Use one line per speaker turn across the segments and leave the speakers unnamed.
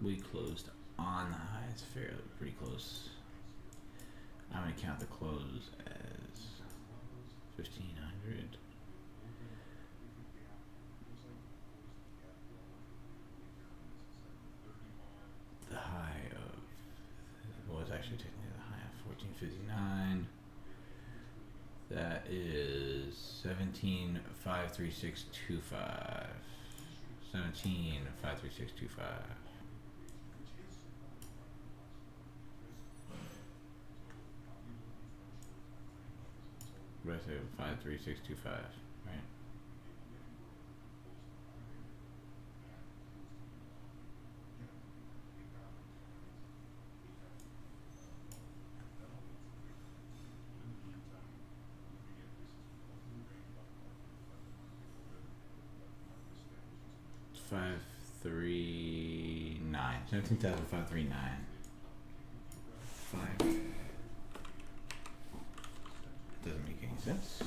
We closed on the highs fairly pretty close. I'm gonna count the close as 1500. The high of was actually technically the high of 1459. That is 17,536.25. 17,536.25. What did I say? 53625, right? It's 539. 17,539. 5. Doesn't make any sense.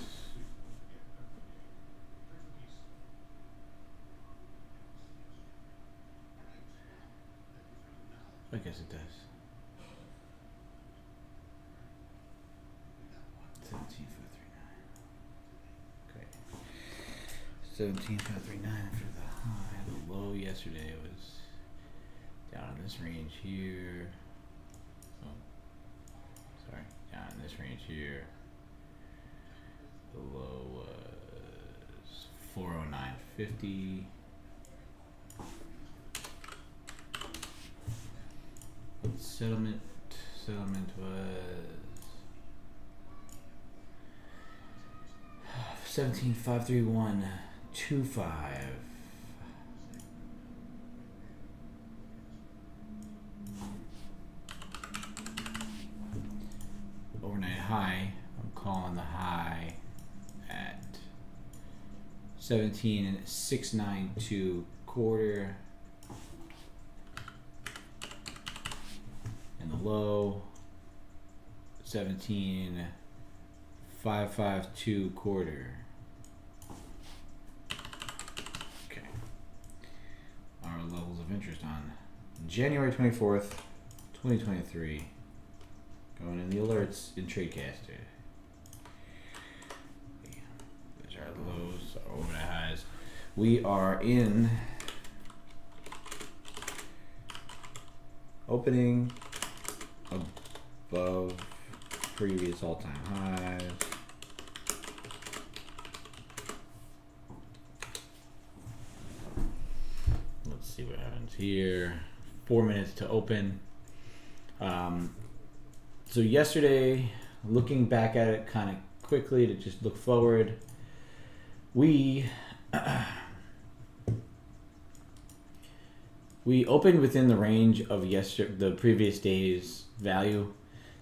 I guess it does. 17,539. Okay. 17,539 for the high. The low yesterday was down in this range here. Oh, sorry. Down in this range here. The low was 409.50. Settlement was 17,531.25. Overnight high, I'm calling the high at 17,692 quarter. And the low 17,552 quarter. Okay. Our levels of interest on January 24th, 2023. Going in the alerts in TradeCaster. These are lows, overnight highs. We are in opening above previous all-time highs. Let's see what happens here. 4 minutes to open. So yesterday, looking back at it kind of quickly to just look forward, we opened within the range of the previous day's value.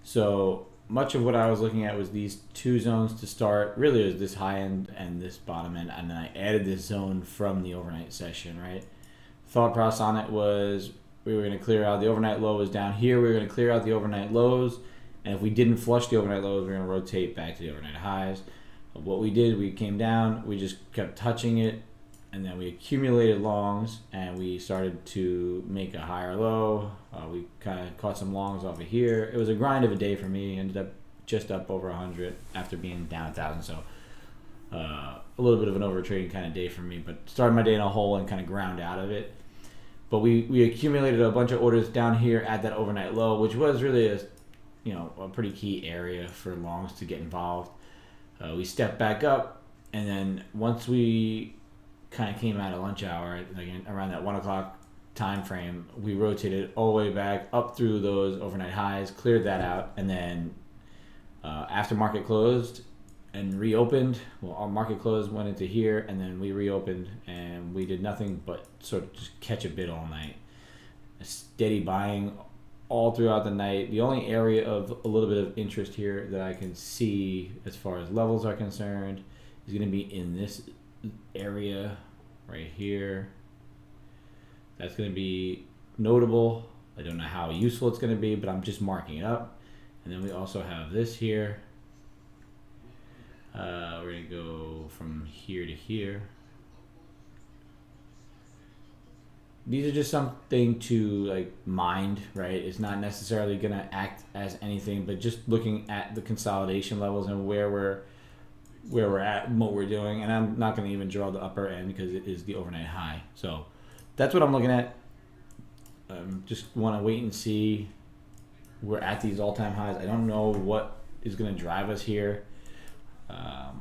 So much of what I was looking at was these two zones to start. Really, it was this high end and this bottom end, and then I added this zone from the overnight session, right? Thought process on it was we were going to clear out the overnight low was down here. We were going to clear out the overnight lows, and if we didn't flush the overnight lows, we were going to rotate back to the overnight highs. What we did, we came down, we just kept touching it, and then we accumulated longs, and we started to make a higher low. We kind of caught some longs off of here. It was a grind of a day for me. Ended up just up over 100 after being down 1,000. So a little bit of an over trading kind of day for me, but started my day in a hole and kind of ground out of it. But we accumulated a bunch of orders down here at that overnight low, which was really a pretty key area for longs to get involved. We stepped back up, and then once we kind of came out of lunch hour, like around that 1 o'clock time frame, we rotated all the way back up through those overnight highs, cleared that out, and then after market closed and reopened, well, our market close went into here, and then we reopened, and we did nothing but sort of just catch a bid all night. A steady buying all throughout the night. The only area of a little bit of interest here that I can see as far as levels are concerned is going to be in this area right here. That's going to be notable. I don't know how useful it's going to be, but I'm just marking it up. And then we also have this here. We're going to go from here to here. these are just something to like mind, right? It's not necessarily gonna act as anything, but just looking at the consolidation levels and where we're at and what we're doing. And I'm not gonna even draw the upper end because it is the overnight high. So that's what I'm looking at. Just want to wait and see. We're at these all-time highs. I don't know what is going to drive us here. I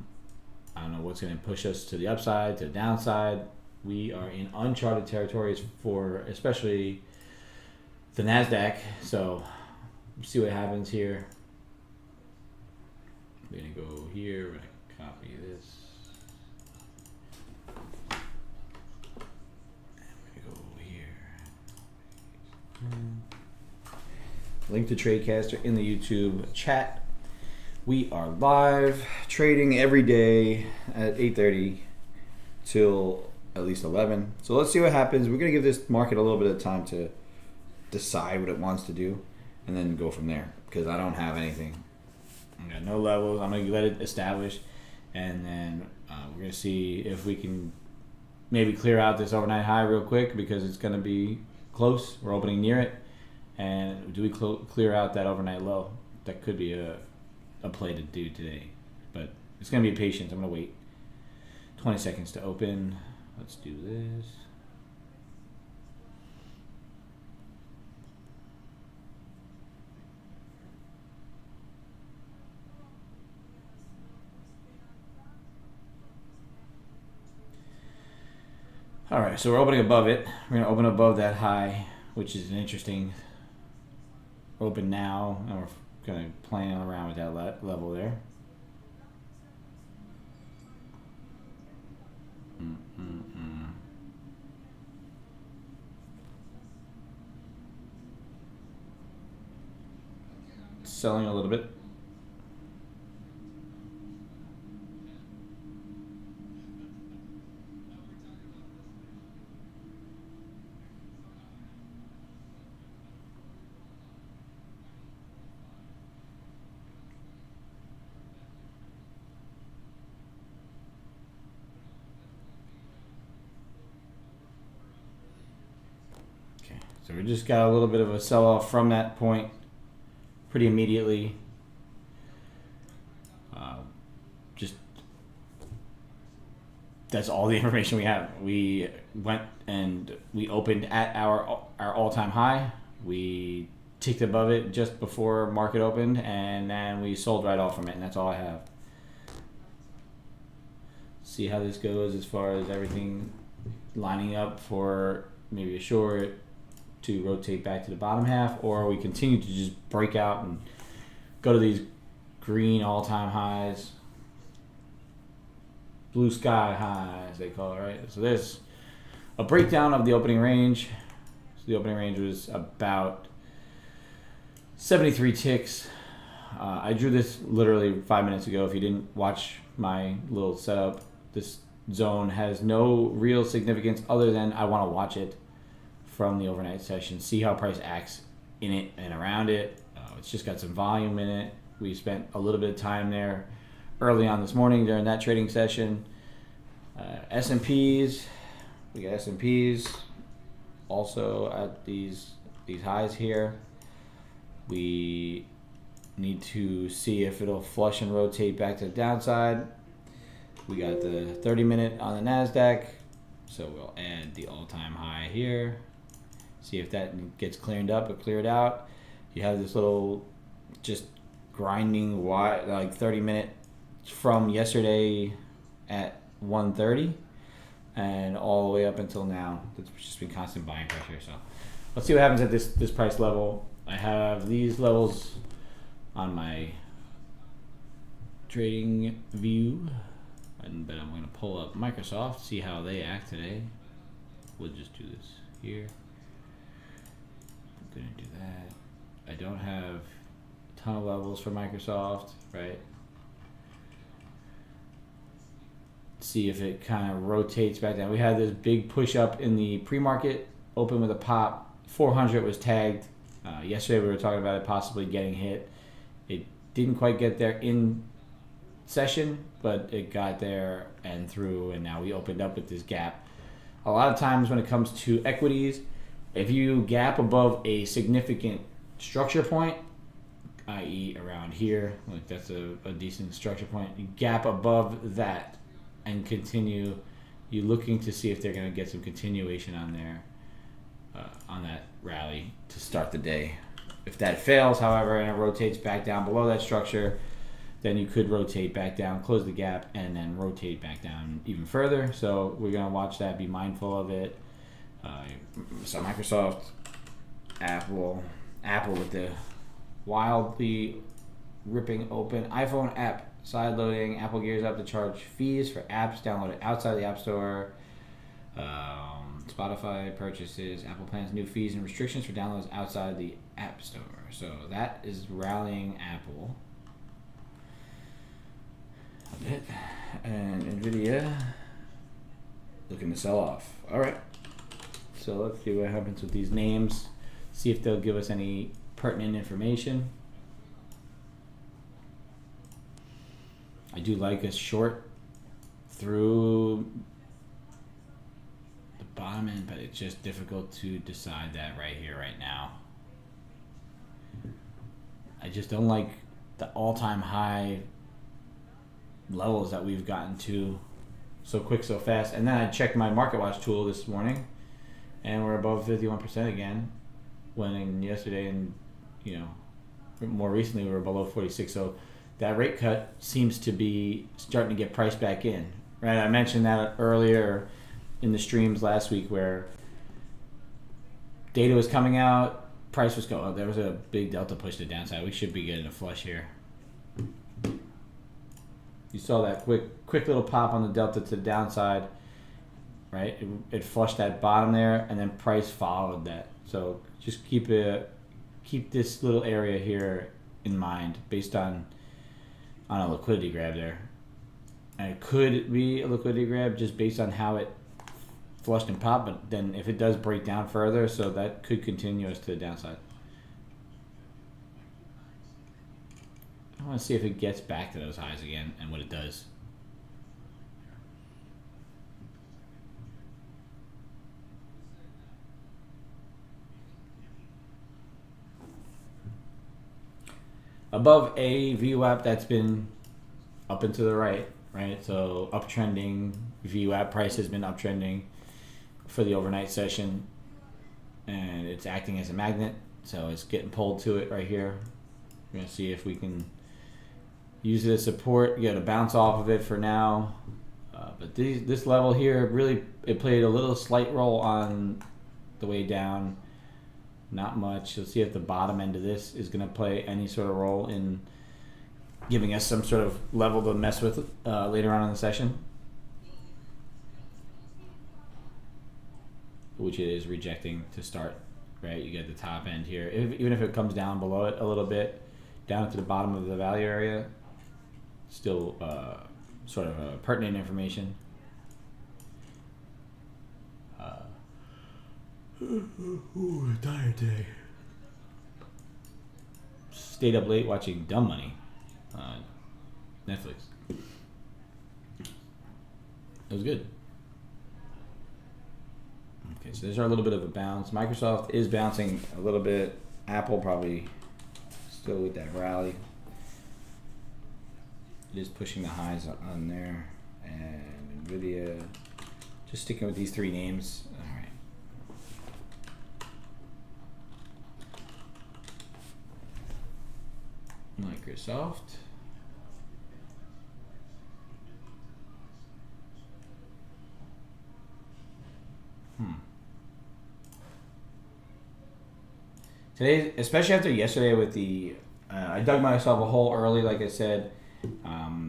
don't know what's going to push us to the upside, to the downside. We are in uncharted territories for especially the NASDAQ. So see what happens here. We're going to go here. We're going to copy this. Link to Tradecaster in the YouTube chat. We are live trading every day at 8:30 till at least 11. So let's see what happens. We're going to give this market a little bit of time to decide what it wants to do and then go from there because I don't have anything. I got no levels. I'm going to let it establish and then we're going to see if we can maybe clear out this overnight high real quick because it's going to be close. We're opening near it. And do we clear out that overnight low? That could be a play to do today. But it's going to be patience. I'm going to wait 20 seconds to open. Let's do this. All right, so we're opening above it. We're going to open above that high, which is an interesting open now, and we're kind of playing around with that level there. Selling a little bit. So we just got a little bit of a sell-off from that point pretty immediately. Just that's all the information we have. We went and we opened at our all-time high. We ticked above it just before market opened, and then we sold right off from it, and that's all I have. See how this goes as far as everything lining up for maybe a short to rotate back to the bottom half, or we continue to just break out and go to these green all-time highs, blue sky highs they call it, right? So there's a breakdown of the opening range. So the opening range was about 73 ticks. I drew this literally 5 minutes ago. If you didn't watch my little setup, this zone has no real significance other than I want to watch it from the overnight session, see how price acts in it and around it. It's just got some volume in it. We spent a little bit of time there early on this morning during that trading session. S&Ps, we got S&Ps also at these highs here. We need to see if it'll flush and rotate back to the downside. We got the 30-minute on the NASDAQ, so we'll add the all-time high here. See if that gets cleared up or cleared out. You have this little just grinding wide, like 30-minute from yesterday at 1:30 and all the way up until now. It's just been constant buying pressure. So let's see what happens at this price level. I have these levels on my trading view, but I'm going to pull up Microsoft, see how they act today. We'll just do this here. I'm going to do that. I don't have a ton of levels for Microsoft, right? See if it kind of rotates back down. We had this big push up in the pre-market, open with a pop. 400 was tagged. Yesterday we were talking about it possibly getting hit. It didn't quite get there in session, but it got there and through, and now we opened up with this gap a lot of times when it comes to equities, if you gap above a significant structure point, i.e. around here, like that's a decent structure point, you gap above that and continue, you're looking to see if they're going to get some continuation on there, on that rally to start the day. If that fails, however, and it rotates back down below that structure, then you could rotate back down, close the gap, and then rotate back down even further. So we're going to watch that, be mindful of it. So Microsoft, Apple with the wildly ripping open iPhone app side loading. Apple gears up to charge fees for apps downloaded outside the App Store. Spotify purchases. Apple plans new fees and restrictions for downloads outside the App Store. So that is rallying Apple a bit. And Nvidia looking to sell off. All right. So let's see what happens with these names. See if they'll give us any pertinent information. I do like a short through the bottom end, but it's just difficult to decide that right here, right now. I just don't like the all-time high levels that we've gotten to so quick, so fast. And then I checked my Market Watch tool this morning, and we're above 51% again. When yesterday and more recently we were below 46. So that rate cut seems to be starting to get priced back in, right? I mentioned that earlier in the streams last week where data was coming out, price was going up. There was a big delta push to the downside. We should be getting a flush here. You saw that quick little pop on the delta to the downside, right? It flushed that bottom there, and then price followed that. So just keep this little area here in mind based on a liquidity grab there. And it could be a liquidity grab just based on how it flushed and popped, but then if it does break down further, so that could continue us to the downside. I want to see if it gets back to those highs again and what it does.
Thank
Above a VWAP that's been up and to the right? So uptrending VWAP price has been uptrending for the overnight session, and it's acting as a magnet, so it's getting pulled to it right here. We're gonna see if we can use it as support. You got to bounce off of it for now, but this level here really it played a little slight role on the way down. Not much. Let's see if the bottom end of this is going to play any sort of role in giving us some sort of level to mess with later on in the session, which it is rejecting to start, right? You get the top end here. Even if it comes down below it a little bit, down to the bottom of the value area, still sort of pertinent information. Ooh, tired day. Stayed up late watching Dumb Money on Netflix. It was good. Okay, so there's our little bit of a bounce. Microsoft is bouncing a little bit. Apple probably still with that rally. It is pushing the highs on there. And Nvidia, just sticking with these three names. All right. Microsoft. Today, especially after yesterday with the, I dug myself a hole early, like I said,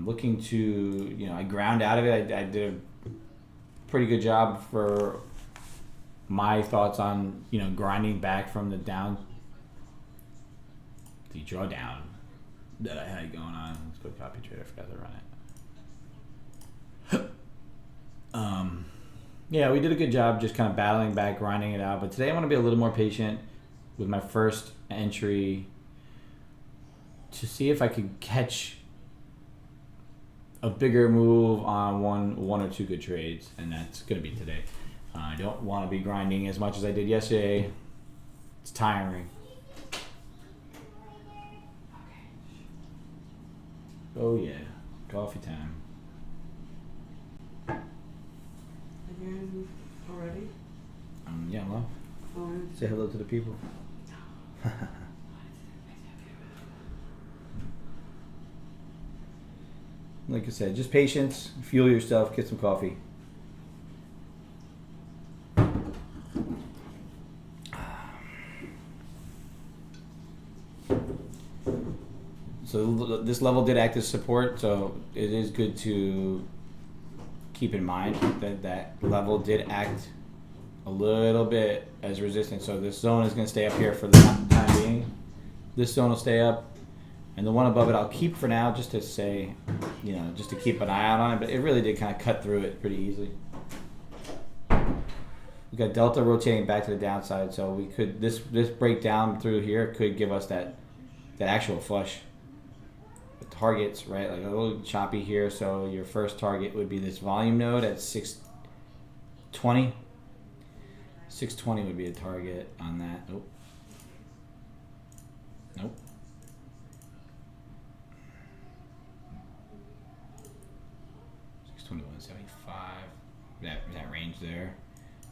looking to, I ground out of it. I did a pretty good job for my thoughts on, grinding back from the drawdown that I had going on. Let's go copy trade. I forgot to run it. Yeah, we did a good job just kind of battling back, grinding it out. But today I want to be a little more patient with my first entry to see if I could catch a bigger move on one or two good trades, and that's going to be today. I don't want to be grinding as much as I did yesterday. It's tiring. Oh yeah, coffee time.
Again, already?
Yeah, well,
Oh,
say hello to the people. Like I said, just patience, fuel yourself, get some coffee. So this level did act as support, so it is good to keep in mind that that level did act a little bit as resistance. So this zone is going to stay up here for the time being. This zone will stay up, and the one above it I'll keep for now, just to say, you know, just to keep an eye out on it. But it really did kind of cut through it pretty easily. We got delta rotating back to the downside, so we could this breakdown through here could give us that actual flush. The targets, right, like a little choppy here. So your first target would be this volume node at 620. 620 would be a target on that. Nope. Nope. 621.75. That range there.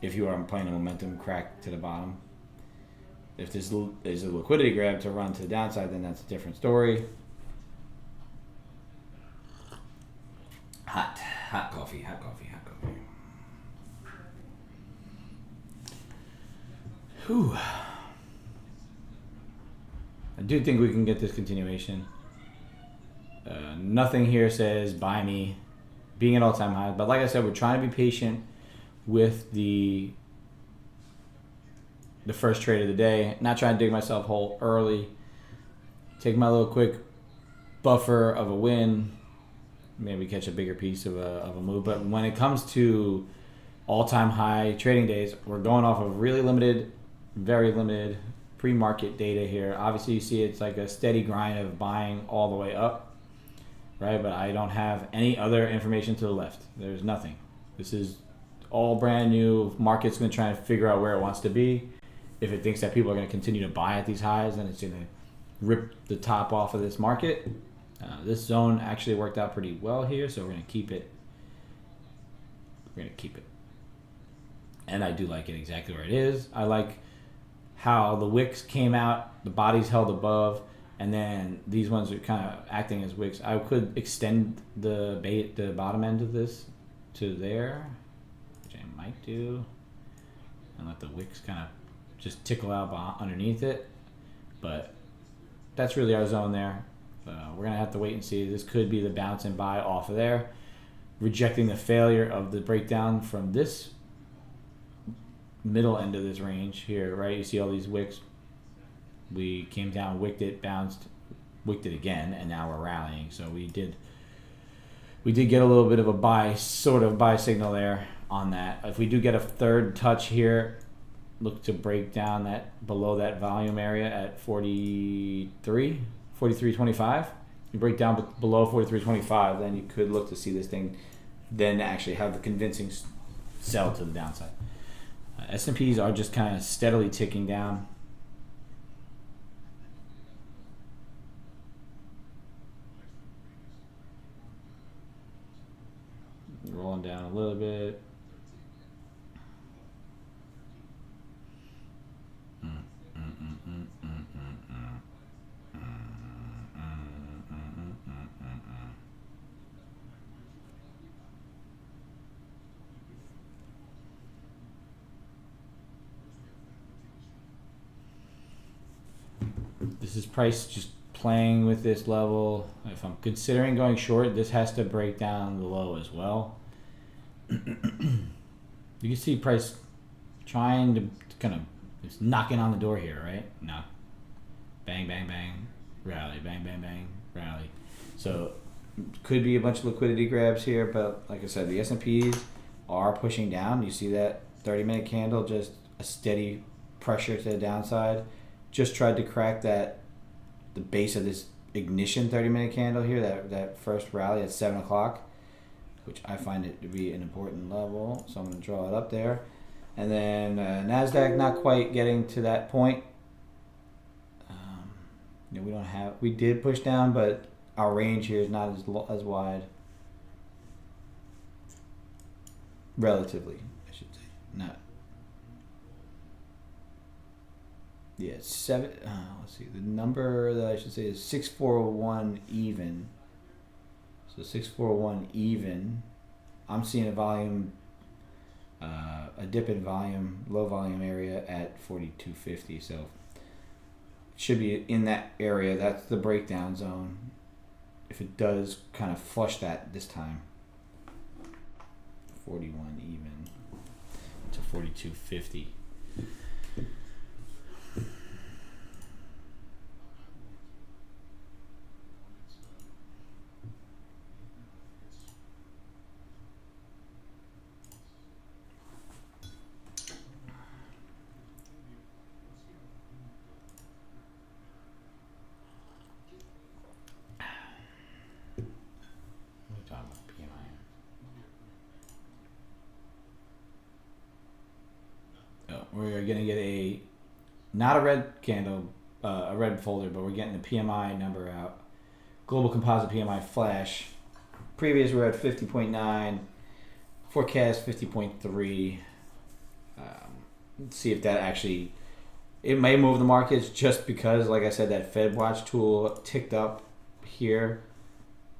If you are playing a momentum crack to the bottom. If this is a liquidity grab to run to the downside, then that's a different story. Hot coffee. Whew. I do think we can get this continuation. Nothing here says buy me being at all-time highs, but like I said, we're trying to be patient with the first trade of the day. Not trying to dig myself hole early. Take my little quick buffer of a win. Maybe catch a bigger piece of a move. But when it comes to all-time high trading days, we're going off of really limited, very limited pre-market data here. Obviously, you see it's like a steady grind of buying all the way up, right? But I don't have any other information to the left. There's nothing. This is all brand new. Market's going to try and figure out where it wants to be. If it thinks that people are going to continue to buy at these highs, then it's going to rip the top off of this market. This zone actually worked out pretty well here, so we're going to keep it. And I do like it exactly where it is. I like how the wicks came out, the bodies held above, and then these ones are kind of acting as wicks. I could extend the bottom end of this to there, which I might do, and let the wicks kind of just tickle out underneath it. But that's really our zone there. We're going to have to wait and see. This could be the bounce and buy off of there, rejecting the failure of the breakdown from this middle end of this range here, right? You see all these wicks. We came down, wicked it, bounced, wicked it again, and now we're rallying. So we did get a little bit of a buy signal there on that. If we do get a third touch here, look to break down that below that volume area at 43.25. You break down below 43.25, then you could look to see this thing then actually have the convincing sell to the downside. S&Ps are just kind of steadily ticking down. Rolling down a little bit. This is price just playing with this level. If I'm considering going short, this has to break down the low as well. You can see price trying to kind of it's knocking on the door here, right? No. Bang, bang, bang, rally, bang, bang, bang, rally. So could be a bunch of liquidity grabs here, but like I said, the S&Ps are pushing down. You see that 30-minute candle, just a steady pressure to the downside. Just tried to crack the base of this ignition 30-minute candle here, that first rally at 7 o'clock, which I find it to be an important level. So I'm going to draw it up there. And then Nasdaq not quite getting to that point. We did push down, but our range here is not as wide. Relatively, I should say. Not. Yeah, seven. Let's see. The number that I should say is 6401 even. So 6401 even. I'm seeing a volume, a dip in volume, low volume area at 4250. So it should be in that area. That's the breakdown zone. If it does kind of flush that this time. 41 even to 4250. We're gonna get not a red candle, a red folder, but we're getting the PMI number out. Global Composite PMI flash. Previous we're at 50.9. Forecast 50.3. Let's see if that actually. It may move the markets just because, like I said, that Fed Watch tool ticked up here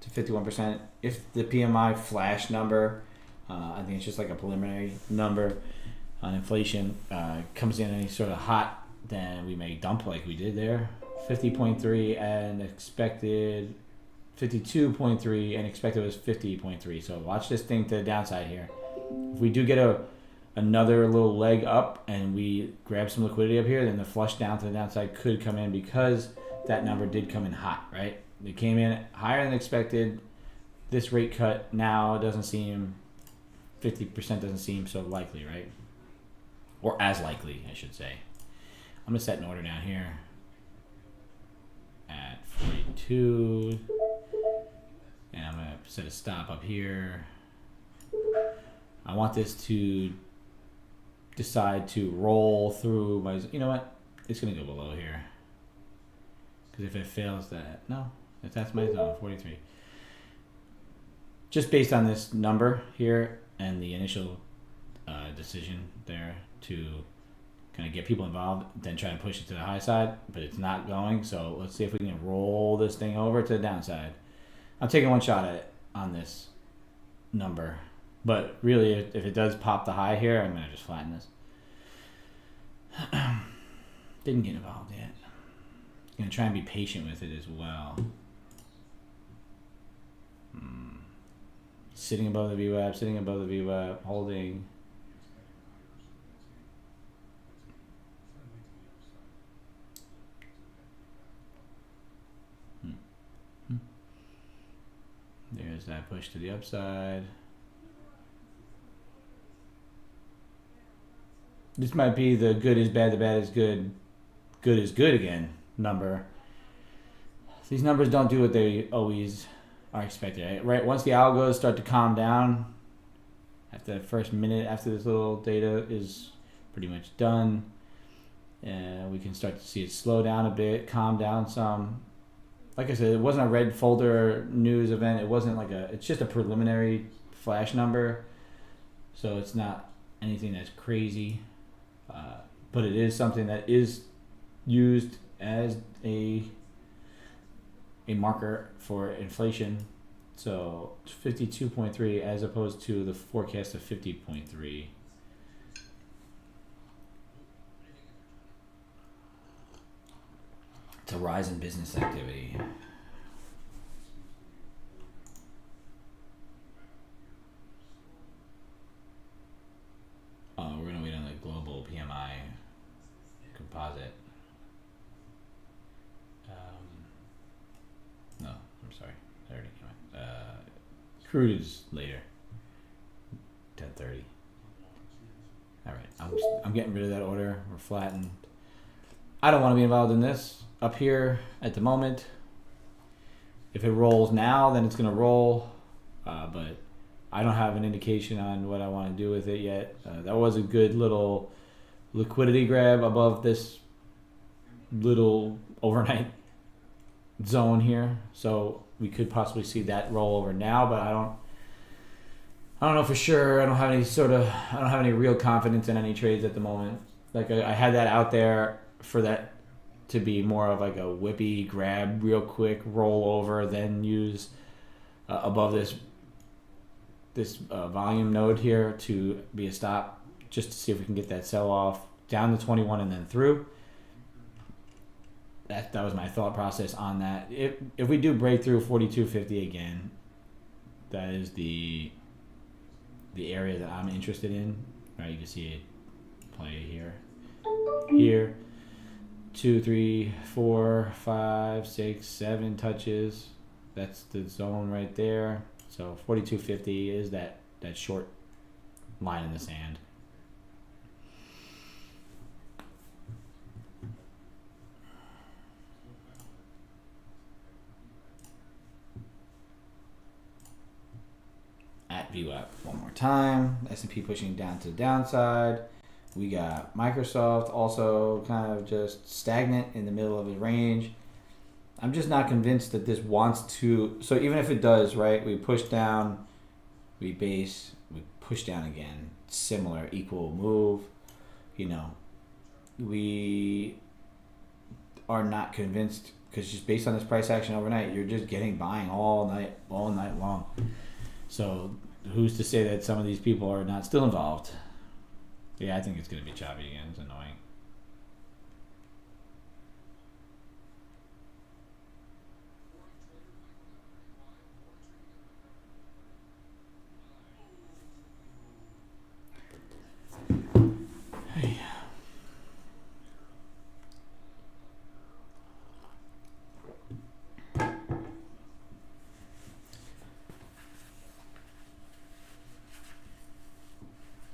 to 51%. If the PMI flash number, I think it's just like a preliminary number on inflation, comes in any sort of hot, then we may dump like we did there. 50.3 and expected 52.3 and expected was 50.3. So watch this thing to the downside here. If we do get another little leg up and we grab some liquidity up here, then the flush down to the downside could come in because that number did come in hot, right? It came in higher than expected. This rate cut now doesn't seem, 50% doesn't seem so likely, right? Or as likely, I should say. I'm going to set an order down here at 42. And I'm going to set a stop up here. I want this to decide to roll through my... You know what? It's going to go below here. Because if it fails that... No, if that's my zone, 43. Just based on this number here and the initial decision there to kind of get people involved, then try to push it to the high side, but it's not going. So let's see if we can roll this thing over to the downside. I'm taking one shot at it on this number, but really if it does pop the high here, I'm going to just flatten this. Didn't get involved yet. Going to try and be patient with it as well. Sitting above the VWAP, sitting above the VWAP, holding. There's that push to the upside. This might be the good is bad, the bad is good, good is good again number. These numbers don't do what they always are expected, right? Once the algos start to calm down, after the first minute after this little data is pretty much done, we can start to see it slow down a bit, calm down some. Like I said, it wasn't a red folder news event. It wasn't like it's just a preliminary flash number. So it's not anything that's crazy. But it is something that is used as a marker for inflation. So 52.3 as opposed to the forecast of 50.3. It's a rise in business activity. We're going to wait on the global PMI composite. No, I'm sorry. I already came out. Crude is later. 10:30. All right, I'm getting rid of that order. We're flattened. I don't want to be involved in this up here at the moment. If it rolls now, then it's going to roll. But I don't have an indication on what I want to do with it yet. That was a good little liquidity grab above this little overnight zone here, so we could possibly see that roll over now, but I don't know for sure. I don't have any real confidence in any trades at the moment. Like I had that out there for that to be more of like a whippy grab, real quick roll over, then use above this volume node here to be a stop, just to see if we can get that sell off down to 21 and then through. That was my thought process on that. If we do break through 42.50 again, that is the area that I'm interested in. Right, you can see it play here, 2, 3, 4, 5, 6, 7 touches. That's the zone right there. So 42.50 is that short line in the sand. At VWAP one more time. S&P pushing down to the downside. We got Microsoft also kind of just stagnant in the middle of his range. I'm just not convinced that this wants to. So even if it does, right, we push down, we base, we push down again. Similar, equal move. We are not convinced because just based on this price action overnight, you're just getting buying all night long. So who's to say that some of these people are not still involved? Yeah, I think it's going to be choppy again. It's annoying.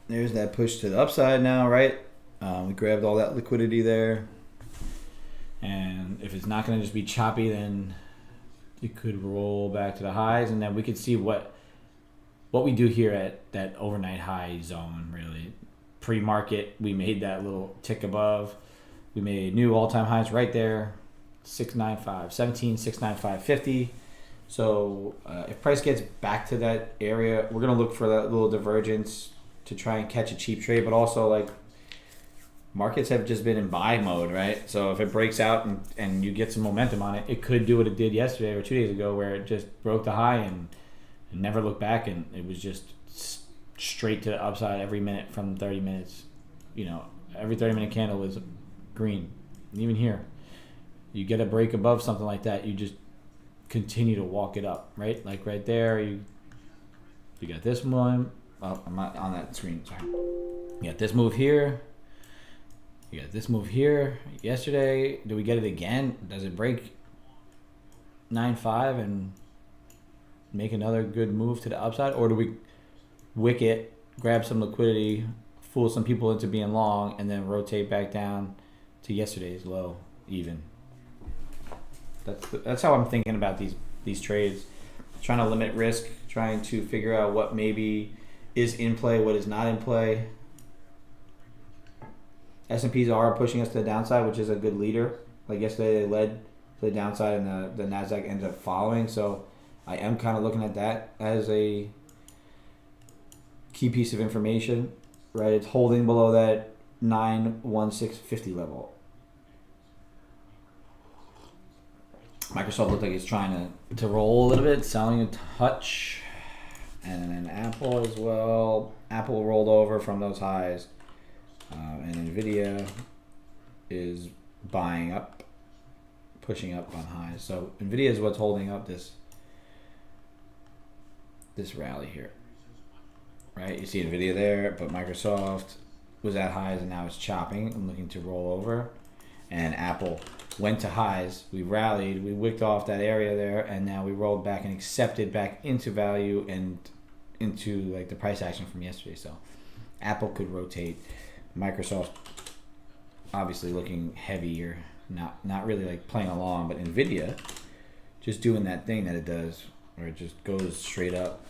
There's that push to the upside now, right? We grabbed all that liquidity there. And if it's not going to just be choppy, then it could roll back to the highs. And then we could see what we do here at that overnight high zone, really. Pre-market, we made that little tick above. We made new all-time highs right there. 695, 17, 695.50. So if price gets back to that area, we're going to look for that little divergence to try and catch a cheap trade, but also like markets have just been in buy mode, right? So if it breaks out and you get some momentum on it, it could do what it did yesterday or 2 days ago, where it just broke the high and never looked back, and it was just straight to the upside every minute from 30 minutes. Every 30-minute candle was green. And even here, you get a break above something like that, you just continue to walk it up, right? Like right there, you got this one. Oh, I'm not on that screen. Sorry. You got this move here. You got this move here. Yesterday, do we get it again? Does it break 9.5 and make another good move to the upside? Or do we wick it, grab some liquidity, fool some people into being long, and then rotate back down to yesterday's low even? That's how I'm thinking about these trades. Trying to limit risk, trying to figure out what maybe is in play, what is not in play. S&Ps are pushing us to the downside, which is a good leader. Like yesterday, they led to the downside, and the NASDAQ ended up following. So I am kind of looking at that as a key piece of information, right? It's holding below that 91650 level. Microsoft looked like it's trying to roll a little bit, selling a touch. And then Apple as well. Apple rolled over from those highs. And Nvidia is buying up, pushing up on highs. So Nvidia is what's holding up this rally here. Right? You see Nvidia there, but Microsoft was at highs and now it's chopping and looking to roll over. And Apple went to highs. We rallied, we wicked off that area there, and now we rolled back and accepted back into value and into like the price action from yesterday. So Apple could rotate. Microsoft obviously looking heavier, not really like playing along, but Nvidia just doing that thing that it does where it just goes straight up.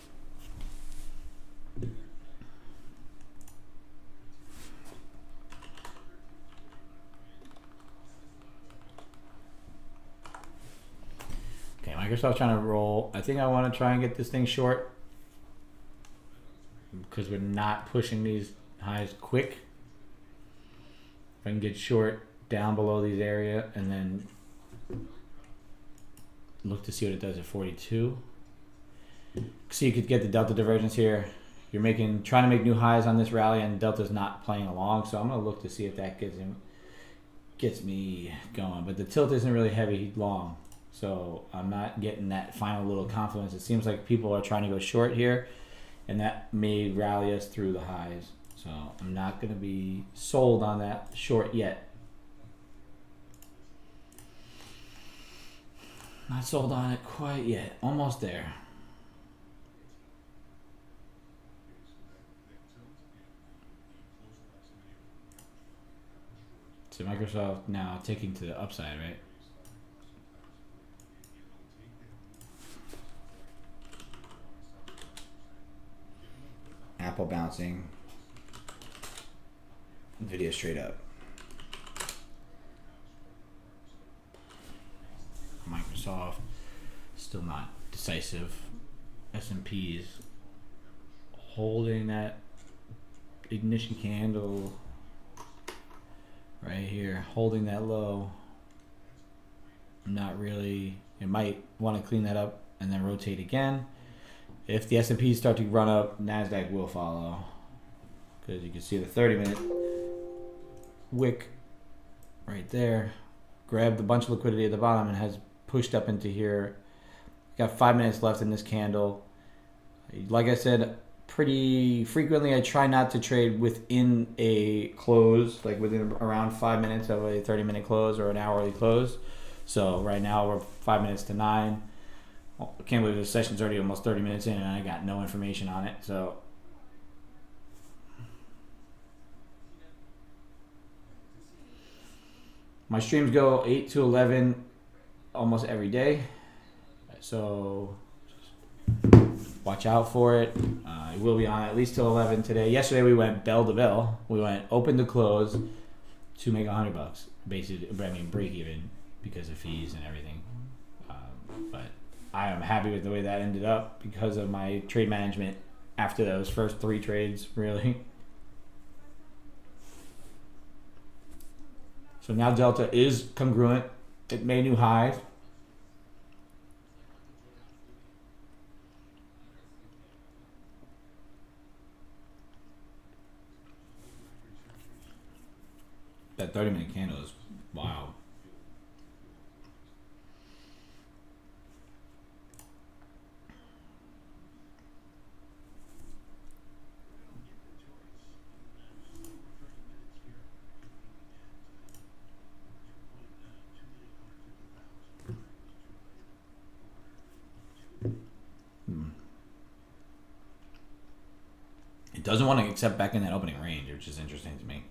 Microsoft's trying to roll. I think I want to try and get this thing short because we're not pushing these highs quick. If I can get short down below these area and then look to see what it does at 42. So you could get the delta divergence here. You're trying to make new highs on this rally, and delta's not playing along. So I'm gonna look to see if that gets me going. But the tilt isn't really heavy long, so I'm not getting that final little confluence. It seems like people are trying to go short here, and that may rally us through the highs. So I'm not gonna be sold on that short yet. Not sold on it quite yet. Almost there. So Microsoft now taking to the upside, right? Apple bouncing. Nvidia straight up. Microsoft still not decisive. S&P's holding that ignition candle right here, holding that low. Not really. It might want to clean that up and then rotate again. If the S&Ps start to run up, NASDAQ will follow, because you can see the 30-minute wick right there grabbed a bunch of liquidity at the bottom and has pushed up into here. Got 5 minutes left in this candle. Like I said, pretty frequently I try not to trade within a close, like within around 5 minutes of a 30-minute close or an hourly close. So right now we're 5 minutes to 9. I can't believe the session's already almost 30 minutes in and I got no information on it. So my streams go 8 to 11 almost every day. So watch out for it. It will be on at least till 11 today. Yesterday we went bell to bell. We went open to close to make $100. Basically, I mean break even because of fees and everything. But I am happy with the way that ended up because of my trade management after those first 3 trades, really. So now Delta is congruent. It made new highs. That 30-minute candle is wild. It doesn't want to accept back in that opening range, which is interesting to me.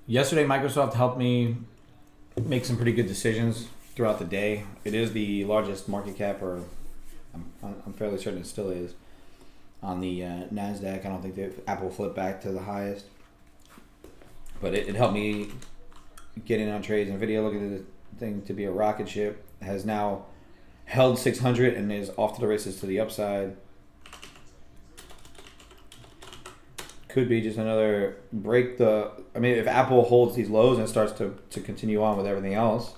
Yesterday, Microsoft helped me make some pretty good decisions throughout the day. It is the largest market cap, or I'm fairly certain it still is, on the NASDAQ. I don't think Apple flipped back to the highest. But it helped me get in on trades. NVIDIA, look at the thing to be a rocket ship, has now held 600 and is off to the races to the upside. Could be just another break if Apple holds these lows and starts to continue on with everything else,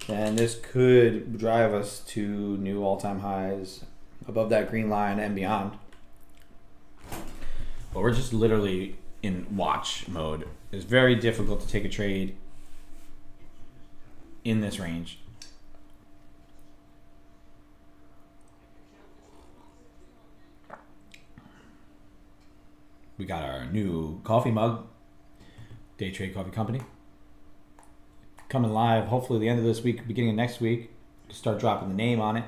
then this could drive us to new all-time highs above that green line and beyond. But we're just literally in watch mode. It's very difficult to take a trade in this range. We got our new coffee mug, Day Trade Coffee Company. Coming live hopefully the end of this week, beginning of next week. Start dropping the name on it.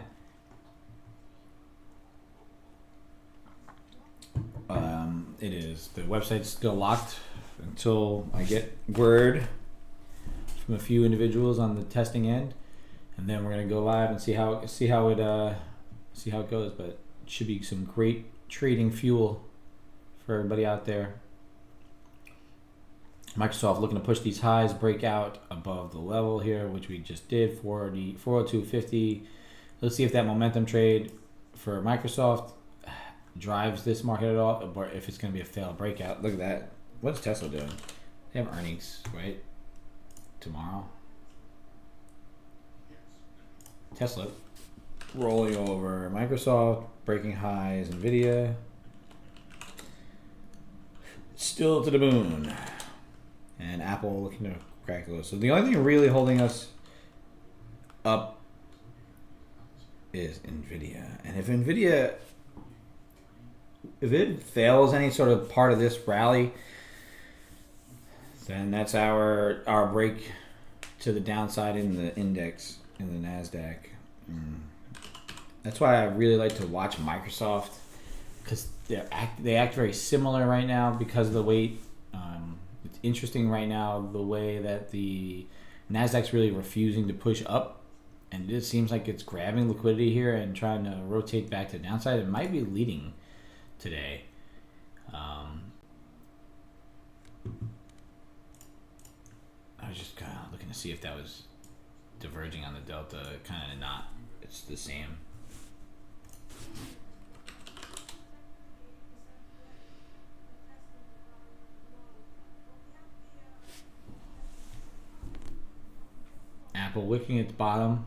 It is, the website's still locked until I get word from a few individuals on the testing end, and then we're gonna go live and see how it goes. But it should be some great trading fuel for everybody out there. Microsoft looking to push these highs, break out above the level here, which we just did, 402.50. Let's see if that momentum trade for Microsoft drives this market at all, or if it's going to be a failed breakout. Look at that. What's Tesla doing? They have earnings, right? Tomorrow. Tesla rolling over Microsoft, breaking highs, Nvidia. Still to the moon. And Apple looking to crack those. So the only thing really holding us up is Nvidia. And if it fails any sort of part of this rally, then that's our break to the downside in the index, in the NASDAQ. That's why I really like to watch Microsoft, because they act very similar right now because of the weight. It's interesting right now the way that the NASDAQ's really refusing to push up, and it seems like it's grabbing liquidity here and trying to rotate back to the downside. It might be leading today. I was just kind of looking to see if that was diverging on the delta. Kind of not. It's the same. Apple wicking at the bottom,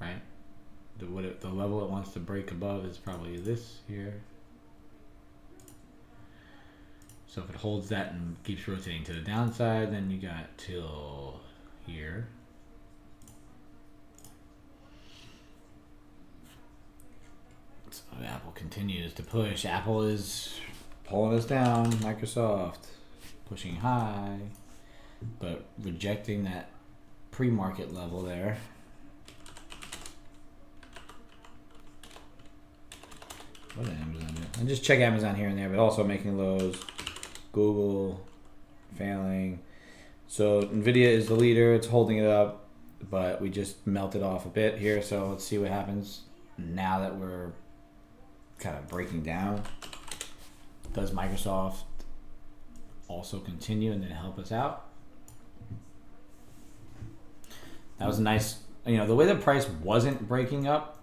right? The level it wants to break above is probably this here. So if it holds that and keeps rotating to the downside, then you got till here. So Apple continues to push. Apple is pulling us down. Microsoft pushing high, but rejecting that pre-market level there. What did Amazon do? I just check Amazon here and there, but also making lows. Google failing. So Nvidia is the leader. It's holding it up, but we just melted off a bit here. So let's see what happens now that we're kind of breaking down. Does Microsoft also continue and then help us out? That was a nice, the way the price wasn't breaking up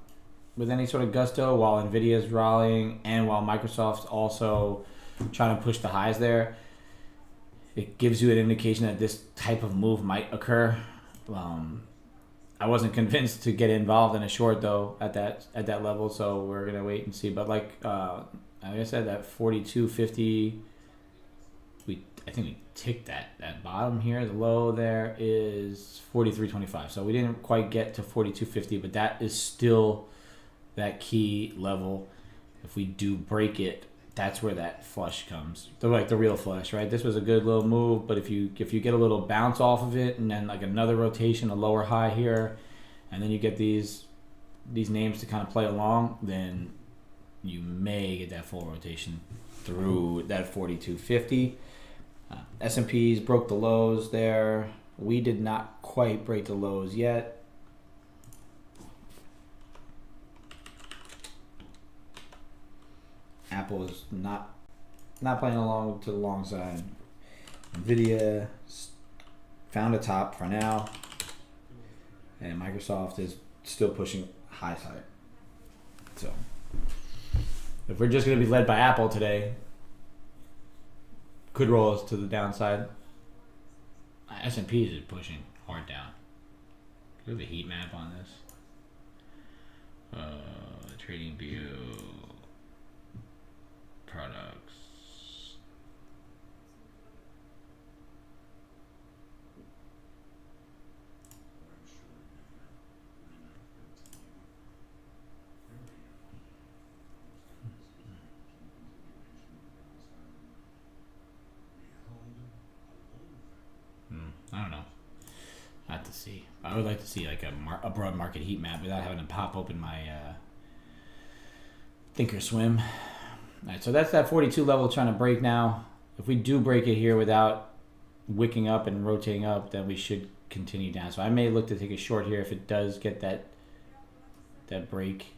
with any sort of gusto while Nvidia is rallying and while Microsoft's also trying to push the highs there, it gives you an indication that this type of move might occur. I wasn't convinced to get involved in a short though at that level, so we're gonna wait and see. But like I said, that 42.50, I think we ticked that bottom here. The low there is 43.25, so we didn't quite get to 42.50, but that is still that key level. If we do break it, that's where that flush comes. The real flush, right? This was a good little move, but if you get a little bounce off of it and then like another rotation, a lower high here, and then you get these names to kind of play along, then you may get that full rotation through that 42.50. S&Ps broke the lows there. We did not quite break the lows yet. Apple is not playing along to the long side. Nvidia found a top for now, and Microsoft is still pushing high side. So if we're just going to be led by Apple today, could roll us to the downside. S&Ps is pushing hard down. Look at the heat map on this. Trading view. Products. I don't know. I have to see. I would like to see like a broad market heat map without having to pop open my Thinkorswim. All right, so that's that 42 level trying to break now. If we do break it here without wicking up and rotating up, then we should continue down. So I may look to take a short here if it does get that break.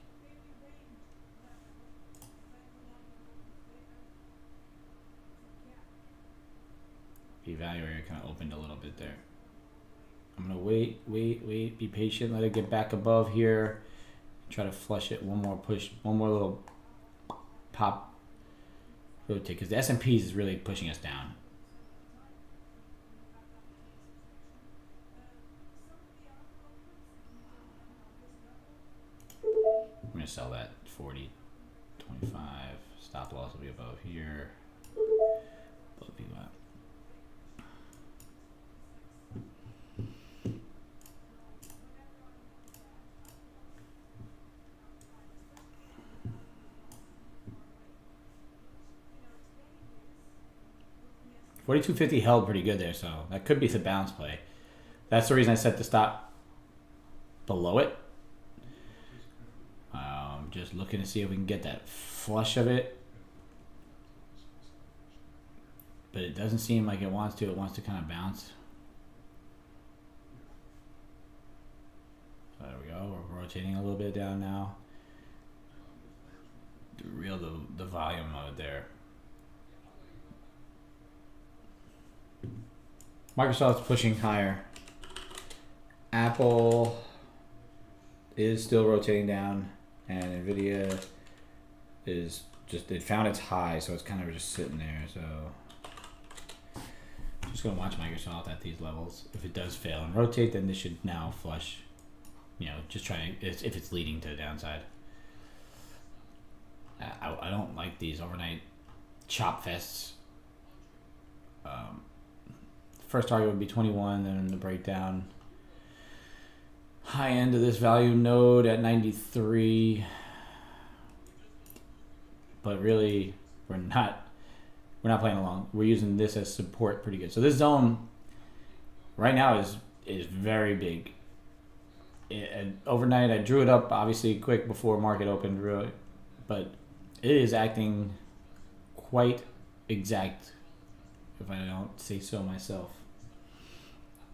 The value area kind of opened a little bit there. I'm gonna wait, be patient, let it get back above here. Try to flush it, one more push, one more little pop, rotate, because the S&P is really pushing us down. I'm gonna sell that 40, 25, stop loss will be above here. Above VWAP. 4250 held pretty good there, so that could be the bounce play. That's the reason I set the stop below it. Just looking to see if we can get that flush of it. But it doesn't seem like it wants to. It wants to kind of bounce. So there we go. We're rotating a little bit down now. The volume mode there. Microsoft's pushing higher. Apple is still rotating down, and Nvidia is just, it found its high, so it's kind of just sitting there. So just gonna watch Microsoft at these levels. If it does fail and rotate, then this should now flush. You know, just trying if it's leading to the downside. I don't like these overnight chop fests. First target would be 21, then the breakdown. High end of this value node at 93. But really, we're not playing along. We're using this as support pretty good. So this zone right now is very big. And overnight, I drew it up obviously quick before market opened, really, but it is acting quite exact, if I don't say so myself.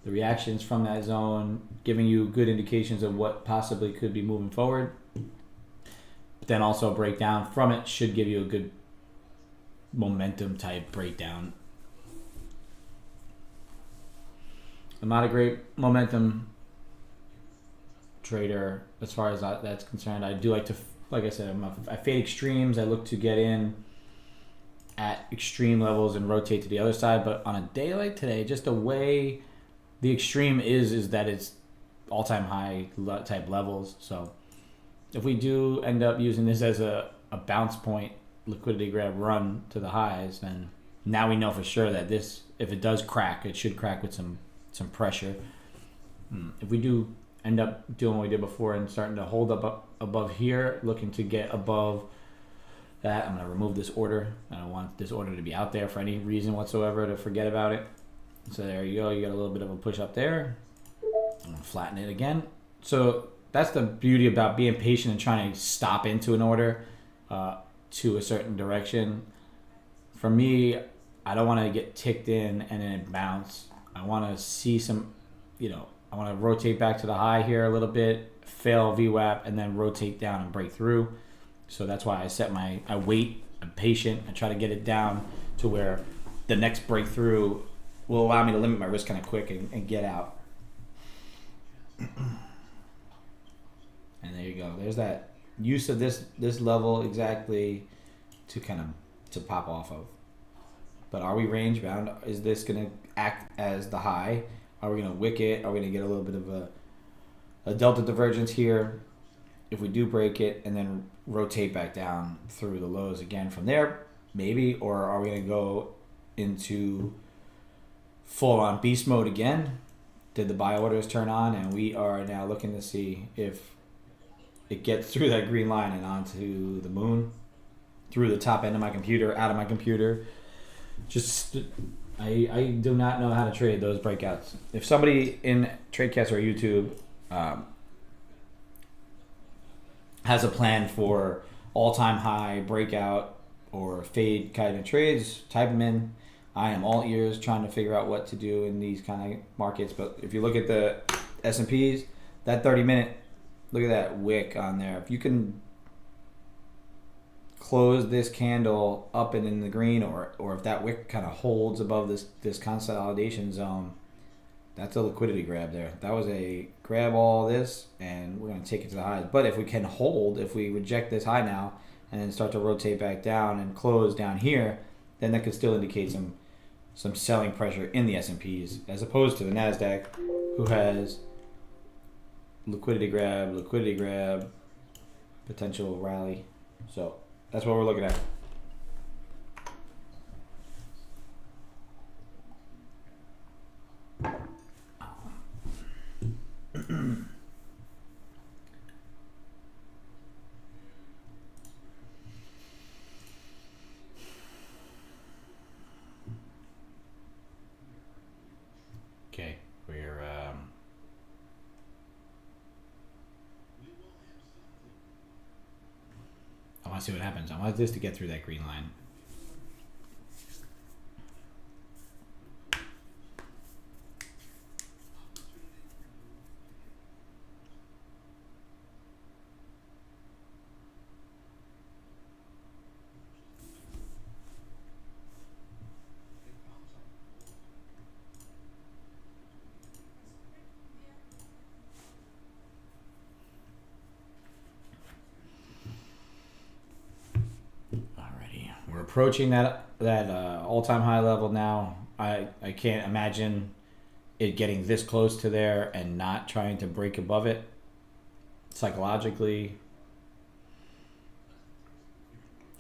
The reactions from that zone giving you good indications of what possibly could be moving forward. But then also a breakdown from it should give you a good momentum type breakdown. I'm not a great momentum trader as far as that's concerned. I do like to, like I said, I fade extremes. I look to get in at extreme levels and rotate to the other side. But on a day like today, just the way the extreme is that it's all-time high type levels. So if we do end up using this as a bounce point liquidity grab run to the highs, then now we know for sure that this, if it does crack, it should crack with some pressure. If we do end up doing what we did before and starting to hold up above here, looking to get above that, I'm going to remove this order. I don't want this order to be out there for any reason whatsoever to forget about it. So there you go. You got a little bit of a push up there. I'm going to flatten it again. So that's the beauty about being patient and trying to stop into an order to a certain direction. For me, I don't want to get ticked in and then bounce. I want to see some, I want to rotate back to the high here a little bit, fail VWAP, and then rotate down and break through. So that's why I wait, I'm patient, I try to get it down to where the next breakthrough will allow me to limit my risk kind of quick and get out. And there you go. There's that use of this level exactly to to pop off of. But are we range bound? Is this going to act as the high? Are we going to wick it? Are we going to get a little bit of a delta divergence here? if we do break it and then rotate back down through the lows again from there, maybe, or are we going to go into full on beast mode again? Did the buy orders turn on? And we are now looking to see if it gets through that green line and onto the moon, through the top end of my computer, out of my computer. Just, I do not know how to trade those breakouts. If somebody in TradeCast or YouTube has a plan for all-time high breakout or fade kind of trades, type them in. I am all ears trying to figure out what to do in these kind of markets. But if you look at the S&Ps, that 30-minute, look at that wick on there. If you can close this candle up and in the green, or if that wick kind of holds above this consolidation zone, that's a liquidity grab there. That was a grab all this, and we're going to take it to the highs. But if we can hold, if we reject this high now and then start to rotate back down and close down here, then that could still indicate some selling pressure in the S&Ps, as opposed to the NASDAQ, who has liquidity grab, potential rally. So that's what we're looking at. Okay, we're I want to see what happens. I want this to get through that green line. We're approaching that all-time high level now. I can't imagine it getting this close to there and not trying to break above it psychologically.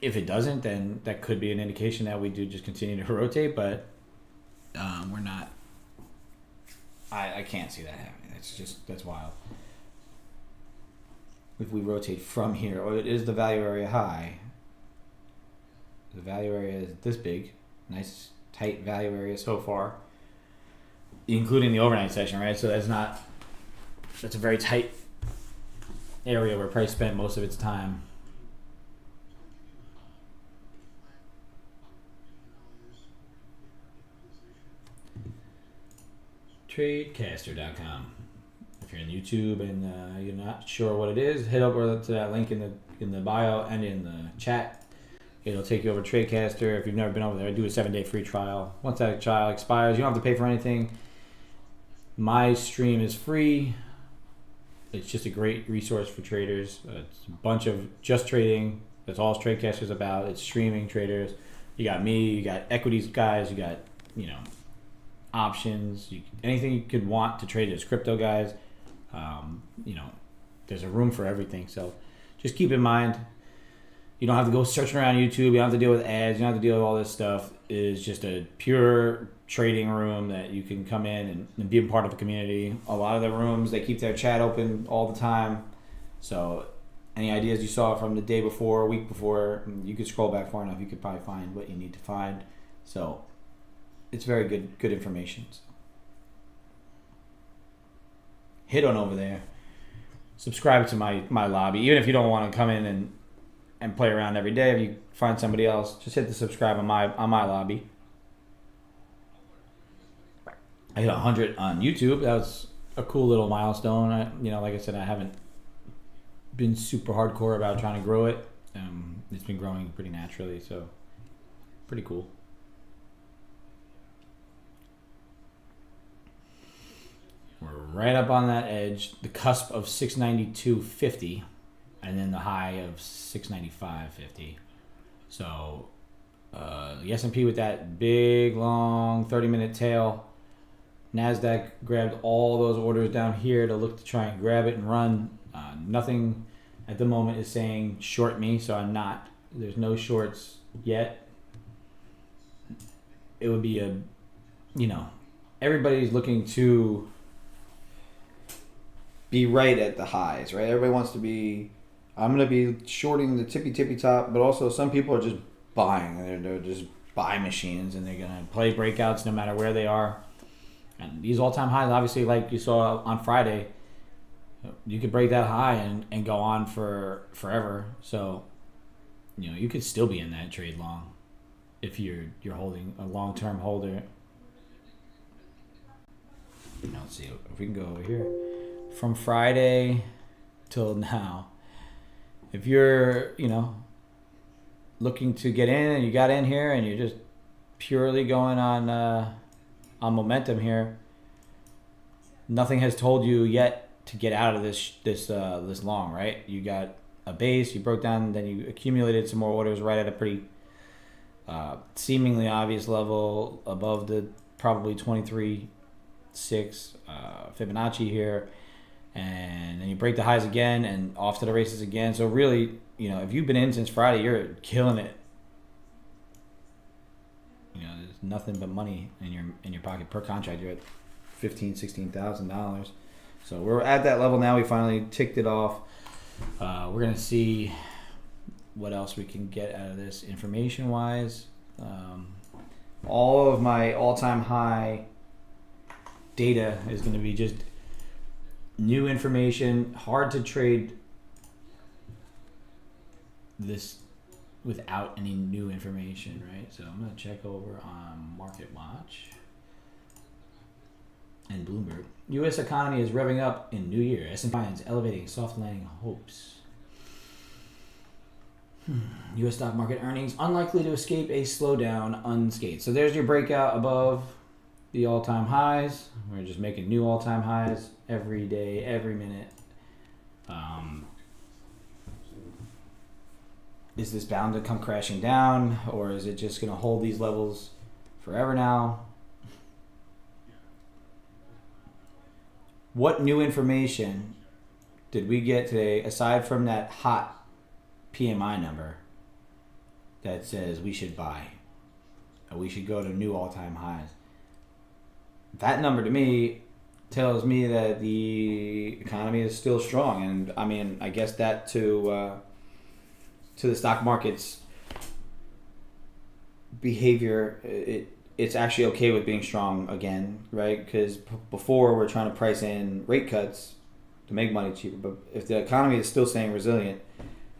If it doesn't, then that could be an indication that we do just continue to rotate, but we're not. I can't see that happening. That's wild. If we rotate from here, or it is the value area high. The value area is this big. Nice tight value area so far, including the overnight session, right? So that's a very tight area where price spent most of its time. Tradecaster.com. If you're in YouTube and you're not sure what it is, head over to that link in the bio and in the chat. It'll take you over to TradeCaster. If you've never been over there, do a 7-day free trial. Once that trial expires, you don't have to pay for anything. My stream is free. It's just a great resource for traders. It's a bunch of just trading. That's all TradeCaster is about. It's streaming traders. You got me. You got equities guys. You got options. Anything you could want to trade. There's crypto guys. There's a room for everything. So just keep in mind. You don't have to go searching around YouTube. You don't have to deal with ads. You don't have to deal with all this stuff. It is just a pure trading room that you can come in and be a part of a community. A lot of the rooms, they keep their chat open all the time. So any ideas you saw from the day before, week before, you could scroll back far enough. You could probably find what you need to find. So it's very good information. So hit on over there. Subscribe to my lobby. Even if you don't want to come in and play around every day. If you find somebody else, just hit the subscribe on my lobby. I hit 100 on YouTube. That was a cool little milestone. Like I said, I haven't been super hardcore about trying to grow it. It's been growing pretty naturally, so pretty cool. We're right up on that edge, the cusp of 692.50. And then the high of 695.50. So the S&P with that big, long 30-minute tail. NASDAQ grabbed all those orders down here to look to try and grab it and run. Nothing at the moment is saying short me, so I'm not. There's no shorts yet. It would be everybody's looking to
be right at the highs, right? Everybody wants to be, I'm going to be shorting the tippy top, but also some people are just buying. They're just buy machines, and they're going to play breakouts no matter where they are. And these all-time highs, obviously, like you saw on Friday, you could break that high and go on for forever. So, you could still be in that trade long if you're holding a long-term holder. Let's see if we can go over here. From Friday till now, if you're, looking to get in and you got in here and you're just purely going on momentum here, nothing has told you yet to get out of this long, right? You got a base, you broke down, then you accumulated some more orders right at a pretty seemingly obvious level above the probably 23.6 Fibonacci here, and then you break the highs again and off to the races again. So really, if you've been in since Friday, you're killing it. There's nothing but money in your pocket per contract. You're at $16,000. So we're at that level now. We finally ticked it off. We're gonna see what else we can get out of this information wise. All of my all-time high data is going to be just new information. Hard to trade this without any new information, right? So I'm going to check over on Market Watch and Bloomberg. U.S. economy is revving up in new year. S&P finds elevating soft landing hopes. U.S. stock market earnings unlikely to escape a slowdown unscathed. So there's your breakout above the all-time highs. We're just making new all-time highs every day, every minute. Is this bound to come crashing down, or is it just going to hold these levels forever now? What new information did we get today, aside from that hot PMI number that says we should buy, or we should go to new all-time highs? That number to me tells me that the economy is still strong, and I mean, I guess that to the stock market's behavior, it's actually okay with being strong again, right? Because before we're trying to price in rate cuts to make money cheaper, but if the economy is still staying resilient,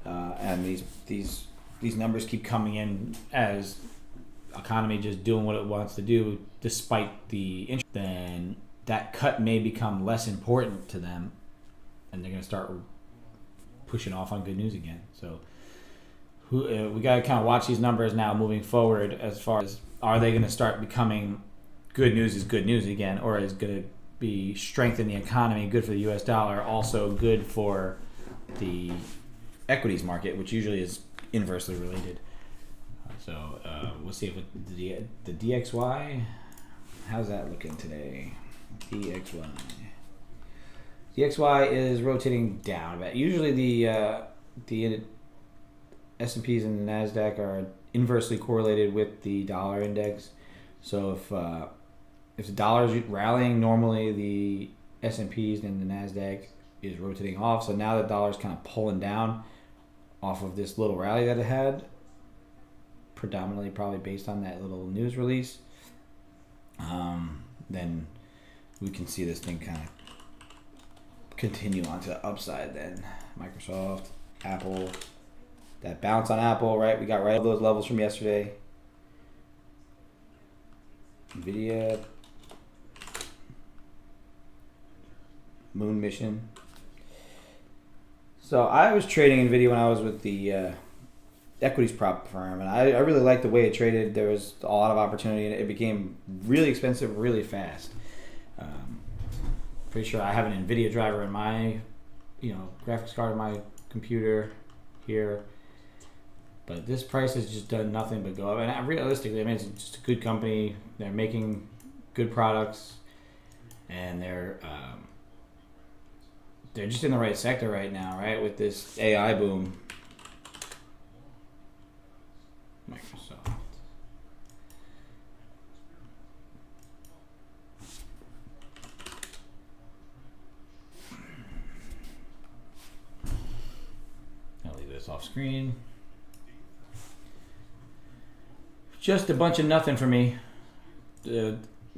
and these numbers keep coming in as economy just doing what it wants to do despite the interest, then that cut may become less important to them, and they're going to start pushing off on good news again. So we got to kind of watch these numbers now moving forward, as far as, are they going to start becoming good news is good news again, or is going to be strength in the economy, good for the U.S. dollar, also good for the equities market, which usually is inversely related. So we'll see if the DXY, how's that looking today? DXY is rotating down a bit. Usually the S&Ps and the NASDAQ are inversely correlated with the dollar index. So if the dollar is rallying, normally the S&Ps and the NASDAQ is rotating off. So now the dollar is kind of pulling down off of this little rally that it had, predominantly probably based on that little news release. Then we can see this thing kind of continue onto the upside then. Microsoft, Apple, that bounce on Apple, right? We got right at those levels from yesterday. Nvidia, Moon Mission. So I was trading Nvidia when I was with the equities prop firm, and I really liked the way it traded. There was a lot of opportunity, and it became really expensive really fast. Pretty sure I have an Nvidia driver in my, graphics card in my computer here, but this price has just done nothing but go up. And realistically, I mean, it's just a good company. They're making good products, and they're
they're just in the right sector right now, right? With this AI boom. Microsoft. I'll leave this off screen. Just a bunch of nothing for me.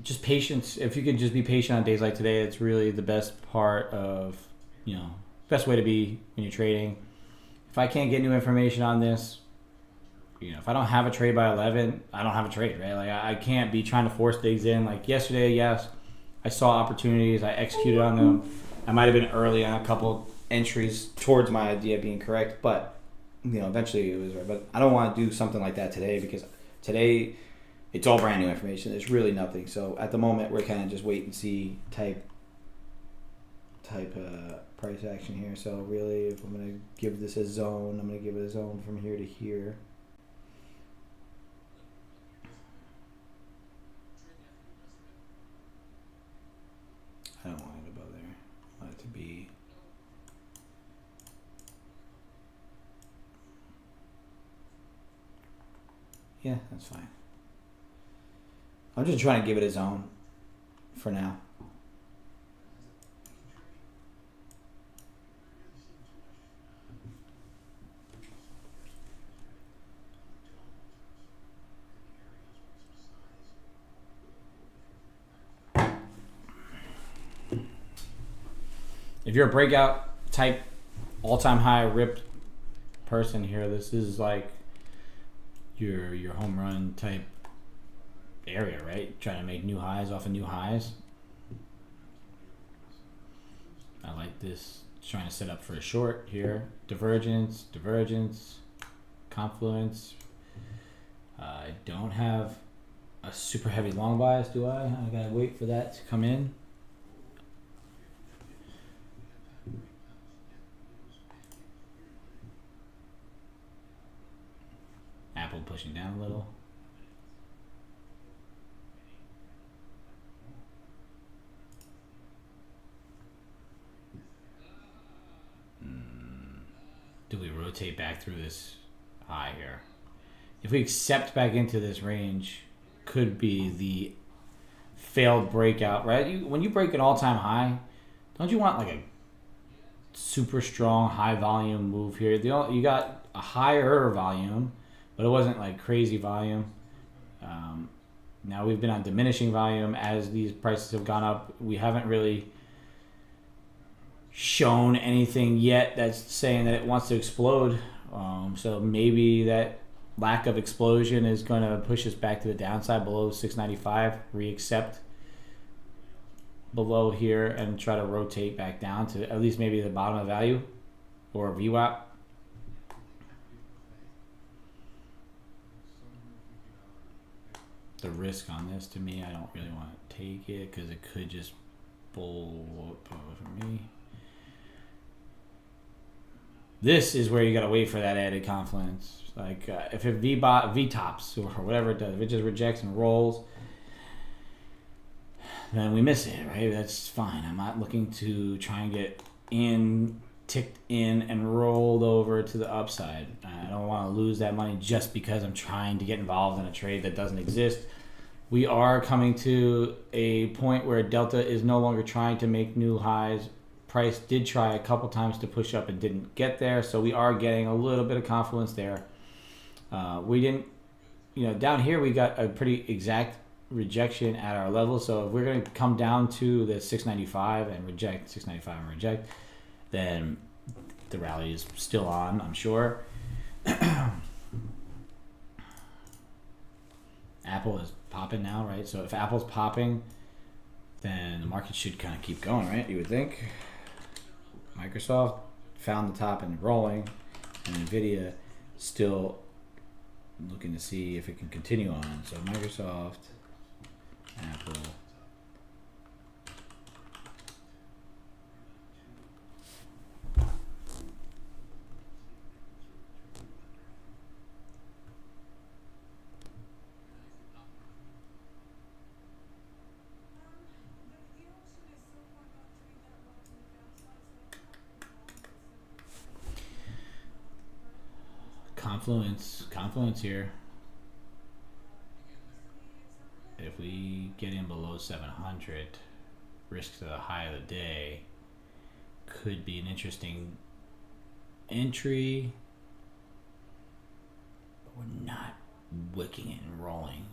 Just patience. If you could just be patient on days like today, it's really the best part of, best way to be when you're trading. If I can't get new information on this, if I don't have a trade by 11, I don't have a trade, right? Like I can't be trying to force things in. Like yesterday, yes, I saw opportunities. I executed on them. I might have been early on a couple entries towards my idea being correct, but eventually it was right. But I don't want to do something like that today because today it's all brand new information. There's really nothing. So at the moment, we're kind of just wait and see type price action here. So really, if I'm going to give this a zone, I'm going to give it a zone from here to here. I don't want it above there. I want it to be... Yeah, that's fine. I'm just trying to give it a zone for now. If you're a breakout type all-time high ripped person here, this is like your home run type area, right? Trying to make new highs off of new highs. I like this. Trying to set up for a short here. Divergence, confluence. I don't have a super heavy long bias, do I? I gotta wait for that to come in. Apple pushing down a little. Do we rotate back through this high here? If we accept back into this range, could be the failed breakout, right? When you break an all-time high, don't you want like a super strong high volume move here? You got a higher volume, but it wasn't like crazy volume. Now we've been on diminishing volume as these prices have gone up. We haven't really shown anything yet that's saying that it wants to explode. So maybe that lack of explosion is going to push us back to the downside below 695, re-accept below here and try to rotate back down to at least maybe the bottom of value or VWAP. The risk on this, to me, I don't really want to take it because it could just blow up for me. This is where you got to wait for that added confluence. Like if it V-tops or whatever it does, if it just rejects and rolls, then we miss it, right? That's fine. I'm not looking to try and get ticked in and rolled over to the upside. I don't want to lose that money just because I'm trying to get involved in a trade that doesn't exist. We are coming to a point where Delta is no longer trying to make new highs. Price did try a couple times to push up and didn't get there, so we are getting a little bit of confluence there. We didn't, down here we got a pretty exact rejection at our level, so if we're going to come down to the 695 and reject, 695 and reject, then the rally is still on, I'm sure. Apple is popping now, right? So if Apple's popping, then the market should kind of keep going, right? You would think. Microsoft found the top and rolling, and Nvidia still looking to see if it can continue on. So Microsoft, Apple, confluence here. If we get in below 700, risk to the high of the day could be an interesting entry, but we're not wicking it and rolling.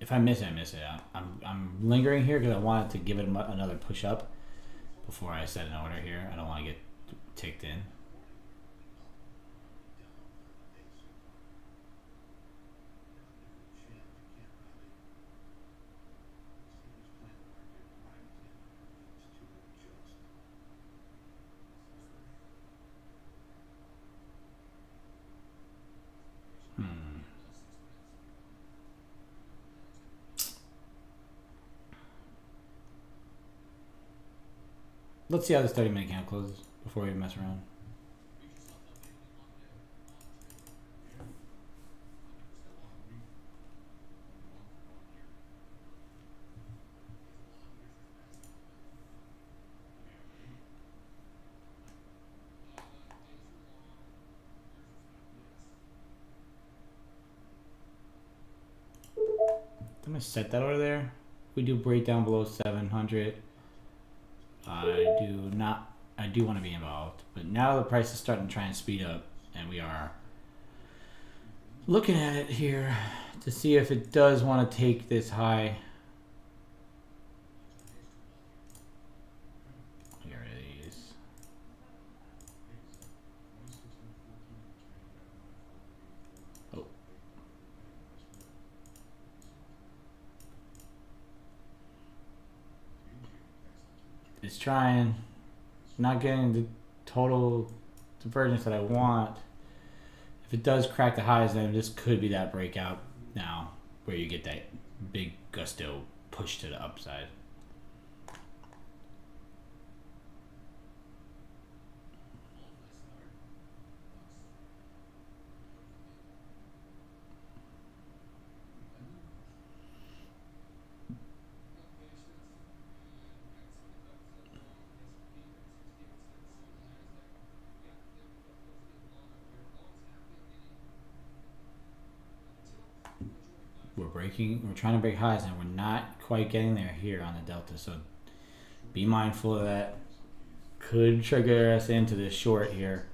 If I miss it, I miss it. I'm lingering here because I wanted to give it another push up before I set an order here. I don't want to get ticked in. Let's see how this 30-minute candle closes before we mess around. I'm gonna set that over there. We do break down below 700. I do want to be involved, but now the price is starting to try and speed up, and we are looking at it here to see if it does want to take this high. Here it is. Oh. It's trying. Not getting the total divergence that I want. If it does crack the highs, then this could be that breakout now where you get that big gusto push to the upside. We're trying to break highs and we're not quite getting there here on the delta, so be mindful of that. Could trigger us into this short here.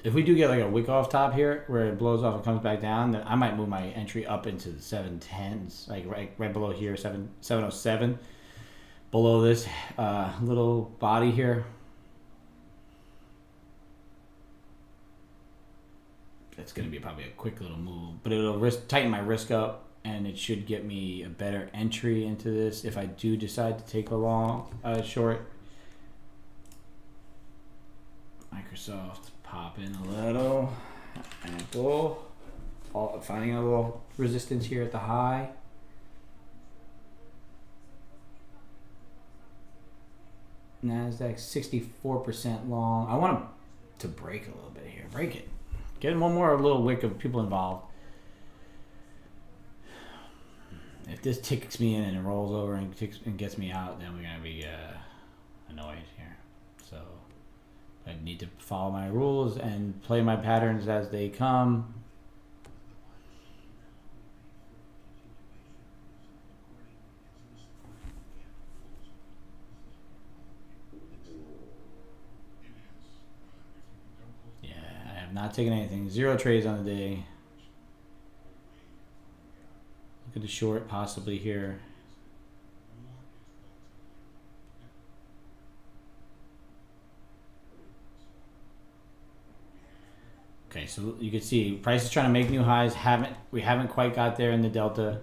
If we do get like a wick off top here where it blows off and comes back down, then I might move my entry up into the 710s, like right below here, 707, below this little body here. That's going to be probably a quick little move, but it'll tighten my risk up, and it should get me a better entry into this if I do decide to take a long, short. Microsoft pop in a little, Apple, finding a little resistance here at the high. NASDAQ 64% long. I want to break a little bit here. Break it. Get one more little wick of people involved. If this ticks me in and it rolls over and gets me out, then we're going to be annoyed here. So I need to follow my rules and play my patterns as they come. Yeah, I have not taken anything. 0 trades on the day. Look at the short possibly here. Okay, so you can see price is trying to make new highs. We haven't quite got there in the delta.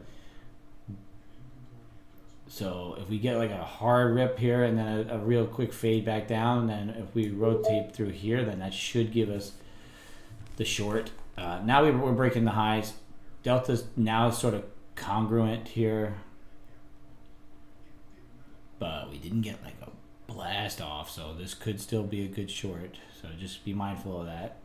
So if we get like a hard rip here and then a real quick fade back down, then if we rotate through here, then that should give us the short. Now we're breaking the highs. Delta's now sort of congruent here, but we didn't get like a blast off, so this could still be a good short. So just be mindful of that.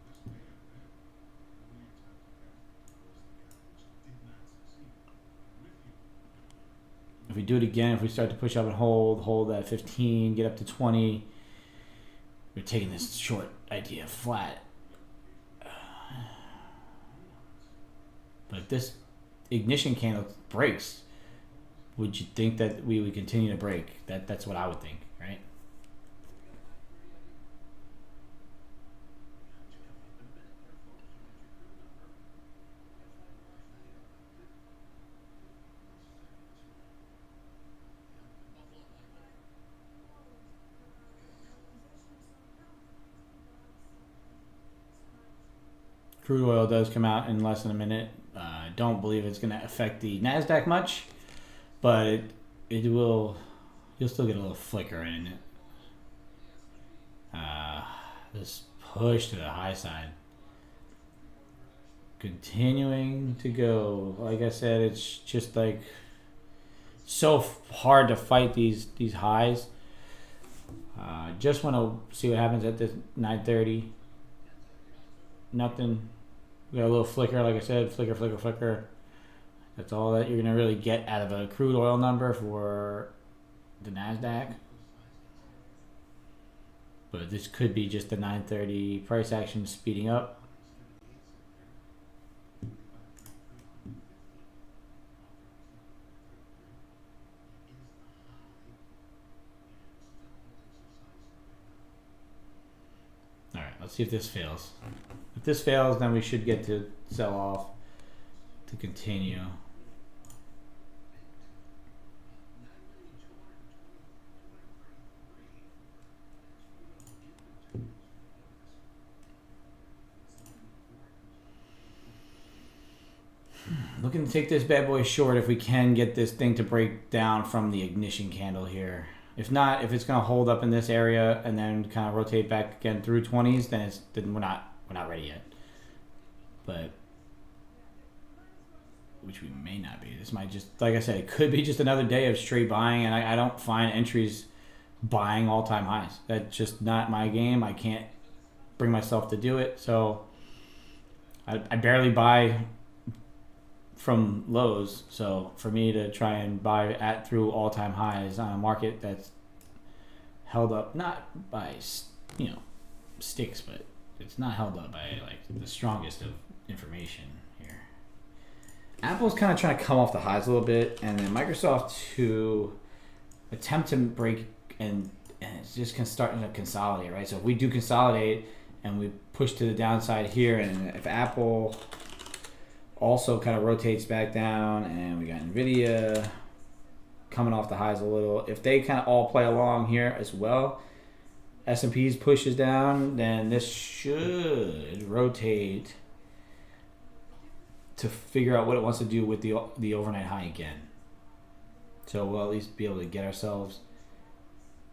If we do it again, if we start to push up and hold at 15, get up to 20, we're taking this short idea flat. But if this ignition candle breaks, would you think that we would continue to break? That's what I would think, right? Crude oil does come out in less than a minute. I don't believe it's going to affect the NASDAQ much, but it will. You'll still get a little flicker in it. This push to the high side. Continuing to go. Like I said, it's just like so hard to fight these highs. Just want to see what happens at this 9:30. Nothing. We got a little flicker, like I said, flicker. That's all that you're gonna really get out of a crude oil number for the NASDAQ. But this could be just the 9:30 price action speeding up. All right, let's see if this fails. If this fails, then we should get to sell off to continue. Looking to take this bad boy short if we can get this thing to break down from the ignition candle here. If not, if it's going to hold up in this area and then kind of rotate back again through 20s, then we're not ready yet. But which we may not be. This might just, like I said, it could be just another day of straight buying, and I don't find entries buying all-time highs. That's just not my game. I can't bring myself to do it. So I barely buy from lows, so for me to try and buy through all-time highs on a market that's held up not by sticks, but it's not held up by like the strongest of information here. Apple's kind of trying to come off the highs a little bit, and then Microsoft to attempt to break, and it's just starting to consolidate, right? So if we do consolidate and we push to the downside here, and if Apple also kind of rotates back down, and we got Nvidia coming off the highs a little. If they kind of all play along here as well, S&P's pushes down, then this should rotate to figure out what it wants to do with the overnight high again. So we'll at least be able to get ourselves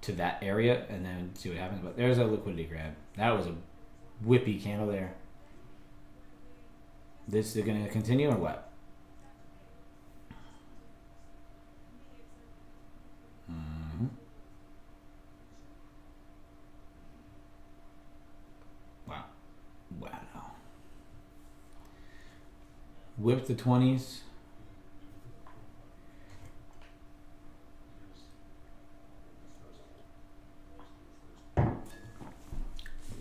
to that area and then see what happens. But there's a liquidity grab. That was a whippy candle there. This is going to continue or what? Mm-hmm. Wow. Whip the 20s.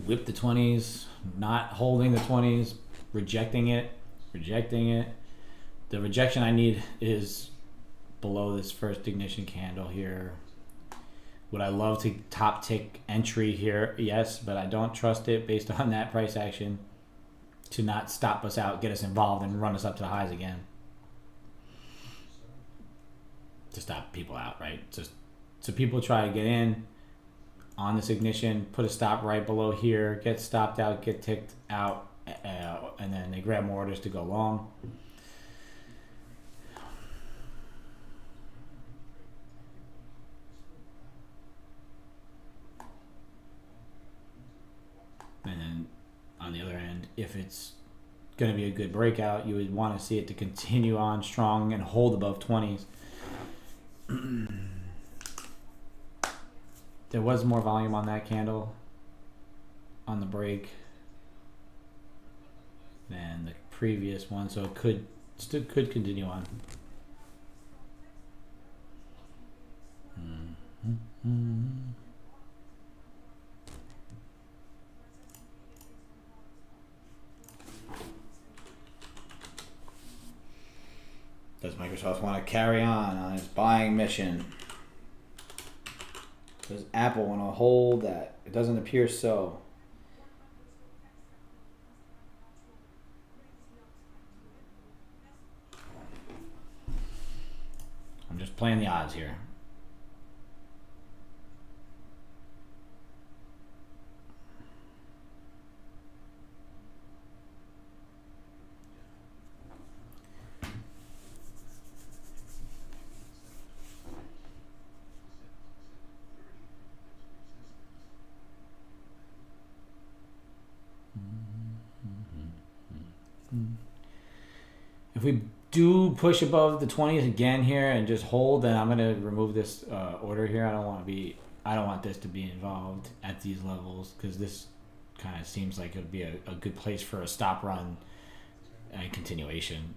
Whip the 20s. Not holding the 20s. Rejecting it. The rejection I need is below this first ignition candle here. Would I love to top tick entry here? Yes, but I don't trust it based on that price action to not stop us out, get us involved, and run us up to the highs again. To stop people out, right? So people try to get in on this ignition, put a stop right below here, get stopped out, get ticked out, and then they grab more orders to go long. And then on the other end, if it's going to be a good breakout, you would want to see it to continue on strong and hold above 20s. There was more volume on that candle on the break than the previous one, so it still could continue on. Does Microsoft want to carry on its buying mission? Does Apple want to hold that? It doesn't appear so. I'm just playing the odds here. If we do push above the 20s again here and just hold, then I'm gonna remove this order here. I don't want this to be involved at these levels, because this kind of seems like it would be a good place for a stop run and continuation.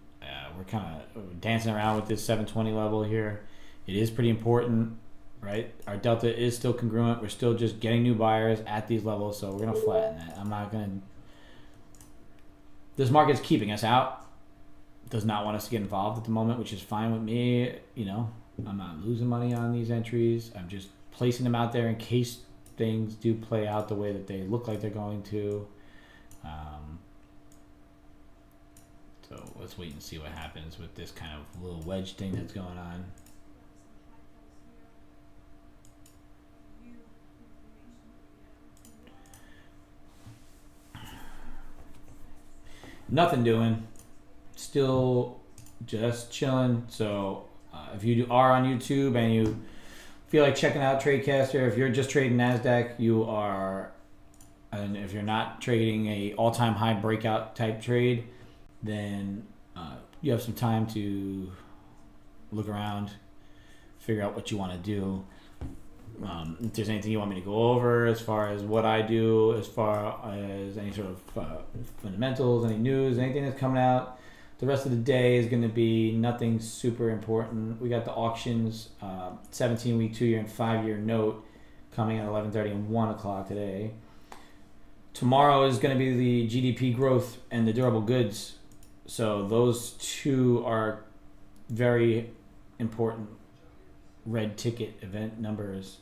We're kind of dancing around with this 720 level here. It is pretty important, right? Our delta is still congruent. We're still just getting new buyers at these levels, so we're gonna flatten that. I'm not gonna. This market's keeping us out. Does not want us to get involved at the moment, which is fine with me. You know, I'm not losing money on these entries. I'm just placing them out there in case things do play out the way that they look like they're going to. So let's wait and see what happens with this kind of little wedge thing that's going on. Nothing doing. Still just chilling. So if you are on YouTube and you feel like checking out TradeCaster, if you're just trading NASDAQ, you are, and if you're not trading a all-time high breakout type trade, then you have some time to look around, figure out what you want to do. If there's anything you want me to go over as far as what I do, as far as any sort of fundamentals, any news, anything that's coming out, the rest of the day is going to be nothing super important. We got the auctions, 17-week, 2-year, and 5-year note coming at 11:30 and 1 o'clock today. Tomorrow is going to be the GDP growth and the durable goods. So those two are very important red ticket event numbers.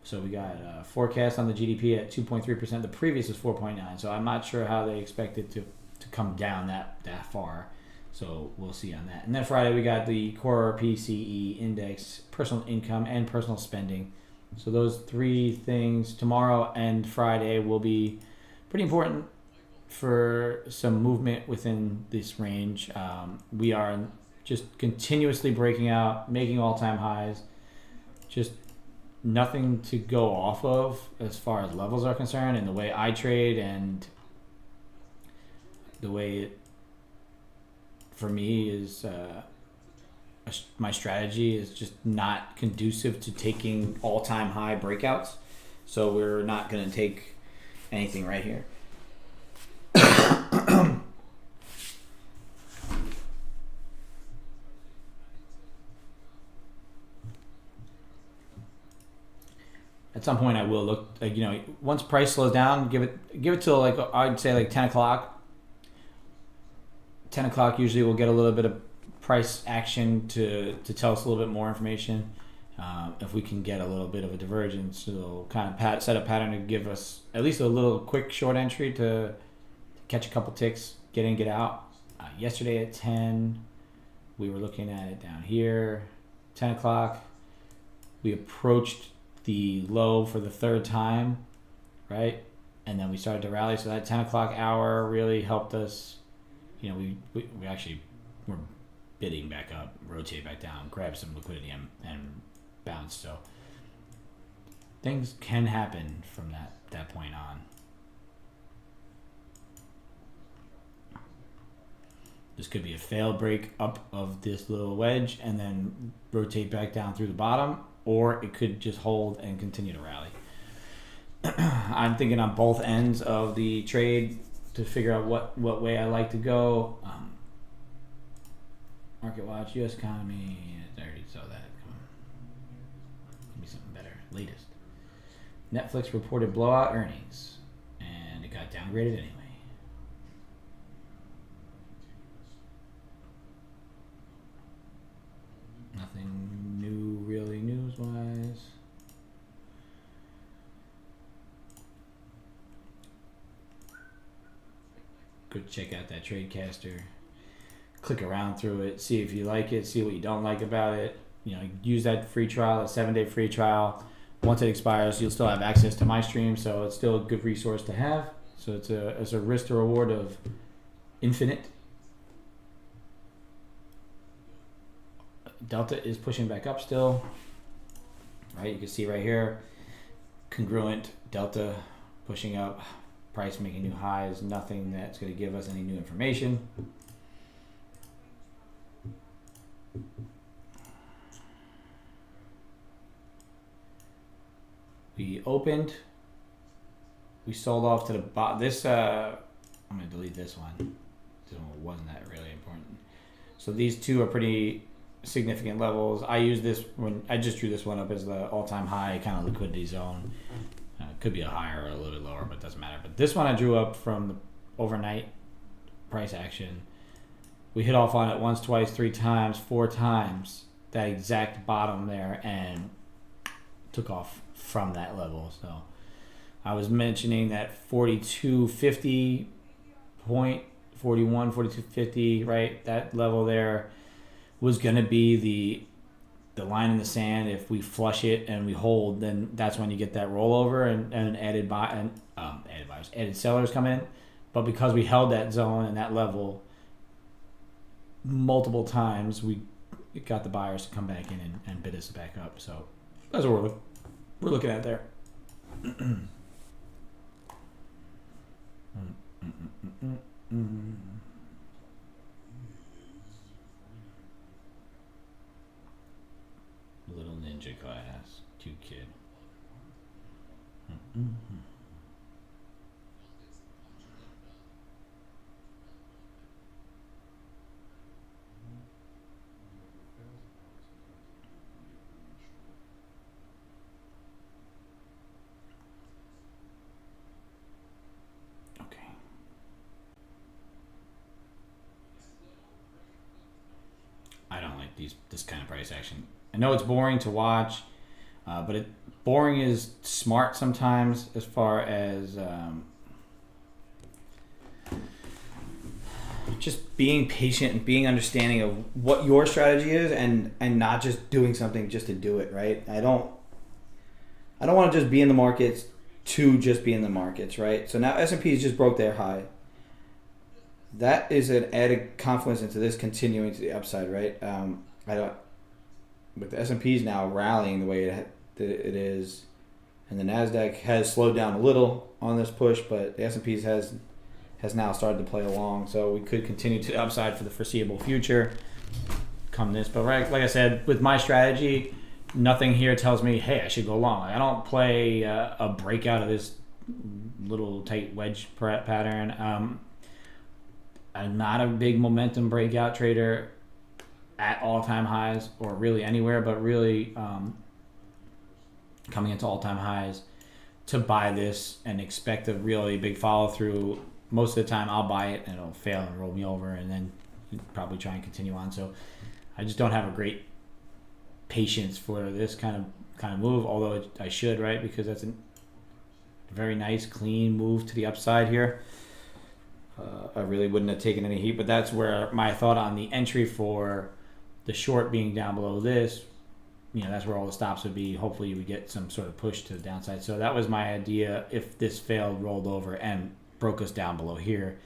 So we got a forecast on the GDP at 2.3%. The previous was 4.9. So I'm not sure how they expect it to come down that far. So we'll see on that. And then Friday we got the core PCE index, personal income, and personal spending. So those three things tomorrow and Friday will be pretty important for some movement within this range. We are just continuously breaking out, making all-time highs. Just nothing to go off of as far as levels are concerned, and the way I trade and the way it, for me, is my strategy is just not conducive to taking all-time high breakouts. So we're not going to take anything right here. At some point, I will look. Once price slows down, give it till I'd say 10 o'clock. 10 o'clock usually we'll get a little bit of price action to tell us a little bit more information. If we can get a little bit of a divergence, it'll kind of set a pattern to give us at least a little quick short entry to catch a couple ticks, get in, get out. Yesterday at 10, we were looking at it down here. 10 o'clock, we approached the low for the third time, right? And then we started to rally. So that 10 o'clock hour really helped us we actually were bidding back up, rotate back down, grab some liquidity and bounce. So things can happen from that point on. This could be a failed break up of this little wedge and then rotate back down through the bottom, or it could just hold and continue to rally. I'm thinking on both ends of the trade to figure out what way I like to go. Market watch, U.S. economy. I already saw that. Come on. Give me something better. Latest. Netflix reported blowout earnings, and it got downgraded anyway. Nothing new, really, news-wise. Go check out that TradeCaster. Click around through it, see if you like it, see what you don't like about it. Use that free trial, a 7-day free trial. Once it expires, you'll still have access to my stream, so it's still a good resource to have. So it's a risk to reward of infinite. Delta is pushing back up still. Right, you can see right here, congruent Delta pushing up, price making new highs, nothing that's going to give us any new information. We opened, we sold off to the bottom. This, I'm going to delete this one. This one wasn't that really important. So these two are pretty significant levels. I use this when I just drew this one up as the all-time high kind of liquidity zone. Could be a higher or a little bit lower, but it doesn't matter. But this one I drew up from the overnight price action. We hit off on it once, twice, 3 times, 4 times, that exact bottom there, and took off from that level. So I was mentioning that 4250 point, 41, 4250, right? That level there was going to be the line in the sand. If we flush it and we hold, then that's when you get that rollover and added buyers, added sellers come in. But because we held that zone and that level multiple times, we got the buyers to come back in and bid us back up. So that's what we're looking at there. Little ninja class, cute kid. Okay. I don't like this kind of price action. I know it's boring to watch, but boring is smart sometimes as far as just being patient and being understanding of what your strategy is and not just doing something just to do it, right? I don't want to just be in the markets to just be in the markets, right? So now S&P just broke their high. That is an added confluence into this continuing to the upside, right? But the S&P is now rallying the way it is, and the Nasdaq has slowed down a little on this push, but the S&P has now started to play along, so we could continue to the upside for the foreseeable future come this. But like I said, with my strategy, nothing here tells me, hey, I should go long. I don't play a breakout of this little tight wedge pattern. I'm not a big momentum breakout trader at all-time highs or really anywhere, but really coming into all-time highs to buy this and expect a really big follow-through. Most of the time I'll buy it and it'll fail and roll me over and then probably try and continue on. So I just don't have a great patience for this kind of move, although I should, right? Because that's a very nice, clean move to the upside here. I really wouldn't have taken any heat, but that's where my thought on the entry for the short being down below this, that's where all the stops would be. Hopefully we get some sort of push to the downside. So that was my idea. If this failed, rolled over, and broke us down below here,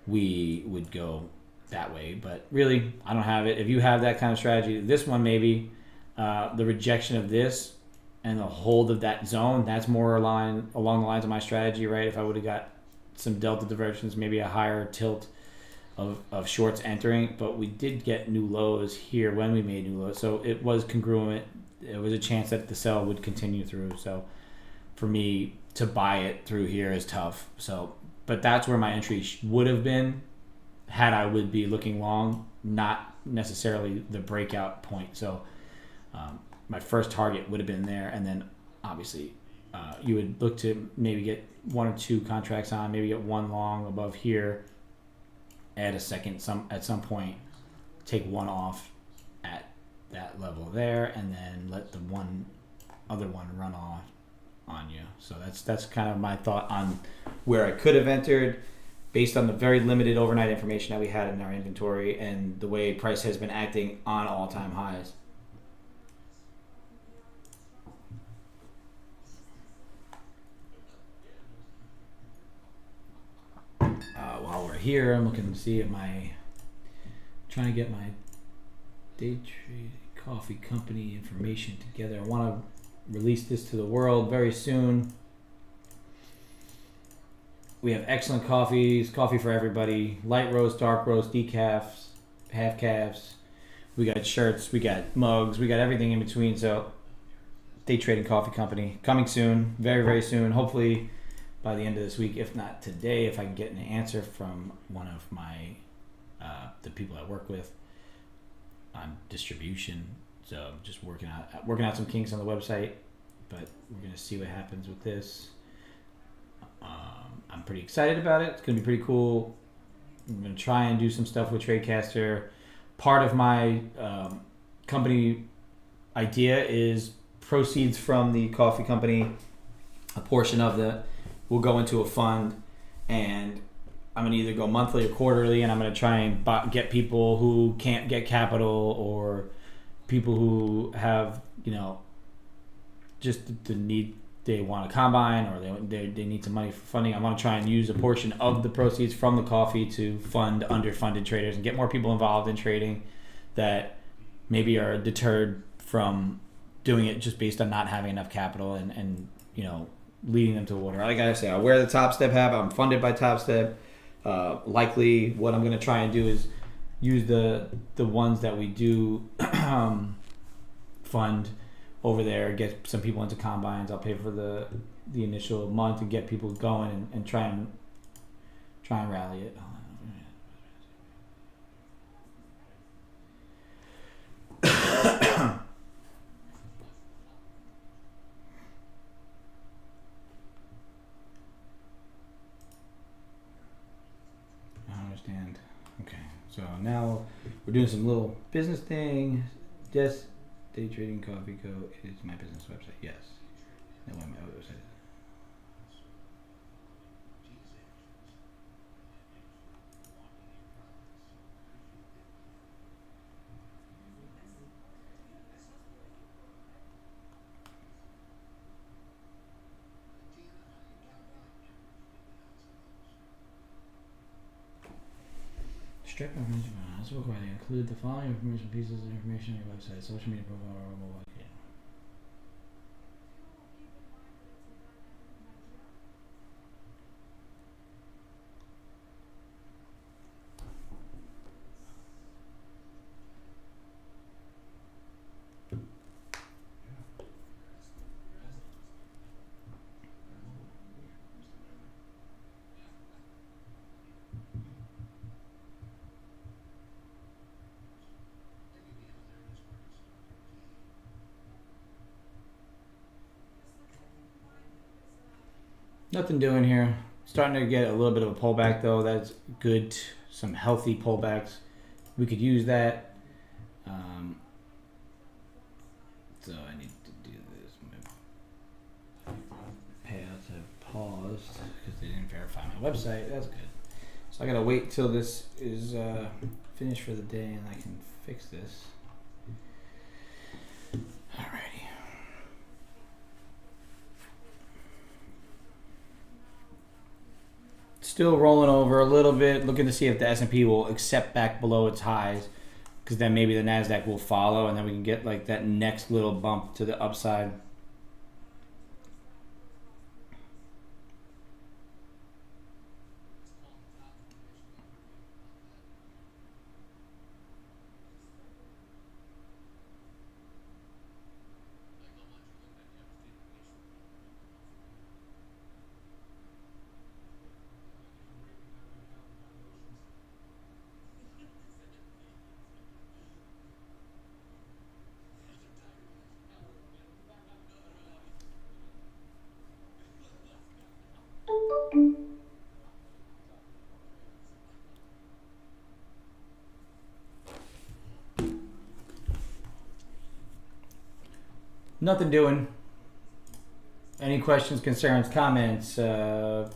we would go that way. But really, I don't have it. If you have that kind of strategy, this one maybe, the rejection of this and the hold of that zone, that's more along the lines of my strategy, right? If I would have got some delta diversions, maybe a higher tilt of shorts entering, but we did get new lows here when we made new lows, so it was congruent. It was a chance that the sell would continue through. So for me to buy it through here is tough. So, but that's where my entry would have been had I would be looking long, not necessarily the breakout point. So my first target would have been there, and then obviously you would look to maybe get one or two contracts on, maybe get one long above here, add a second at some point, take one off at that level there, and then let the other one run off on you. So that's kind of my thought on where I could have entered based on the very limited overnight information that we had in our inventory and the way price has been acting on all-time highs. While we're here, I'm looking to see if trying to get my day trade coffee company information together. I want to release this to the world very soon. We have excellent coffees, coffee for everybody, light roast, dark roast, decafs, half calves. We got shirts, we got mugs, we got everything in between. So day trading coffee company coming soon, very, very soon. Hopefully by the end of this week, if not today, if I can get an answer from one of my the people I work with on distribution. So I'm just working out some kinks on the website, but we're gonna see what happens with this. I'm pretty excited about it. It's gonna be pretty cool. I'm gonna try and do some stuff with TradeCaster. Part of my company idea is proceeds from the coffee company. A portion of the will go into a fund, and I'm going to either go monthly or quarterly, and I'm going to try and get people who can't get capital or people who have, just the need, they want a combine or they need some money for funding. I want to try and use a portion of the proceeds from the coffee to fund underfunded traders and get more people involved in trading that maybe are deterred from doing it just based on not having enough capital and leading them to the water. Like I say, I wear the Top Step hat. I'm funded by Top Step. Likely what I'm going to try and do is use the ones that we do fund over there, get some people into combines. I'll pay for the initial month and get people going and try and rally it. Okay, so now we're doing some little business thing. Yes, Day Trading Coffee Co. is my business website. Yes, that one my website. Strip information on us. Required to include the following information pieces of information on your website, social media profile, or mobile account. Nothing doing here. Starting to get a little bit of a pullback though. That's good. Some healthy pullbacks. We could use that. So I need to do this. My payouts have paused because they didn't verify my website. That's good. So I gotta wait till this is finished for the day and I can fix this. Alrighty.
still rolling over a little bit, looking to see if the S&P will accept back below its highs, because then maybe the NASDAQ will follow, and then we can get like that next little bump to the upside. Nothing doing. Any questions, concerns, comments, anything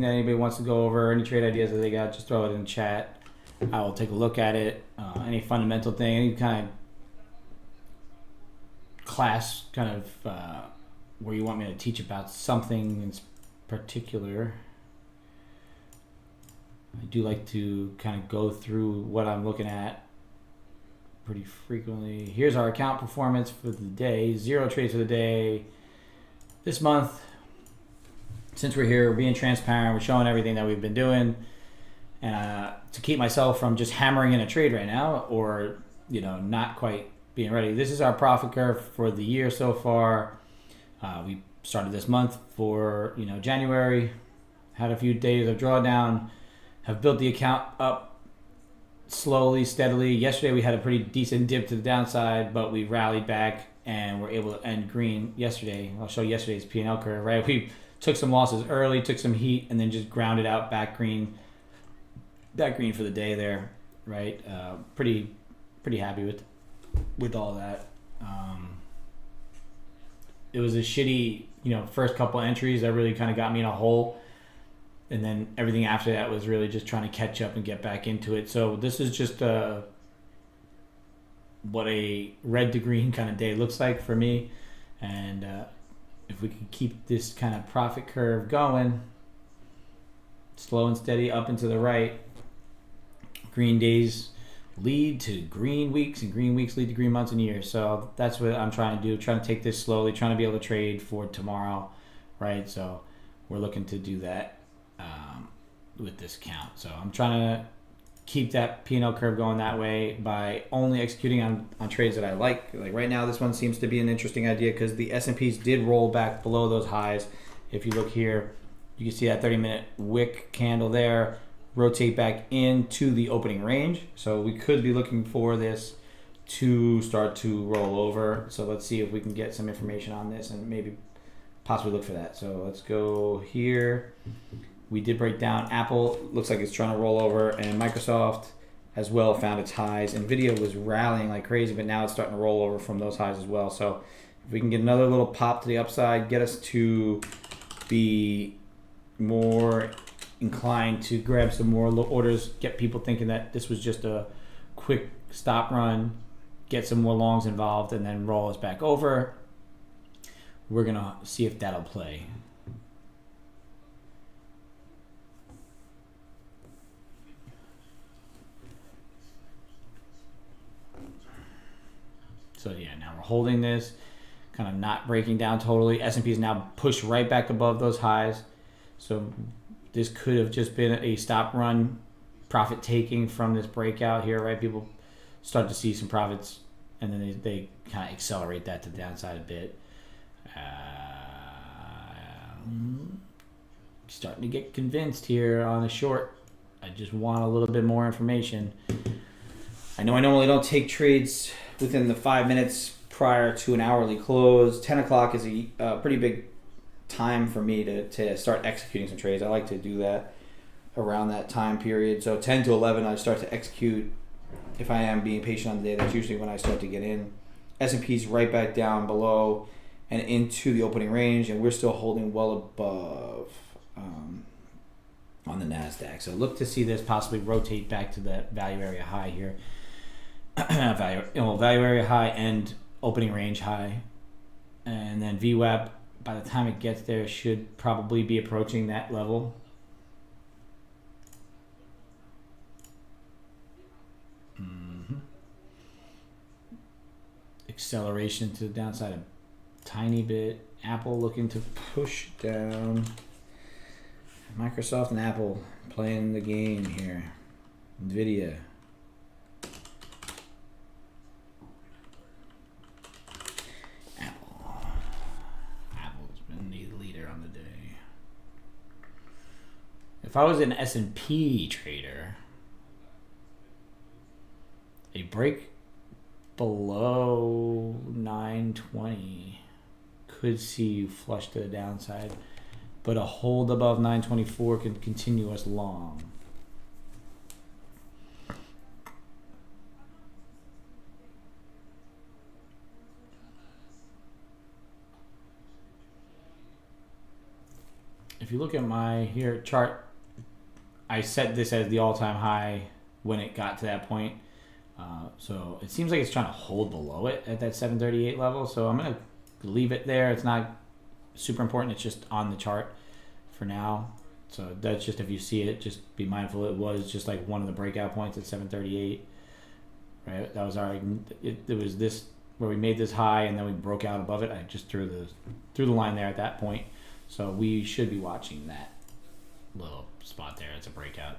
that anybody wants to go over, any trade ideas that they got, just throw it in the chat. I will take a look at it. Any fundamental thing, any kind of class kind of where you want me to teach about something in particular. I do like to kind of go through what I'm looking at pretty frequently. Here's our account performance for the day. 0 trades for the day this month. Since we're here, we're being transparent, we're showing everything that we've been doing, and to keep myself from just hammering in a trade right now, or not quite being ready. This is our profit curve for the year so far. We started this month for January, had a few days of drawdown, have built the account up slowly, steadily. Yesterday we had a pretty decent dip to the downside, but we rallied back and were able to end green yesterday. I'll show yesterday's P&L curve, right? We took some losses early, took some heat, and then just grounded out back green for the day there, right? Pretty happy with all that. It was a shitty, first couple entries that really kind of got me in a hole. And then everything after that was really just trying to catch up and get back into it. So this is just what a red to green kind of day looks like for me. And if we can keep this kind of profit curve going, slow and steady up and to the right, green days lead to green weeks, and green weeks lead to green months and years. So that's what I'm trying to do, trying to take this slowly, trying to be able to trade for tomorrow, right? So we're looking to do that with this count. So I'm trying to keep that P&L curve going that way by only executing on trades that I like. Like right now, this one seems to be an interesting idea because the S&Ps did roll back below those highs. If you look here, you can see that 30-minute wick candle there rotate back into the opening range. So we could be looking for this to start to roll over. So let's see if we can get some information on this and maybe possibly look for that. So let's go here. We did break down Apple. Looks like it's trying to roll over, and Microsoft as well found its highs. Nvidia was rallying like crazy, but now it's starting to roll over from those highs as well. So if we can get another little pop to the upside, get us to be more inclined to grab some more orders, get people thinking that this was just a quick stop run, get some more longs involved, and then roll us back over. We're going to see if that'll play. So yeah, now we're holding this, kind of not breaking down totally. S&P is now pushed right back above those highs. So this could have just been a stop run, profit taking from this breakout here, right? People start to see some profits, and then they kind of accelerate that to the downside a bit. Starting to get convinced here on a short. I just want a little bit more information. I know I normally don't take trades within the 5 minutes prior to an hourly close. 10 o'clock is a pretty big time for me to start executing some trades. I like to do that around that time period. So 10 to 11, I start to execute. If I am being patient on the day, that's usually when I start to get in. S&P's right back down below and into the opening range, and we're still holding well above on the NASDAQ. So look to see this possibly rotate back to that value area high here. value area high and opening range high. And then VWAP, by the time it gets there, should probably be approaching that level. acceleration to the downside a tiny bit. Apple looking to push down. Microsoft and Apple playing the game here. Nvidia. Apple's been the leader on the day. If I was an S&P trader, a break below 920 could see you flush to the downside, but a hold above 924 can continue us long. If you look at my here chart, I set this as the all-time high when it got to that point. So it seems like it's trying to hold below it at that 738 level. So I'm going to leave it there. It's not super important. It's just on the chart for now. So that's just, if you see it, just be mindful. It was just like one of the breakout points at 738. Right? That was it was this where we made this high and then we broke out above it. I just threw the line there at that point. So we should be watching that little spot there. It's a breakout.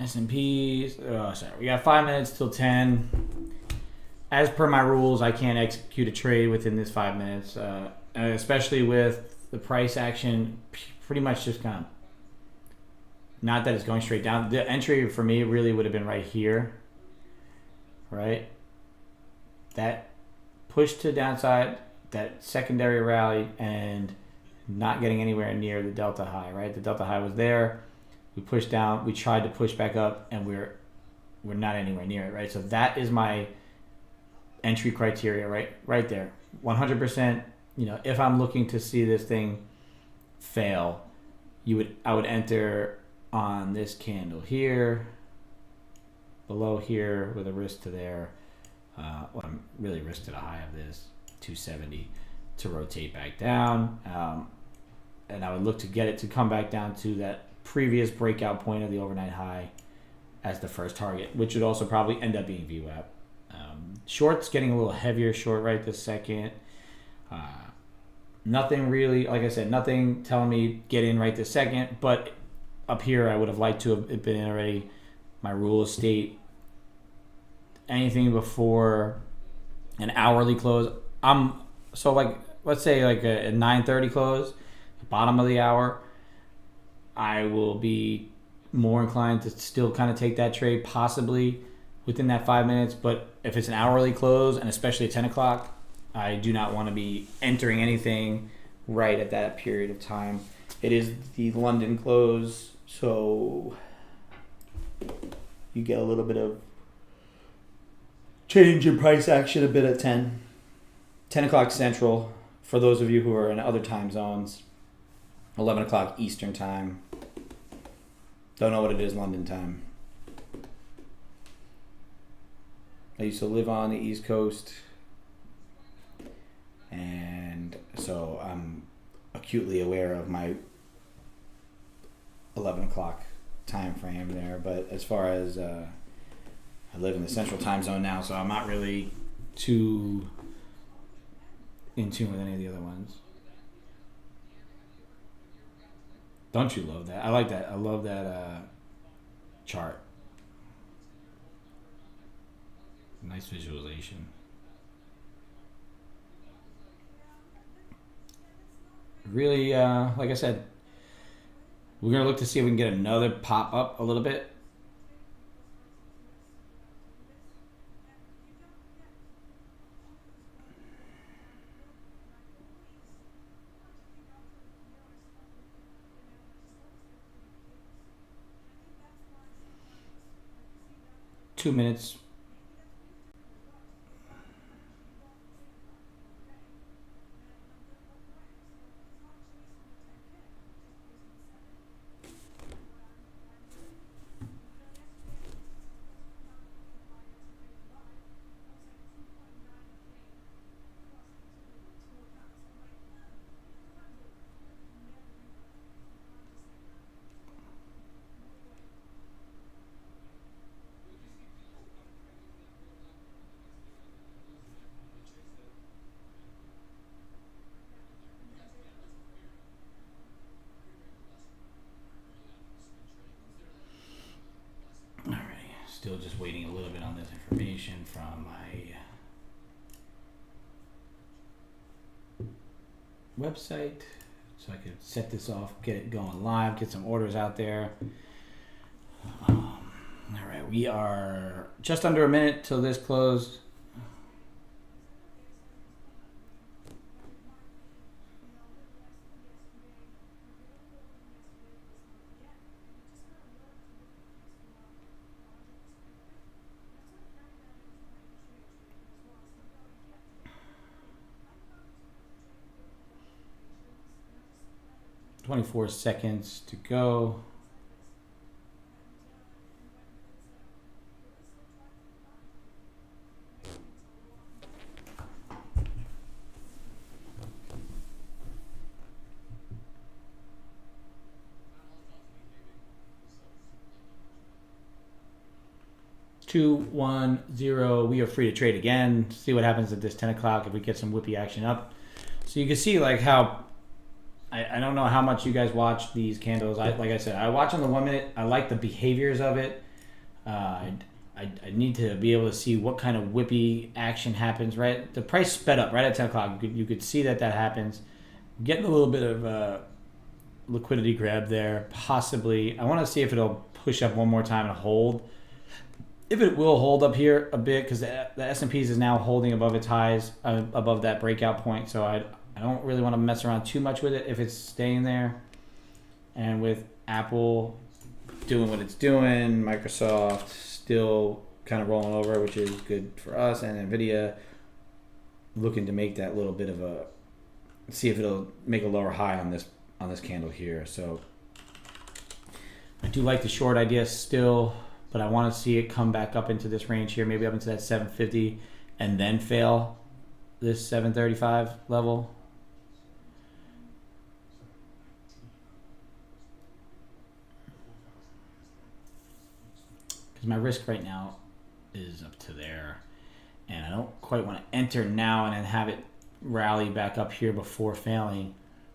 S&P, sorry, we got 5 minutes till 10. As per my rules, I can't execute a trade within this 5 minutes, especially with the price action pretty much just kind of, not that it's going straight down. The entry for me really would have been right here, right? That push to the downside, that secondary rally, and not getting anywhere near the delta high, right? The delta high was there. We pushed down, we tried to push back up, and we're not anywhere near it, right? So that is my entry criteria, right there. 100%, if I'm looking to see this thing fail, I would enter on this candle here, below here with a risk to there. I'm really risk to the high of this 270 to rotate back down. And I would look to get it to come back down to that previous breakout point of the overnight high as the first target, which would also probably end up being VWAP. Short's getting a little heavier short right this second. Nothing really, like I said, nothing telling me get in right this second, but up here I would have liked to have been in already. My rule of state, anything before an hourly close, let's say like a 9:30 close, the bottom of the hour, I will be more inclined to still kind of take that trade, possibly within that 5 minutes. But if it's an hourly close, and especially at 10 o'clock, I do not want to be entering anything right at that period of time. It is the London close, so you get a little bit of change in price action a bit at 10. 10 o'clock Central, for those of you who are in other time zones. 11 o'clock Eastern time. Don't know what it is London time. I used to live on the East Coast, and so I'm acutely aware of my 11 o'clock time frame there. But as far as I live in the Central time zone now, so I'm not really too in tune with any of the other ones. Don't you love that? I like that. I love that chart. Nice visualization. Really, like I said, we're going to look to see if we can get another pop up a little bit. Two minutes. still just waiting a little bit on this information from my website so I could set this off, get it going live, get some orders out there. All right, we are just under a minute till this closed. .24 seconds to go. Two, 1, 0. We are free to trade again. See what happens at this 10 o'clock if we get some whippy action up. So you can see like how I don't know how much you guys watch these candles. Like I said, I watch on the 1 minute. I like the behaviors of it. I need to be able to see what kind of whippy action happens, right? The price sped up right at 10 o'clock. You could see that happens. Getting a little bit of liquidity grab there, possibly. I want to see if it'll push up one more time and hold. If it will hold up here a bit, because the S&Ps is now holding above its highs, above that breakout point. So I don't really want to mess around too much with it if it's staying there. And with Apple doing what it's doing, Microsoft still kind of rolling over, which is good for us, and Nvidia looking to make that little bit of a, see if it'll make a lower high on this candle here. So I do like the short idea still, but I want to see it come back up into this range here, maybe up into that 750 and then fail this 735 level. Because my risk right now is up to there, and I don't quite want to enter now and then have it rally back up here before failing.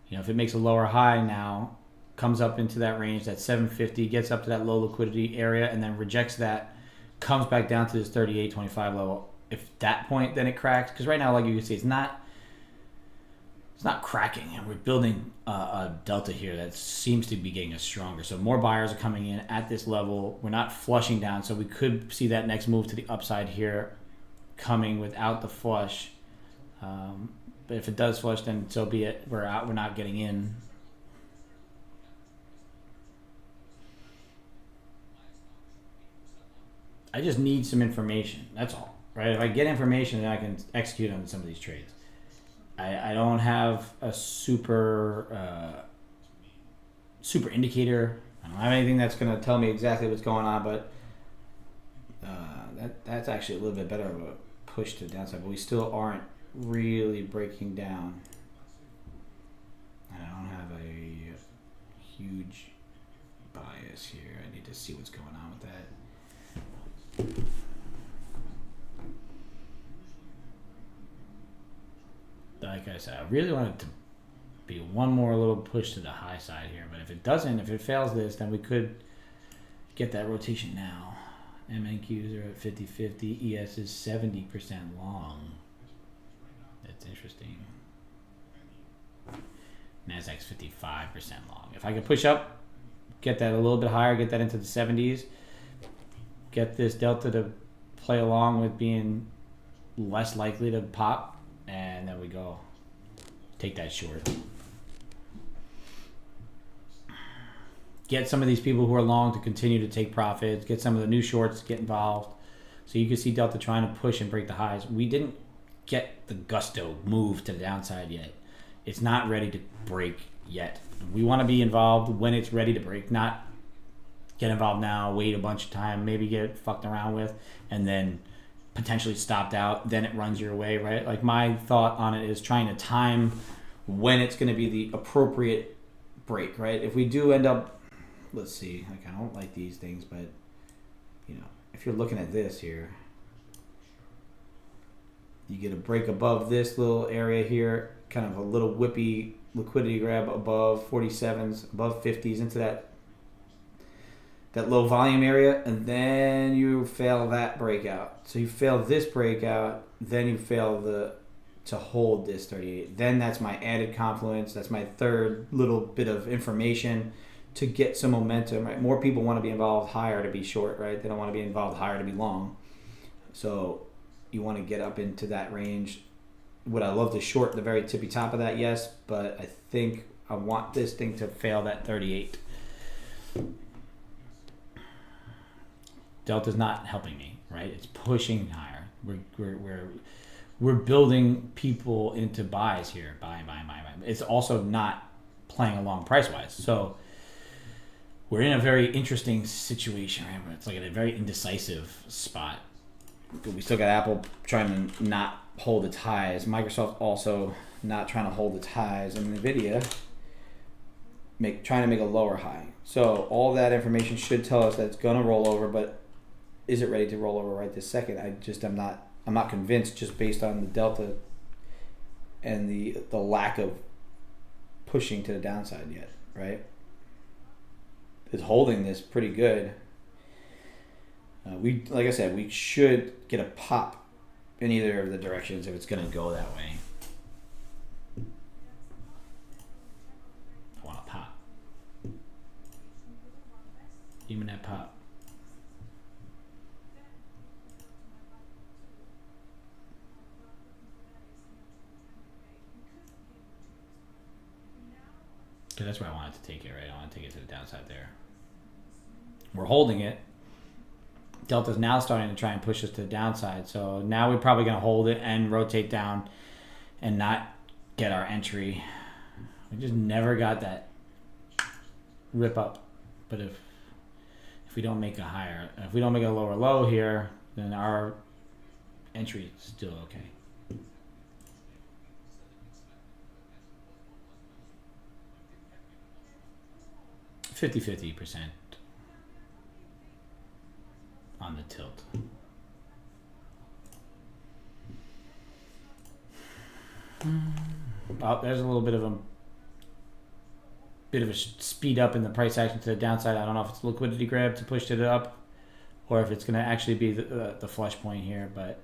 You know, if it makes a lower high now, comes up into that range, that 750, gets up to that low liquidity area, and then rejects that, comes back down to this 38.25 level. If that point, then it cracks. Because right now, like you can see, it's not cracking, and we're building a delta here that seems to be getting us stronger. So more buyers are coming in at this level. We're not flushing down, so we could see that next move to the upside here coming without the flush. But if it does flush, then so be it. We're out. We're not getting in. I just need some information. That's all, right? If I get information, then I can execute on some of these trades. I don't have a super indicator. I don't have anything that's going to tell me exactly what's going on, but that's actually a little bit better of a push to the downside. But we still aren't really breaking down. And I don't have a huge bias here. I need to see what's going on with that. Like I said, I really want it to be one more little push to the high side here. But if it doesn't, if it fails this, then we could get that rotation now. MNQs are at 50-50. ES is 70% long. That's interesting. NASDAQ's 55% long. If I could push up, get that a little bit higher, get that into the 70s, get this delta to play along with being less likely to pop, and then we go take that short. Get some of these people who are long to continue to take profits, get some of the new shorts to get involved. So you can see Delta trying to push and break the highs. We didn't get the gusto move to the downside yet. It's not ready to break yet. We want to be involved when it's ready to break, not get involved now, wait a bunch of time, maybe get fucked around with, and then potentially stopped out, then it runs your way, right? Like my thought on it is trying to time when it's going to be the appropriate break, right? If we do end up, let's see, like I don't like these things, but you know, if you're looking at this here, you get a break above this little area here, kind of a little whippy liquidity grab above 47s, above 50s into that
that low volume area, and then you fail that breakout. So you fail this breakout, then you fail to hold this 38. Then that's my added confluence. That's my third little bit of information to get some momentum, right? More people want to be involved higher to be short, right? They don't want to be involved higher to be long. So you want to get up into that range. Would I love to short the very tippy top of that? Yes, but I think I want this thing to fail that 38.
Delta's not helping me, right? It's pushing higher. We're building people into buys here. Buy. It's also not playing along price wise. So we're in a very interesting situation, right? Where it's like in a very indecisive spot.
But we still got Apple trying to not hold its highs. Microsoft also not trying to hold its highs, and Nvidia trying to make a lower high. So all that information should tell us that it's gonna roll over, but is it ready to roll over right this second? I'm not convinced just based on the delta and the lack of pushing to the downside yet, right? It's holding this pretty good. Like I said, we should get a pop in either of the directions if it's going to go that way.
I want a pop. Even that pop. Because that's where I wanted to take it, right? I want to take it to the downside there. We're holding it. Delta's now starting to try and push us to the downside. So now we're probably going to hold it and rotate down and not get our entry. We just never got that rip up. But if we don't make if we don't make a lower low here, then our entry is still okay. 50% on the tilt. Oh, there's a little bit of a speed up in the price action to the downside. I don't know if it's liquidity grab to push it up or if it's going to actually be the flush point here, but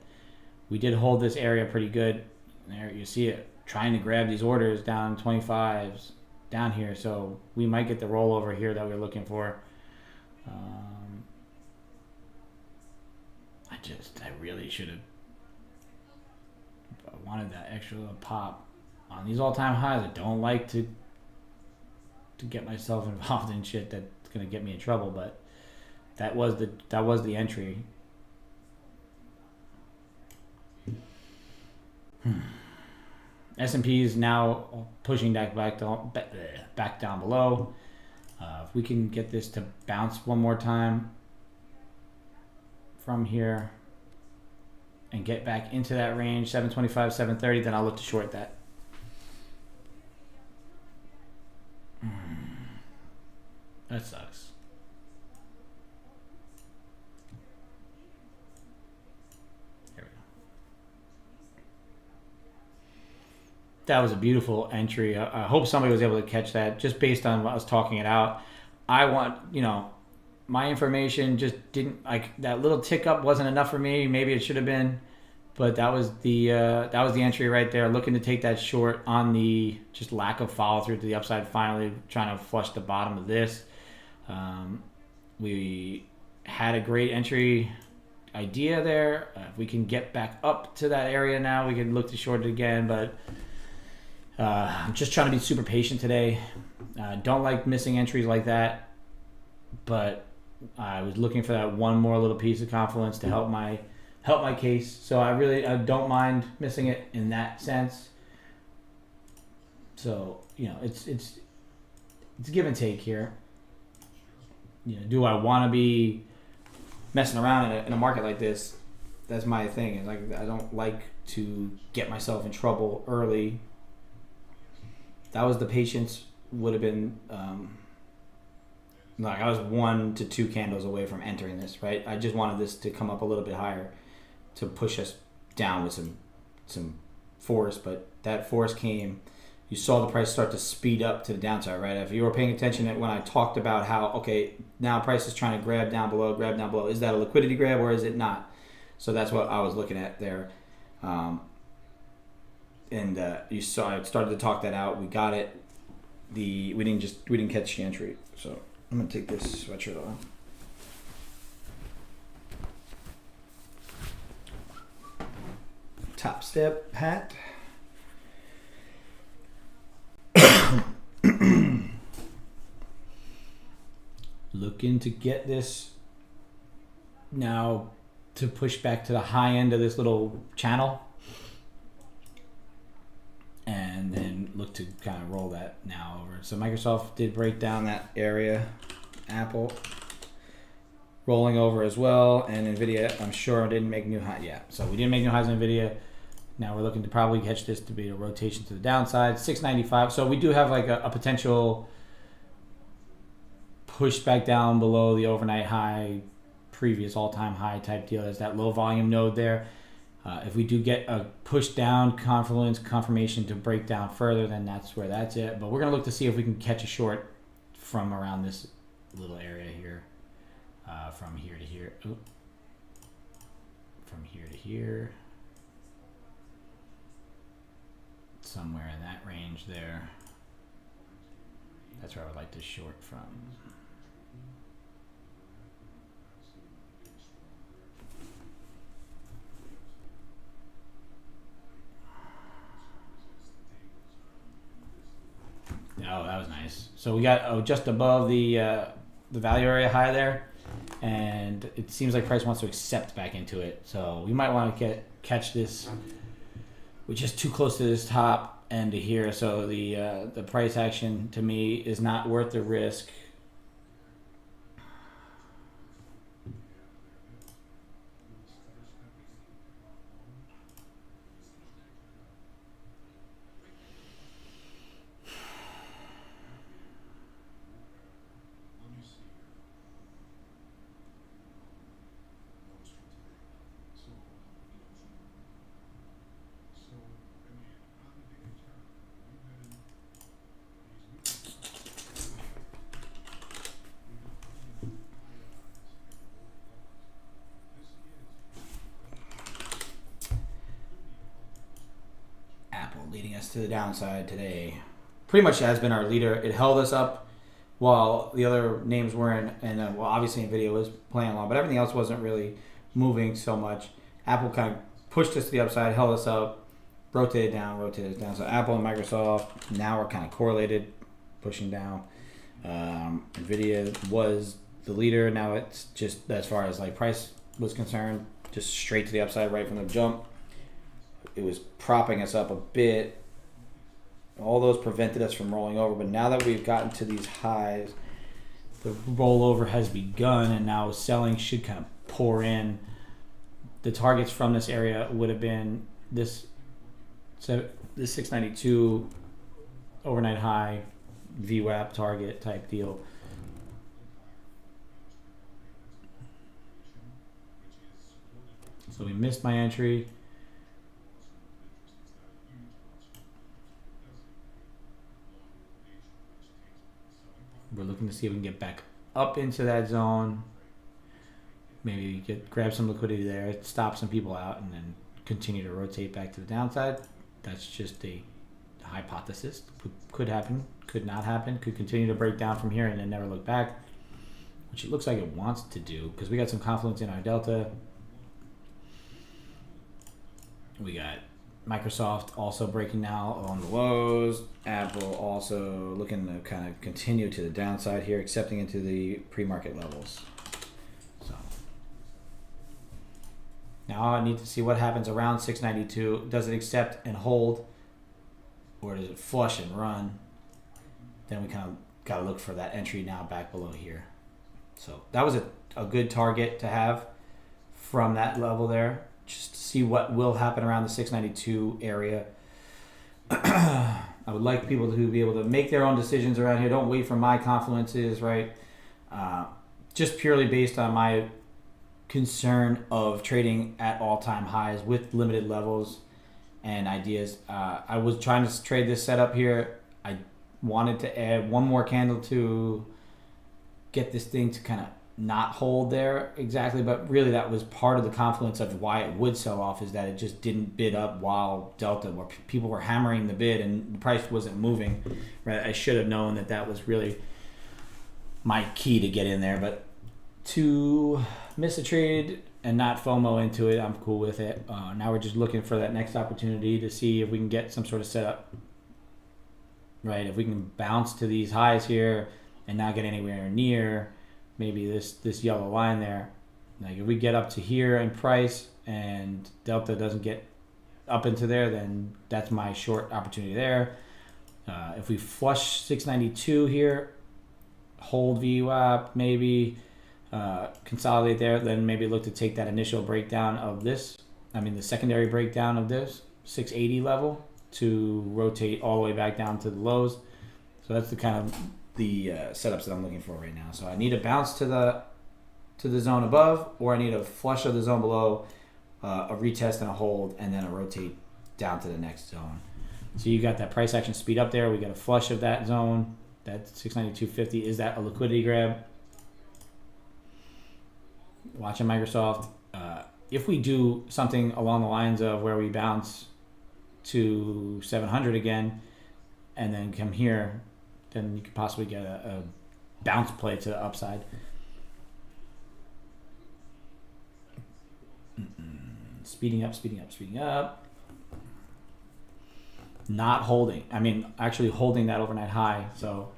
we did hold this area pretty good. There you see it trying to grab these orders down 25s down here, so we might get the rollover here that we're looking for. I really should have wanted that extra little pop on these all-time highs. I don't like to get myself involved in shit that's gonna get me in trouble, but that was the entry. S&P is now pushing back down below. If we can get this to bounce one more time from here and get back into that range, 725, 730, then I'll look to short that. That sucks. There we go. That was a beautiful entry. I hope somebody was able to catch that just based on what I was talking it out. I want, my information just didn't, like, that little tick up wasn't enough for me. Maybe it should have been, but that was the entry right there. Looking to take that short on the just lack of follow through to the upside. Finally trying to flush the bottom of this. We had a great entry idea there. If we can get back up to that area now, we can look to short it again, but I'm just trying to be super patient today. Don't like missing entries like that, but I was looking for that one more little piece of confluence to help my case. So I don't mind missing it in that sense. So it's give and take here. Do I want to be messing around in a market like this? That's my thing. Is like I don't like to get myself in trouble early. That was the patience would have been. Like I was 1 to 2 candles away from entering this, right? I just wanted this to come up a little bit higher to push us down with some force, but that force came you saw the price start to speed up to the downside, right? If you were paying attention when I talked about how, okay, now price is trying to grab down below, is that a liquidity grab or is it not? So that's what I was looking at there. You saw I started to talk that out. We got it. We didn't catch the entry. So I'm gonna take this sweatshirt off. Top Step hat. Looking to get this now to push back to the high end of this little channel and then look to kind of roll that now over. So Microsoft did break down that area. Apple rolling over as well, and Nvidia I'm sure didn't make new high. Yeah, so we didn't make new highs in Nvidia. Now we're looking to probably catch this to be a rotation to the downside. 695. So we do have like a potential push back down below the overnight high, previous all-time high type deal. There's that low volume node there. If we do get a push down confirmation to break down further, then that's where that's it. But we're going to look to see if we can catch a short from around this little area here. From here to here. Oop. From here to here. Somewhere in that range there. That's where I would like to short from. Oh, that was nice. So we got just above the value area high there, and it seems like price wants to accept back into it. So we might want to catch this. We're just too close to this top end to here, so the price action to me is not worth the risk. Leading us to the downside today. Pretty much has been our leader. It held us up while the other names weren't, and well, obviously NVIDIA was playing along, but everything else wasn't really moving so much. Apple kind of pushed us to the upside, held us up, rotated down. So Apple and Microsoft now are kind of correlated, pushing down. NVIDIA was the leader. Now it's just, as far as like price was concerned, just straight to the upside right from the jump. It was propping us up a bit. All those prevented us from rolling over, but now that we've gotten to these highs, the rollover has begun, and now selling should kind of pour in. The targets from this area would have been this 692 overnight high VWAP target type deal. So we missed my entry. We're looking to see if we can get back up into that zone. Maybe grab some liquidity there, stop some people out, and then continue to rotate back to the downside. That's just a hypothesis. Could happen, could not happen, could continue to break down from here and then never look back, which it looks like it wants to do because we got some confluence in our delta. We got Microsoft also breaking now on the lows. Apple also looking to kind of continue to the downside here, accepting into the pre-market levels. So now I need to see what happens around 692. Does it accept and hold, or does it flush and run? Then we kind of got to look for that entry now back below here. So that was a good target to have from that level there. Just to see what will happen around the 692 area. I would like people to be able to make their own decisions around here. Don't wait for my confluences, right? Just purely based on my concern of trading at all-time highs with limited levels and ideas. I was trying to trade this setup here. I wanted to add one more candle to get this thing to kind of not hold there exactly, but really that was part of the confluence of why it would sell off, is that it just didn't bid up while Delta, where people were hammering the bid and the price wasn't moving. Right, I should have known that that was really my key to get in there, but to miss a trade and not FOMO into it, I'm cool with it. Now we're just looking for that next opportunity to see if we can get some sort of setup. Right, if we can bounce to these highs here and not get anywhere near maybe this yellow line there. Like if we get up to here in price and Delta doesn't get up into there, then that's my short opportunity there. If we flush 692 here, hold VWAP, maybe consolidate there, then maybe look to take that initial breakdown of this, the secondary breakdown of this 680 level to rotate all the way back down to the lows. So that's the kind of the setups that I'm looking for right now. So I need a bounce to the zone above, or I need a flush of the zone below, a retest and a hold, and then a rotate down to the next zone. So you got that price action speed up there. We got a flush of that zone. That 692.50. Is that a liquidity grab? Watching Microsoft. If we do something along the lines of where we bounce to 700 again, and then come here, then you could possibly get a bounce play to the upside. Speeding up. Not holding. Actually holding that overnight high. So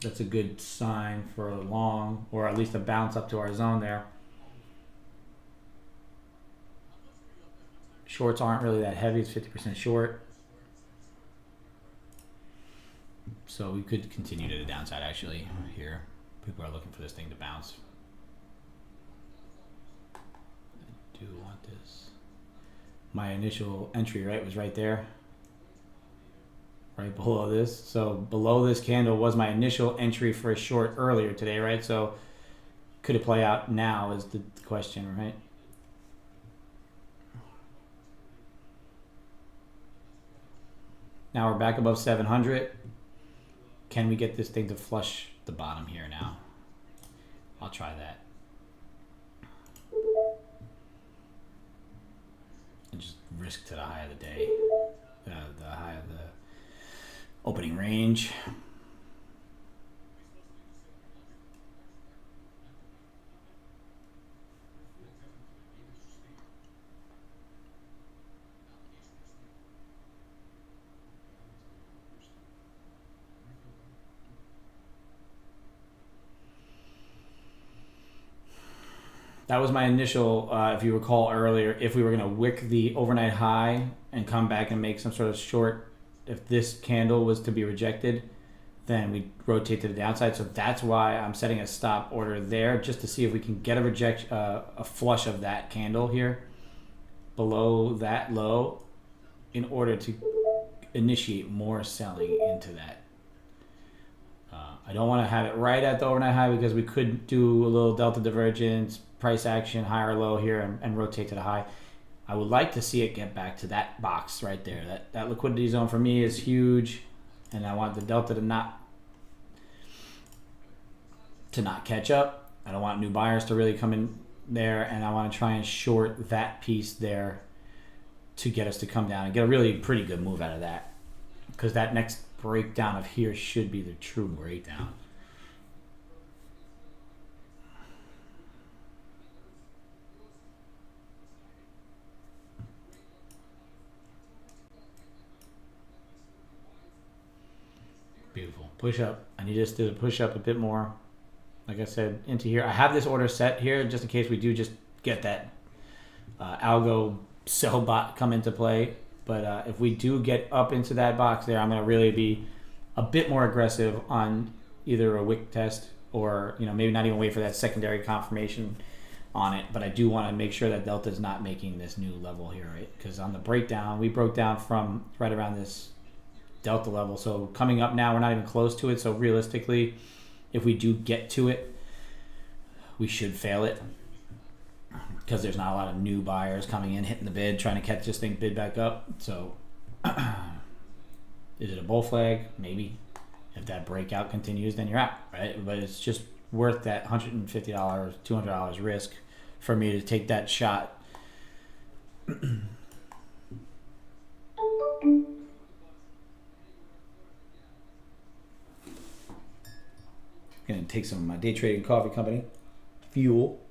that's a good sign for a long, or at least a bounce up to our zone there. Shorts aren't really that heavy. It's 50% short. So we could continue to the downside actually here. People are looking for this thing to bounce. I do want this. My initial entry, right, was right there. Right below this. So below this candle was my initial entry for a short earlier today, right? So could it play out now is the question, right? Now we're back above 700. Can we get this thing to flush the bottom here now? I'll try that. And just risk to the high of the day. The high of the opening range. That was my initial, if you recall earlier, if we were going to wick the overnight high and come back and make some sort of short, if this candle was to be rejected, then we rotate to the downside. So that's why I'm setting a stop order there, just to see if we can get a flush of that candle here below that low in order to initiate more selling into that. I don't want to have it right at the overnight high because we could do a little delta divergence, price action, high or low here, and rotate to the high. I would like to see it get back to that box right there. That liquidity zone for me is huge, and I want the delta to not catch up. I don't want new buyers to really come in there, and I want to try and short that piece there to get us to come down and get a really pretty good move out of that, because that next breakdown of here should be the true breakdown. Beautiful. Push up. I need us to push up a bit more. Like I said, into here. I have this order set here just in case we do just get that algo sell bot come into play. But if we do get up into that box there, I'm going to really be a bit more aggressive on either a wick test or, maybe not even wait for that secondary confirmation on it. But I do want to make sure that Delta is not making this new level here, right? Because on the breakdown, we broke down from right around this Delta level. So coming up now, we're not even close to it. So realistically, if we do get to it, we should fail it. because there's not a lot of new buyers coming in, hitting the bid, trying to catch this thing bid back up. So, is it a bull flag? Maybe. If that breakout continues, then you're out, right? But it's just worth that $150, $200 risk for me to take that shot. Gonna take some of my day trading coffee company fuel.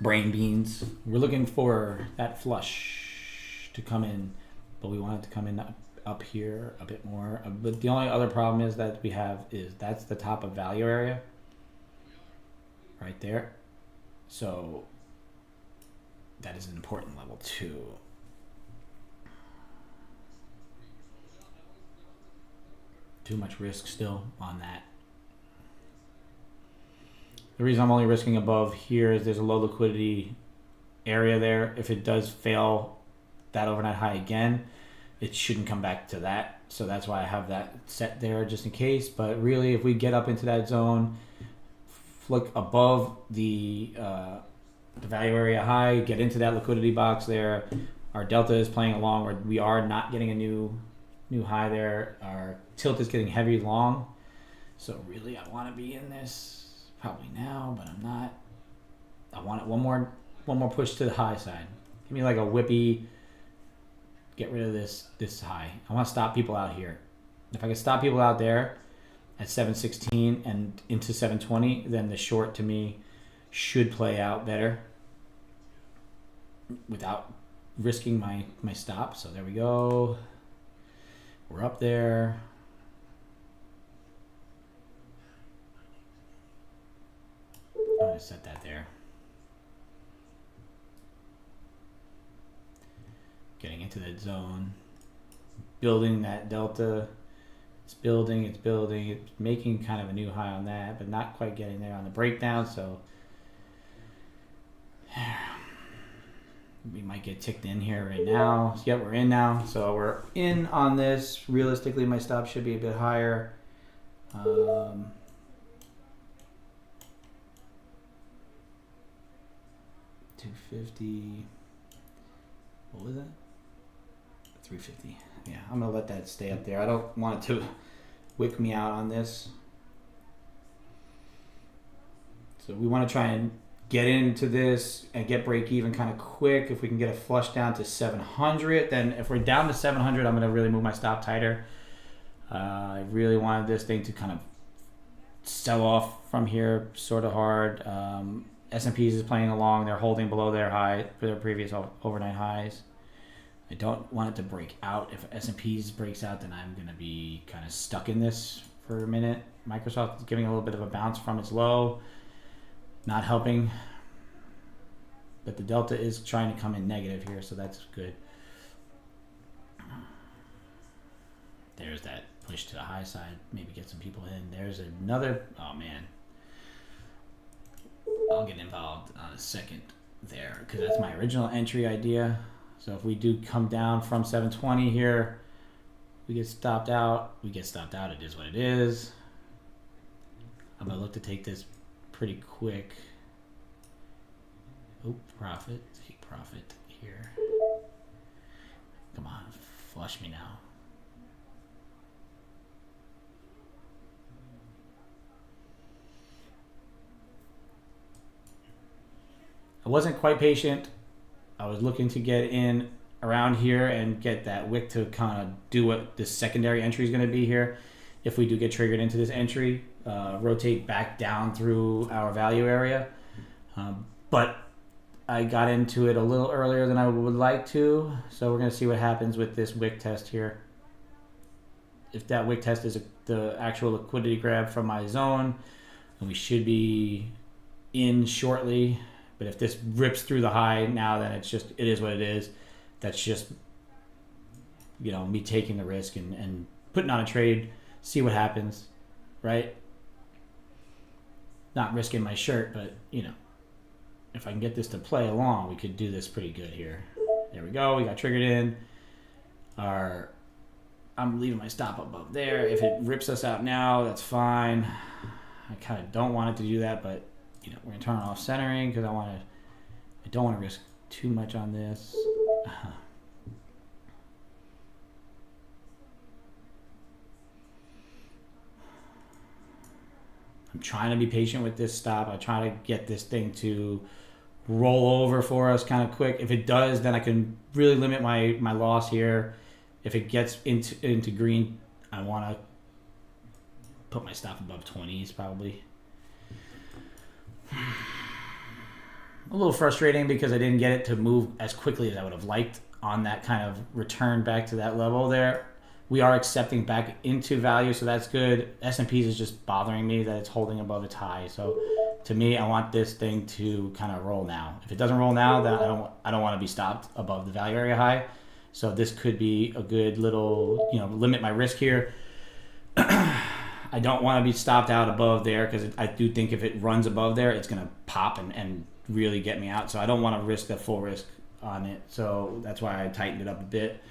Brain beans. We're looking for that flush to come in, but we want it to come in up here a bit more. But the only other problem is that we have is that's the top of value area right there. So that is an important level too. Too much risk still on that. The reason I'm only risking above here is there's a low liquidity area there. If it does fail that overnight high again, it shouldn't come back to that. So that's why I have that set there just in case. But really, if we get up into that zone, look above the value area high, get into that liquidity box there. Our delta is playing along where we are not getting a new high there. Our tilt is getting heavy long. So really, I want to be in this probably now, but I'm not. I want it one more push to the high side. Give me like a whippy. Get rid of this high. I want to stop people out here. If I can stop people out there at 716 and into 720, then the short to me should play out better without risking my stop. So there we go. We're up there. I'm going to set that there. Getting into that zone. Building that delta. It's building, it's making kind of a new high on that, but not quite getting there on the breakdown, so we might get ticked in here right now. Yep, we're in now. So we're in on this. Realistically, my stop should be a bit higher. 250. What was that? 350. Yeah, I'm gonna let that stay up there. I don't want it to wick me out on this. So we want to try and get into this and get break even kind of quick. If we can get a flush down to 700, then if we're down to 700, I'm gonna really move my stop tighter. I really wanted this thing to kind of sell off from here sort of hard. S&Ps is playing along. They're holding below their high for their previous overnight highs. I don't want it to break out. If S&Ps breaks out, then I'm going to be kind of stuck in this for a minute. Microsoft is giving a little bit of a bounce from its low. Not helping. But the delta is trying to come in negative here, so that's good. There's that push to the high side. Maybe get some people in. There's another. Oh, man. I'll get involved on a second there because that's my original entry idea. So if we do come down from 720 here, we get stopped out. We get stopped out. It is what it is. I'm going to look to take this pretty quick. Oh, profit. Take profit here. Come on. Flush me now. I wasn't quite patient. I was looking to get in around here and get that wick to kind of do what this secondary entry is going to be here. If we do get triggered into this entry, rotate back down through our value area. But I got into it a little earlier than I would like to. So we're going to see what happens with this wick test here. If that wick test is the actual liquidity grab from my zone, then we should be in shortly. But if this rips through the high now, then it is what it is. That's just, me taking the risk and putting on a trade, see what happens, right? Not risking my shirt, but, if I can get this to play along, we could do this pretty good here. There we go. We got triggered in. I'm leaving my stop above there. If it rips us out now, that's fine. I kind of don't want it to do that, but we're gonna turn off centering because I don't want to risk too much on this. I'm trying to be patient with this stop. I try to get this thing to roll over for us kind of quick. If it does, then I can really limit my loss here. If it gets into green, I want to put my stop above 20s probably. A little frustrating because I didn't get it to move as quickly as I would have liked on that kind of return back to that level there. We are accepting back into value, so that's good. S&P's is just bothering me that it's holding above its high. So to me, I want this thing to kind of roll now. If it doesn't roll now, then I don't want to be stopped above the value area high. So this could be a good little, limit my risk here. I don't want to be stopped out above there because I do think if it runs above there, it's going to pop and really get me out. So I don't want to risk the full risk on it. So that's why I tightened it up a bit,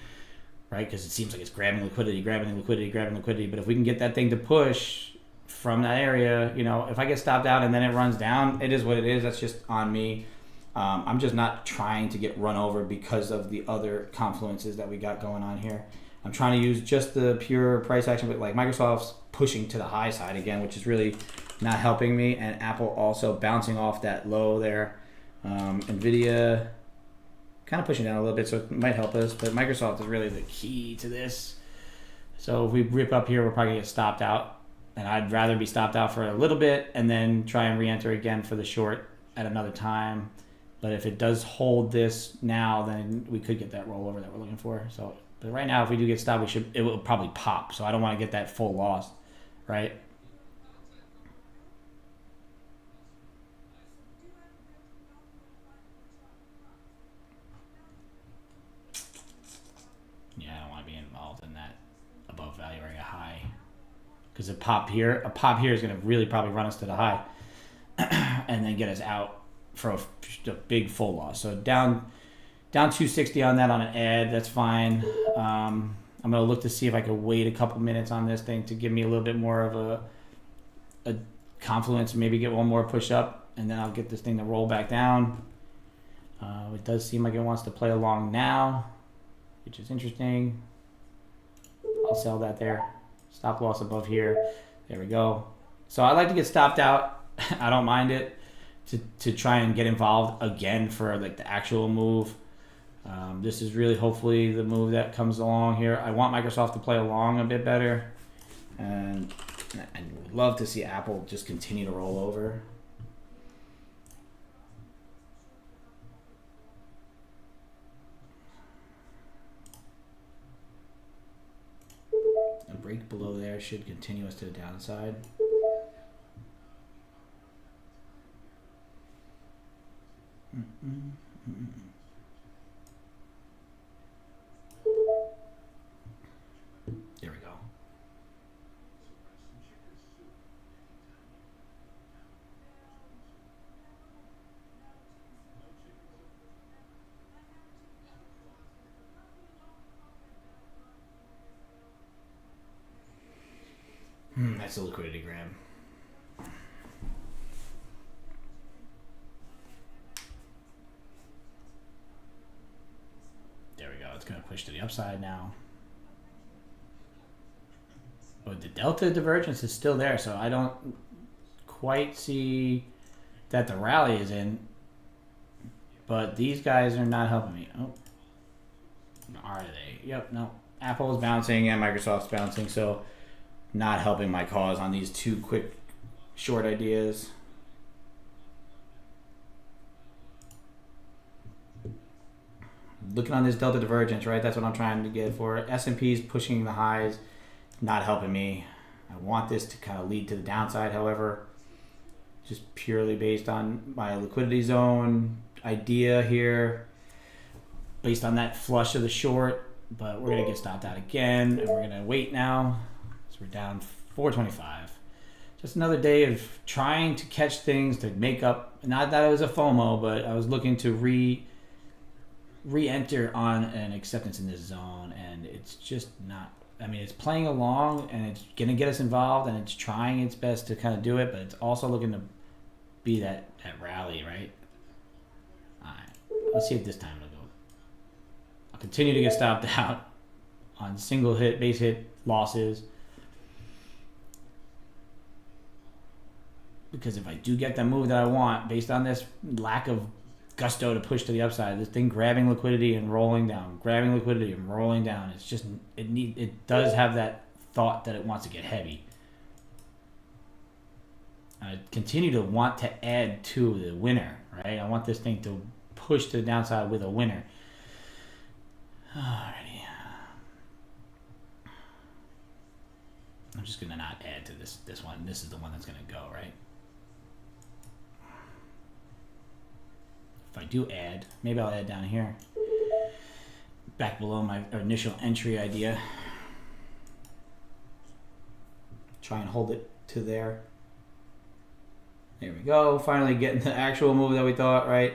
right? Because it seems like it's grabbing liquidity. But if we can get that thing to push from that area, if I get stopped out and then it runs down, it is what it is. That's just on me. I'm just not trying to get run over because of the other confluences that we got going on here. I'm trying to use just the pure price action, but like Microsoft's pushing to the high side again, which is really not helping me, and Apple also bouncing off that low there. Nvidia kind of pushing down a little bit, so it might help us, but Microsoft is really the key to this. So if we rip up here, we're probably gonna get stopped out, and I'd rather be stopped out for a little bit and then try and re-enter again for the short at another time. But if it does hold this now, then we could get that rollover that we're looking for. So, but right now, if we do get stopped, it will probably pop. So I don't want to get that full loss, right? Yeah, I don't want to be involved in that above value area high, because a pop here is going to really probably run us to the high, and then get us out for a big full loss. So down 260 on that on an ad, that's fine. I'm going to look to see if I could wait a couple minutes on this thing to give me a little bit more of a confluence, maybe get one more push up, and then I'll get this thing to roll back down. It does seem like it wants to play along now, which is interesting. I'll sell that there. Stop loss above here. There we go. So I like to get stopped out. I don't mind it to try and get involved again for like the actual move. This is really hopefully the move that comes along here. I want Microsoft to play along a bit better, and would love to see Apple just continue to roll over. A break below there should continue us to the downside. There we go. That's a liquidity grab. There we go. It's going to push to the upside now. But the delta divergence is still there, so I don't quite see that the rally is in. But these guys are not helping me. Oh, are they? Yep, no. Apple is bouncing and Microsoft's bouncing, so not helping my cause on these two quick short ideas. Looking on this delta divergence, right? That's what I'm trying to get for. S&P's pushing the highs, not helping me. I want this to kind of lead to the downside, however, just purely based on my liquidity zone idea here, based on that flush of the short. But we're gonna get stopped out again, and we're gonna wait now. So we're down 425. Just another day of trying to catch things to make up. Not that it was a FOMO, but I was looking to re-enter on an acceptance in this zone, and it's just not. I mean, it's playing along, and it's gonna get us involved, and it's trying its best to kind of do it, but it's also looking to be that rally, right? All right, let's see if this time it'll go. I'll continue to get stopped out on single hit, base hit losses. Because if I do get the move that I want, based on this lack of gusto to push to the upside, this thing grabbing liquidity and rolling down, grabbing liquidity and rolling down, it's just, it does have that thought that it wants to get heavy. I continue to want to add to the winner, right? I want this thing to push to the downside with a winner. Alrighty. I'm just gonna not add to this one. This is the one that's gonna go, right? If I do add, maybe I'll add down here, back below my initial entry idea. Try and hold it to there. There we go. Finally getting the actual move that we thought, right?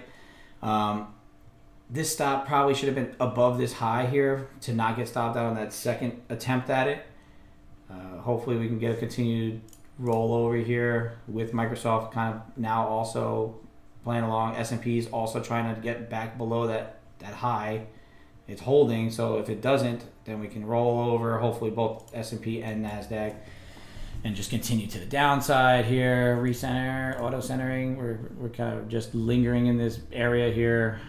This stop probably should have been above this high here to not get stopped out on that second attempt at it. Hopefully we can get a continued roll over here with Microsoft kind of now also playing along. S&P is also trying to get back below that high. It's holding, so if it doesn't, then we can roll over, hopefully both S&P and NASDAQ, and just continue to the downside here. Recenter, auto centering. We're kind of just lingering in this area here.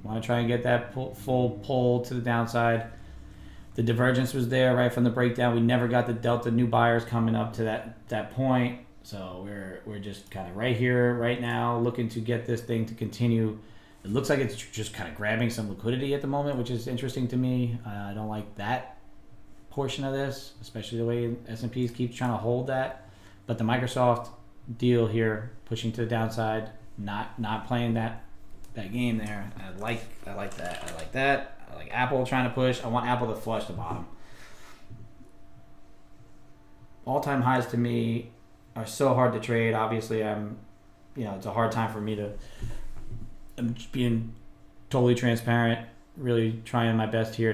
Want to try and get that full pull to the downside. The divergence was there right from the breakdown. We never got the delta new buyers coming up to that point. So we're just kind of right here, right now, looking to get this thing to continue. It looks like it's just kind of grabbing some liquidity at the moment, which is interesting to me. I don't like that portion of this, especially the way S&P keeps trying to hold that. But the Microsoft deal here, pushing to the downside, not playing that game there. I like that. I like that. I like Apple trying to push. I want Apple to flush the bottom. All-time highs to me are so hard to trade. Obviously, it's a hard time for me to. I'm just being totally transparent, really trying my best here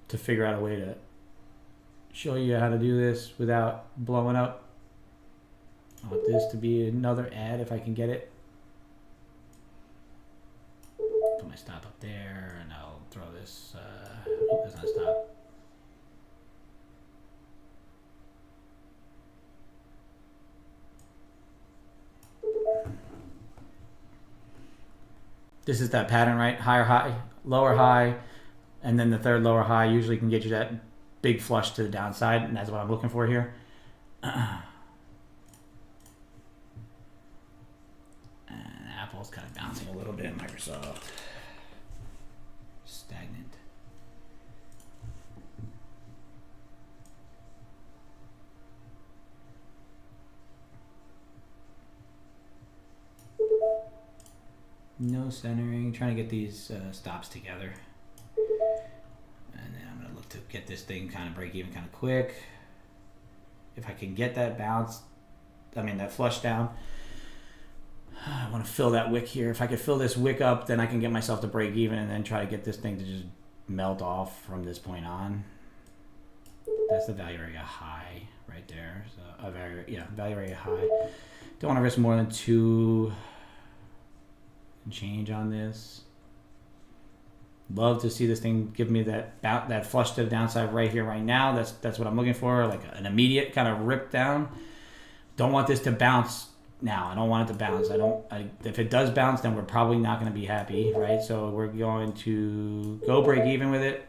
to figure out a way to show you how to do this without blowing up. I want this to be another ad if I can get it. Put my stop up there, and I'll throw this. That's not a stop. This is that pattern, right? Higher high, lower high, and then the third lower high usually can get you that big flush to the downside, and that's what I'm looking for here. And Apple's kind of bouncing a little bit. Microsoft stagnant. No centering. Trying to get these stops together. And then I'm going to look to get this thing kind of break even kind of quick. If I can get that that flush down, I want to fill that wick here. If I could fill this wick up, then I can get myself to break even and then try to get this thing to just melt off from this point on. That's the value area high right there. So value area high. Don't want to risk more than 2 change on this. Love to see this thing give me that flush to the downside right here, right now. That's what I'm looking for, like an immediate kind of rip down. Don't want this to bounce now. I don't want it to bounce. If it does bounce, then we're probably not going to be happy, right? So we're going to go break even with it,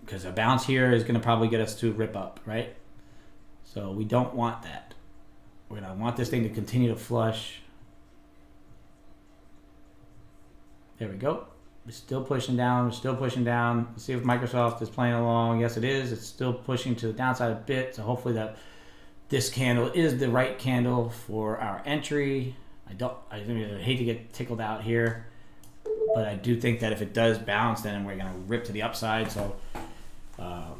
because a bounce here is going to probably get us to rip up, right? So we don't want that. We're going to want this thing to continue to flush. There we go. We're still pushing down. Let's see if Microsoft is playing along. Yes, it is. It's still pushing to the downside a bit. So hopefully this candle is the right candle for our entry. I hate to get tickled out here, but I do think that if it does bounce, then we're gonna rip to the upside. So let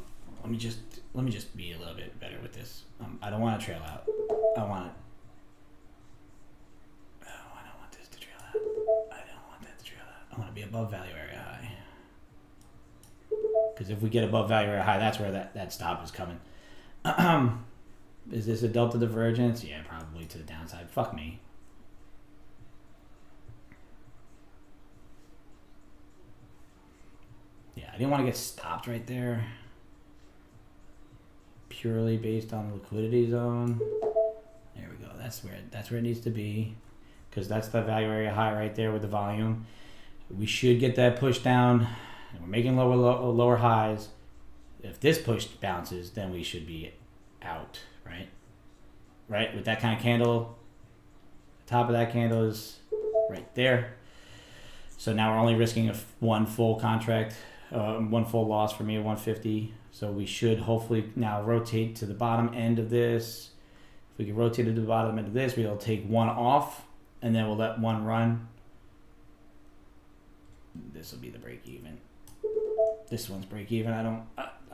me just be a little bit better with this. I don't want to trail out. I don't want this to trail out. I don't want that to trail out. I want to be above value area high. Because if we get above value area high, that's where that stop is coming. Is this a delta divergence? Yeah, probably to the downside. Fuck me. I didn't want to get stopped right there. Purely based on the liquidity zone. There we go. That's where it needs to be, because that's the value area high right there with the volume. We should get that push down. And we're making lower highs. If this push bounces, then we should be out, right? Right, with that kind of candle. The top of that candle is right there. So now we're only risking one full contract, one full loss for me at 150. So we should hopefully now rotate to the bottom end of this. If we can rotate to the bottom end of this, we'll take one off, and then we'll let one run. This will be the break even. This one's break even. I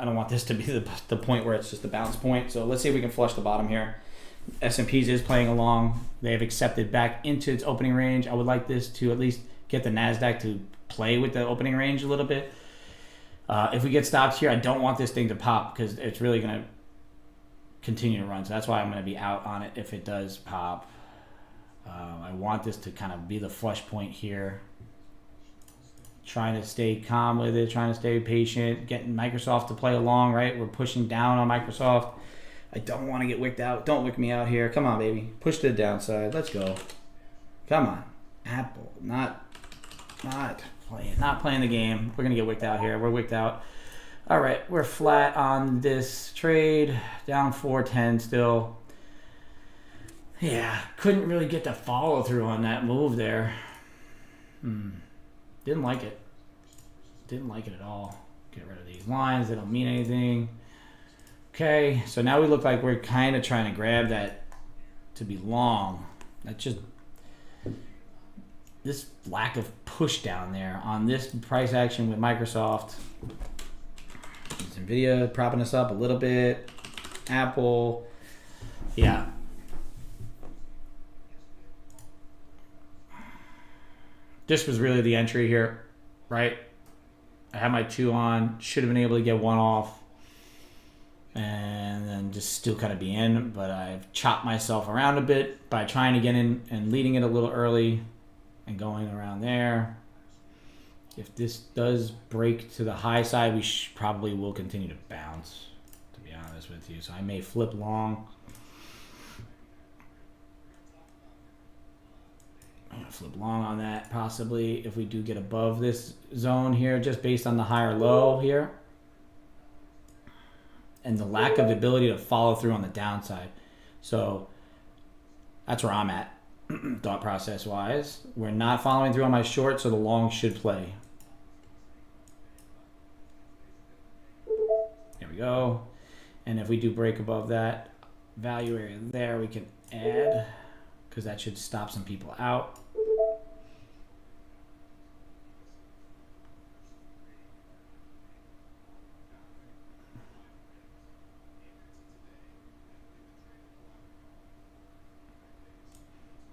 don't want this to be the point where it's just a bounce point. So let's see if we can flush the bottom here. S&P's is playing along. They have accepted back into its opening range. I would like this to at least get the NASDAQ to play with the opening range a little bit. If we get stopped here, I don't want this thing to pop because it's really going to continue to run. So that's why I'm going to be out on it if it does pop. I want this to kind of be the flush point here. Trying to stay calm with it, trying to stay patient, getting Microsoft to play along, right? We're pushing down on Microsoft. I don't want to get wicked out. Don't wick me out here. Come on, baby. Push to the downside. Let's go. Come on. Apple. Not playing the game. We're going to get wicked out here. We're wicked out. All right. We're flat on this trade. Down 410 still. Yeah. Couldn't really get the follow through on that move there. Didn't like it. Didn't like it at all. Get rid of these lines. They don't mean anything. Okay, so now we look like we're kind of trying to grab that to be long. That's just this lack of push down there on this price action with Microsoft. NVIDIA propping us up a little bit. Apple. Yeah. This was really the entry here, right? I had my 2 on. Should have been able to get 1 off. And then just still kind of be in, but I've chopped myself around a bit by trying to get in and leading it a little early and going around there. If this does break to the high side, we probably will continue to bounce, to be honest with you. So I may flip long. I'm going to flip long on that possibly if we do get above this zone here, just based on the higher low here. And the lack of ability to follow through on the downside. So that's where I'm at, thought process wise. We're not following through on my short, so the long should play. There we go. And if we do break above that value area there, we can add, because that should stop some people out.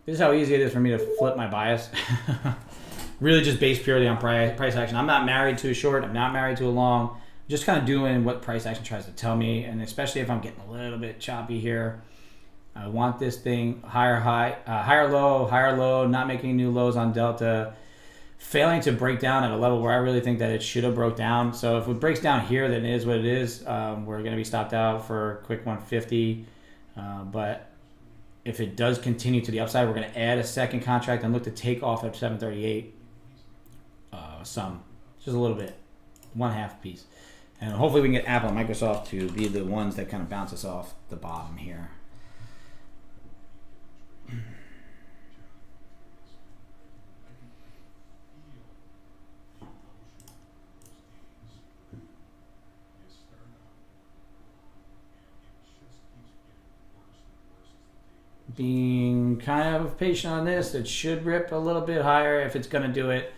This is how easy it is for me to flip my bias. Really just based purely on price action. I'm not married to a short. I'm not married to a long. Just kind of doing what price action tries to tell me. And especially if I'm getting a little bit choppy here. I want this thing higher high, higher low, not making new lows on Delta. Failing to break down at a level where I really think that it should have broke down. So if it breaks down here, then it is what it is. We're going to be stopped out for a quick 150. But if it does continue to the upside, we're going to add a second contract and look to take off at 738. Some, just a little bit, 1/2 piece. And hopefully we can get Apple and Microsoft to be the ones that kind of bounce us off the bottom here. Being kind of patient on this, it should rip a little bit higher if it's going to do it.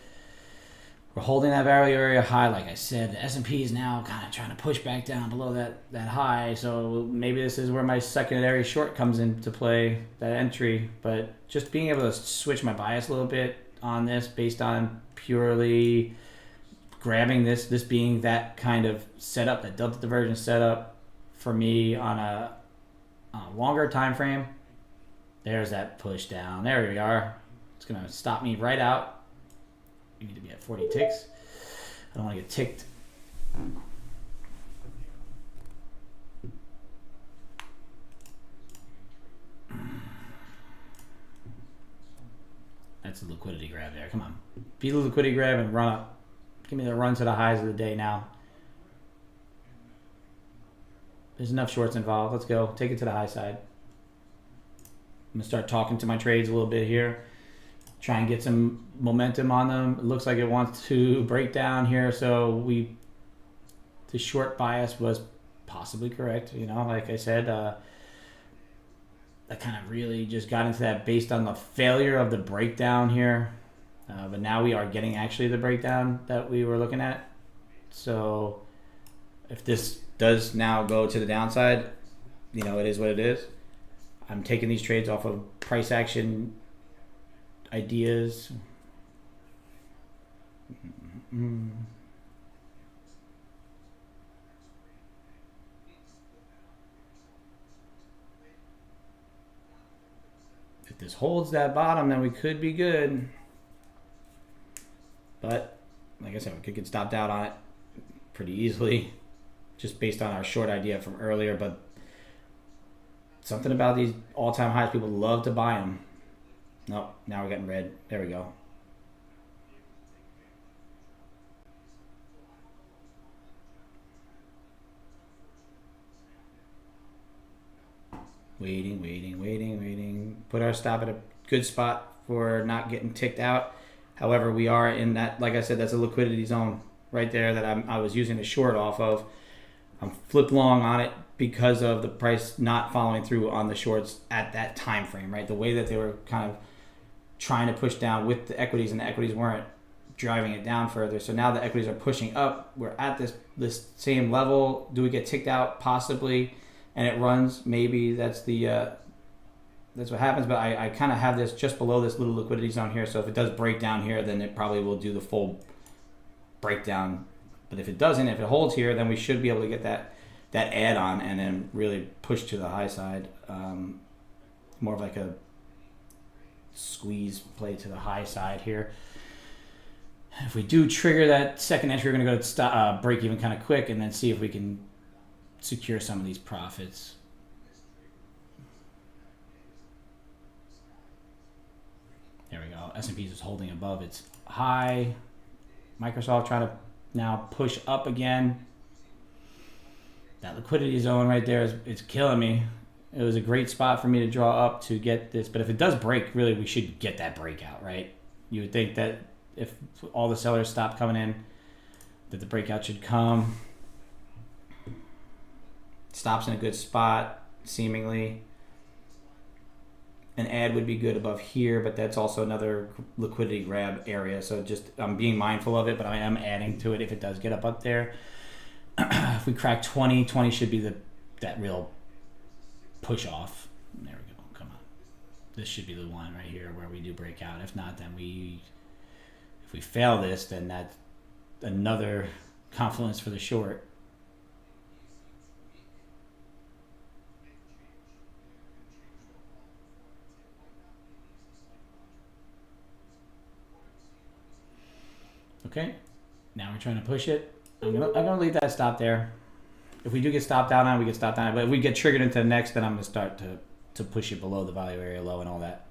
We're holding that value area high, like I said. The S&P is now kind of trying to push back down below that high, so maybe this is where my secondary short comes into play, that entry. But just being able to switch my bias a little bit on this based on purely grabbing this being that kind of setup, that delta divergence setup for me on a longer time frame. There's that push down. There we are. It's going to stop me right out. You need to be at 40 ticks. I don't want to get ticked That's a liquidity grab there. Come on. Beat the liquidity grab and run up. Give me the run to the highs of the day now. There's enough shorts involved. Let's go. Take it to the high side. I'm going to start talking to my trades a little bit here. Try and get some momentum on them. It looks like it wants to break down here. So the short bias was possibly correct. You know, like I said, I kind of really just got into that based on the failure of the breakdown here. But now we are getting actually the breakdown that we were looking at. So if this does now go to the downside, you know, it is what it is. I'm taking these trades off of price action ideas. If this holds that bottom, then we could be good. But like I said, we could get stopped out on it pretty easily just based on our short idea from earlier. But something about these all-time highs, people love to buy them. Nope, now we're getting red. There we go. Waiting. Put our stop at a good spot for not getting ticked out. However, we are in that, like I said, that's a liquidity zone right there that I was using a short off of. I'm flip long on it because of the price not following through on the shorts at that time frame, right? The way that they were kind of trying to push down with the equities, and the equities weren't driving it down further. So now the equities are pushing up. We're at this same level. Do we get ticked out? Possibly. And it runs. Maybe that's what happens. But I kind of have this just below this little liquidity zone here. So if it does break down here, then it probably will do the full breakdown. But if it doesn't, if it holds here, then we should be able to get that add-on and then really push to the high side. More of like a squeeze play to the high side here. If we do trigger that second entry, we're going to go to break even kind of quick and then see if we can secure some of these profits. There we go. S&P is holding above its high. Microsoft trying to now push up again. That liquidity zone right there is killing me. It was a great spot for me to draw up to get this, but if it does break, really we should get that breakout, right? You would think that if all the sellers stop coming in, that the breakout should come. Stops in a good spot, seemingly. An add would be good above here, but that's also another liquidity grab area. So just I'm being mindful of it, but I am adding to it if it does get up there. If we crack 20 should be that real push off. There we go. Come on. This should be the one right here where we do break out. If not, then if we fail this, then that's another confluence for the short. Okay, now we're trying to push it. I'm gonna leave that stop there. If we do get stopped out on it, we get stopped on it. But if we get triggered into the next, then I'm gonna start to push it below the value area low and all that.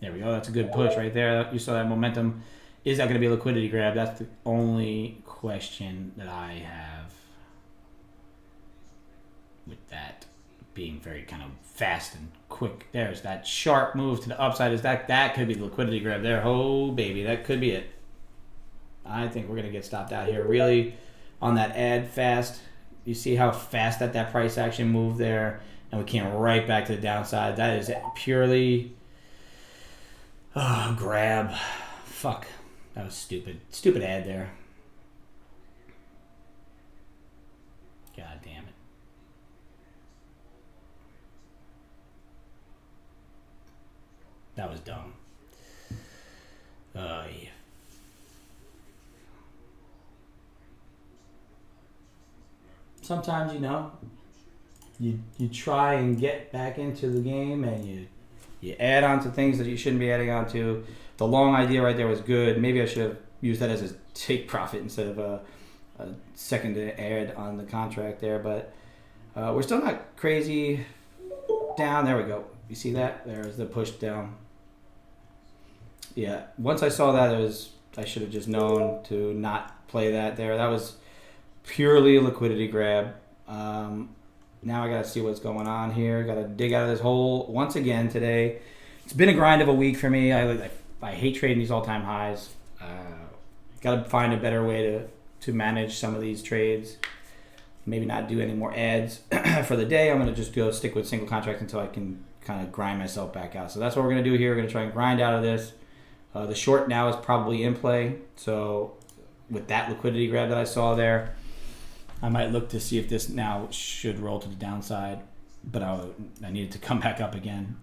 There we go. That's a good push right there. You saw that momentum. Is that going to be a liquidity grab? That's the only question that I have with that being very kind of fast and quick. There's that sharp move to the upside. Is that could be the liquidity grab there? Oh baby, that could be it. I think we're going to get stopped out here really on that add fast. You see how fast that price action moved there, and we came right back to the downside. That is purely grab. Fuck. That was stupid. Stupid ad there. God damn it. That was dumb. Yeah. Sometimes, you try and get back into the game, and you add on to things that you shouldn't be adding on to. The long idea right there was good. Maybe I should have used that as a take profit instead of a second to add on the contract there. But we're still not crazy down. There we go. You see that? There's the push down. Yeah. Once I saw that, I should have just known to not play that there. That was purely a liquidity grab. Now I got to see what's going on here. Got to dig out of this hole once again today. It's been a grind of a week for me. I hate trading these all-time highs. Got to find a better way to manage some of these trades. Maybe not do any more ads for the day. I'm going to just go stick with single contracts until I can kind of grind myself back out. So that's what we're going to do here. We're going to try and grind out of this. The short now is probably in play. So with that liquidity grab that I saw there, I might look to see if this now should roll to the downside. But I need it to come back up again.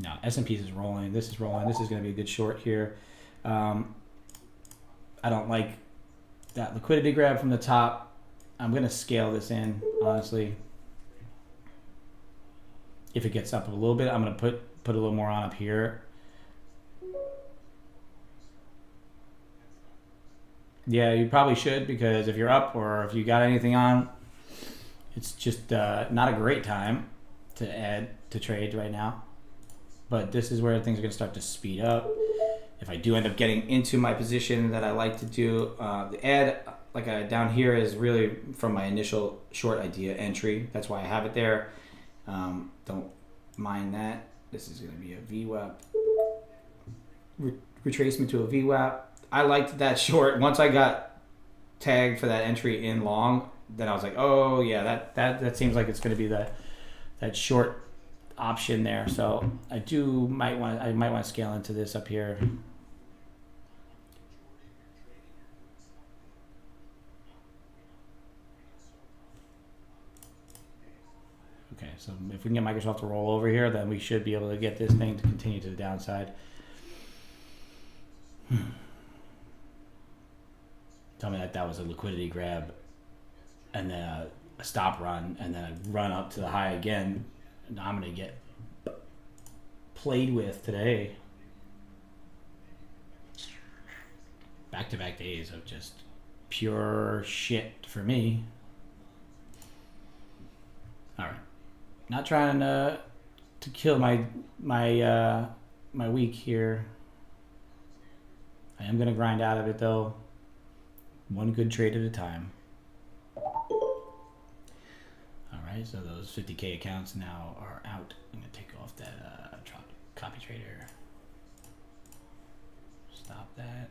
No, S&P's is rolling. This is rolling. This is going to be a good short here. I don't like that liquidity grab from the top. I'm going to scale this in, honestly. If it gets up a little bit, I'm going to put a little more on up here. Yeah, you probably should, because if you're up or if you got anything on, it's just not a great time to add to trade right now. But this is where things are going to start to speed up. If I do end up getting into my position that I like to do, the add down here is really from my initial short idea entry. That's why I have it there. Don't mind that. This is going to be a VWAP. Retracement to a VWAP. I liked that short. Once I got tagged for that entry in long, then I was like, oh yeah, that seems like it's going to be that short option there. So I might want to scale into this up here. Okay, so if we can get Microsoft to roll over here, then we should be able to get this thing to continue to the downside. Tell me that was a liquidity grab and then a stop run and then a run up to the high again. And I'm going to get played with today. Back-to-back days of just pure shit for me. All right. Not trying to kill my week here. I am going to grind out of it, though. One good trade at a time. All right, so those 50K accounts now are out. I'm going to take off that copy trader. Stop that.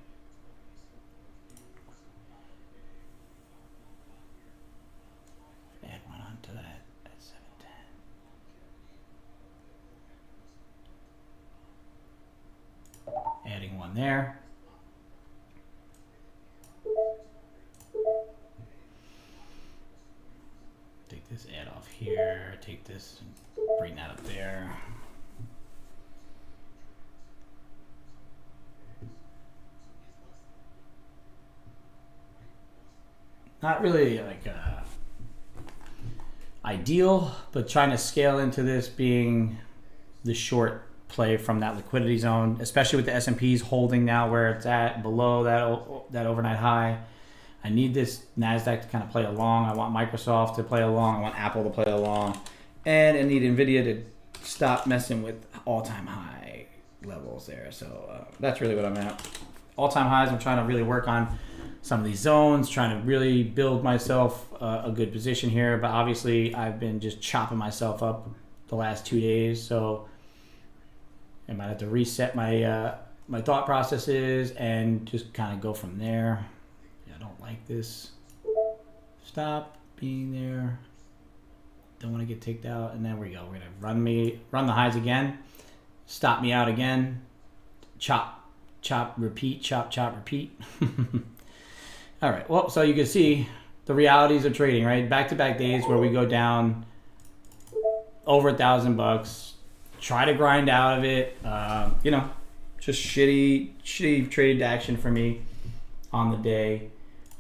Add one onto that at 710. Adding one there. Take this add off here, take this and bring that up there. Not really ideal, but trying to scale into this being the short play from that liquidity zone, especially with the S&Ps holding now where it's at below that overnight high. I need this NASDAQ to kind of play along. I want Microsoft to play along. I want Apple to play along. And I need NVIDIA to stop messing with all-time high levels there. So that's really what I'm at. All-time highs, I'm trying to really work on some of these zones, trying to really build myself a good position here. But obviously, I've been just chopping myself up the last 2 days. So I might have to reset my thought processes and just kind of go from there. I don't like this. Stop being there. Don't want to get ticked out. And there we go. We're going to run the highs again. Stop me out again. Chop, chop, repeat. Chop, chop, repeat. All right. Well, so you can see the realities of trading, right? Back-to-back days where we go down over $1,000. Try to grind out of it. Try just shitty trade action for me on the day.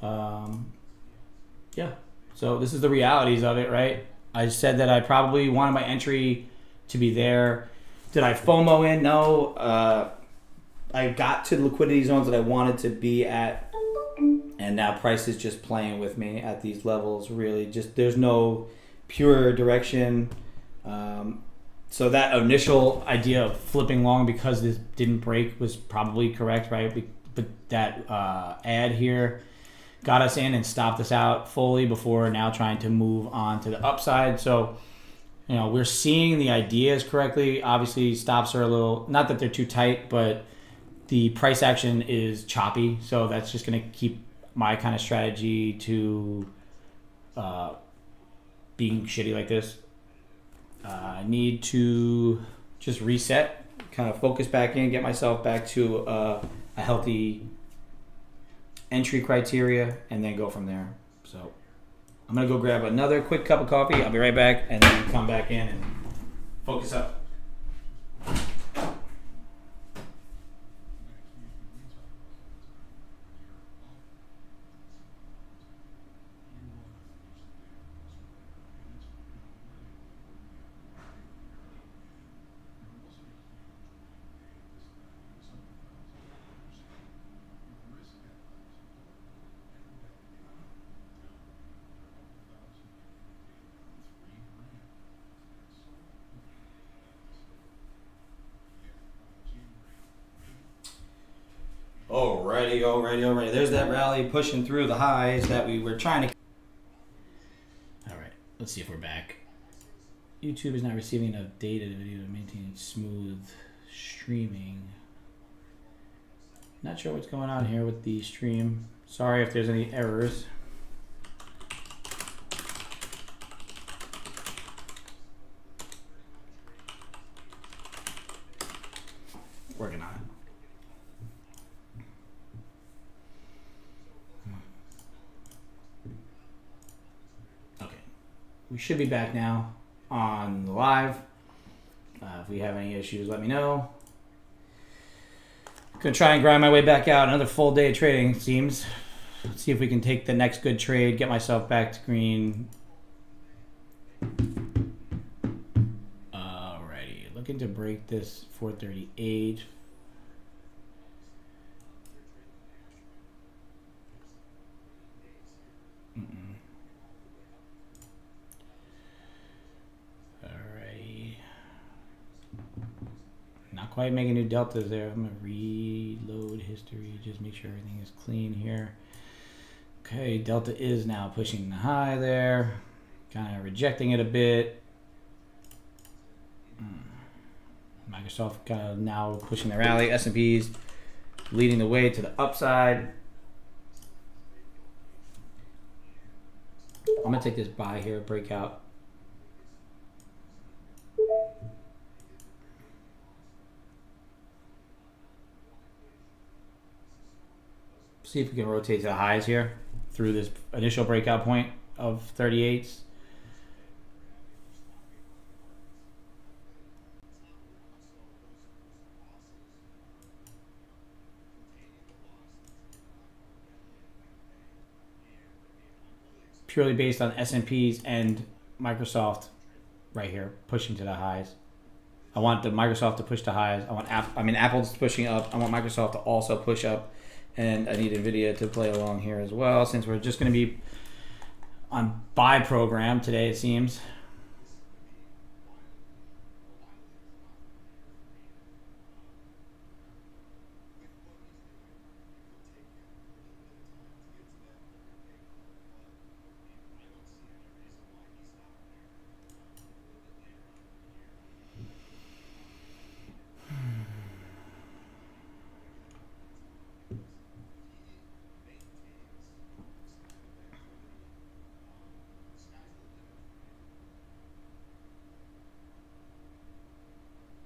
Yeah. So this is the realities of it, right? I said that I probably wanted my entry to be there. Did I FOMO in? No. I got to the liquidity zones that I wanted to be at, and now price is just playing with me at these levels. Really, just there's no pure direction. So that initial idea of flipping long because this didn't break was probably correct, right? But that ad here got us in and stopped us out fully before now trying to move on to the upside. So, we're seeing the ideas correctly. Obviously, stops are a little, not that they're too tight, but the price action is choppy. So that's just going to keep my kind of strategy to being shitty like this. I need to just reset, kind of focus back in, get myself back to a healthy entry criteria, and then go from there. So I'm going to go grab another quick cup of coffee. I'll be right back, and then come back in and focus up. Alrighty. There's that rally pushing through the highs that we were trying to. Alright, let's see if we're back. YouTube is not receiving enough data to video to maintain smooth streaming. Not sure what's going on here with the stream. Sorry if there's any errors. Working on it. We should be back now on the live. If we have any issues, let me know. Gonna try and grind my way back out. Another full day of trading, it seems. Let's see if we can take the next good trade, get myself back to green. Alrighty, looking to break this 438. Not quite making new deltas there. I'm gonna reload history, just make sure everything is clean here. Okay, delta is now pushing the high there, kind of rejecting it a bit. Microsoft kind of now pushing the rally. S&P's leading the way to the upside. I'm gonna take this buy here, breakout. See if we can rotate to the highs here through this initial breakout point of 38s. Purely based on S&Ps and Microsoft right here pushing to the highs. I want the Microsoft to push to highs. Apple's pushing up. I want Microsoft to also push up. And I need NVIDIA to play along here as well, since we're just going to be on buy program today, it seems.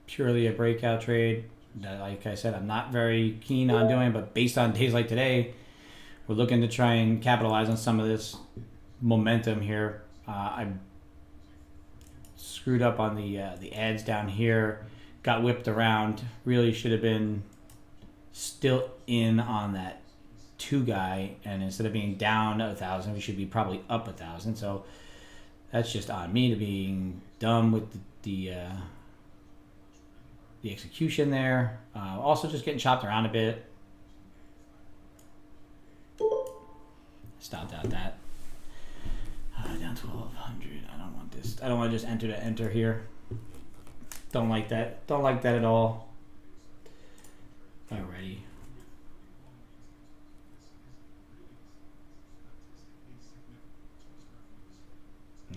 Purely a breakout trade that, like I said, I'm not very keen on doing, but based on days like today, we're looking to try and capitalize on some of this momentum here. I screwed up on the ads down here, got whipped around. Really should have been still in on that 2 guy, and instead of being down 1,000, we should be probably up 1,000. So that's just on me to being dumb with the execution there. Also just getting chopped around a bit. Stopped out that. Down 1,200. I don't want this. I don't want to just enter here. Don't like that. Don't like that at all. Alrighty.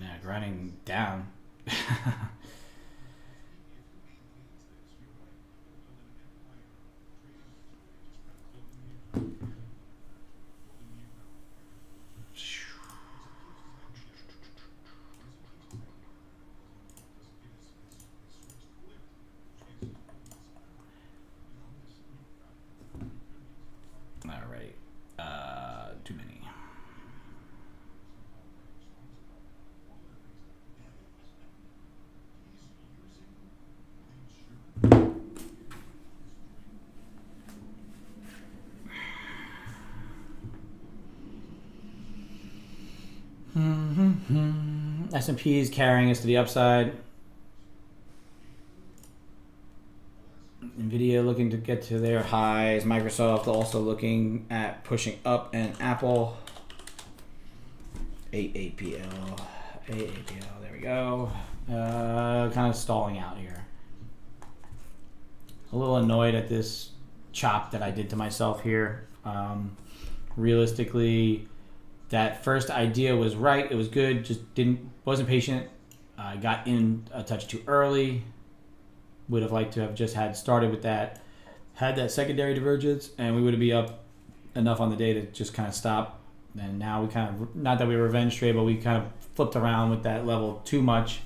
Yeah, grinding down. Alright. Too many. S&P is carrying us to the upside. Nvidia looking to get to their highs. Microsoft also looking at pushing up, and Apple. AAPL. There we go. Kind of stalling out here. A little annoyed at this chop that I did to myself here. Realistically, that first idea was right. It was good. Just wasn't patient. I got in a touch too early. Would have liked to have just had started with that. Had that secondary divergence, and we would be up enough on the day to just kind of stop. And now we kind of, not that we were revenge trade, but we kind of flipped around with that level too much.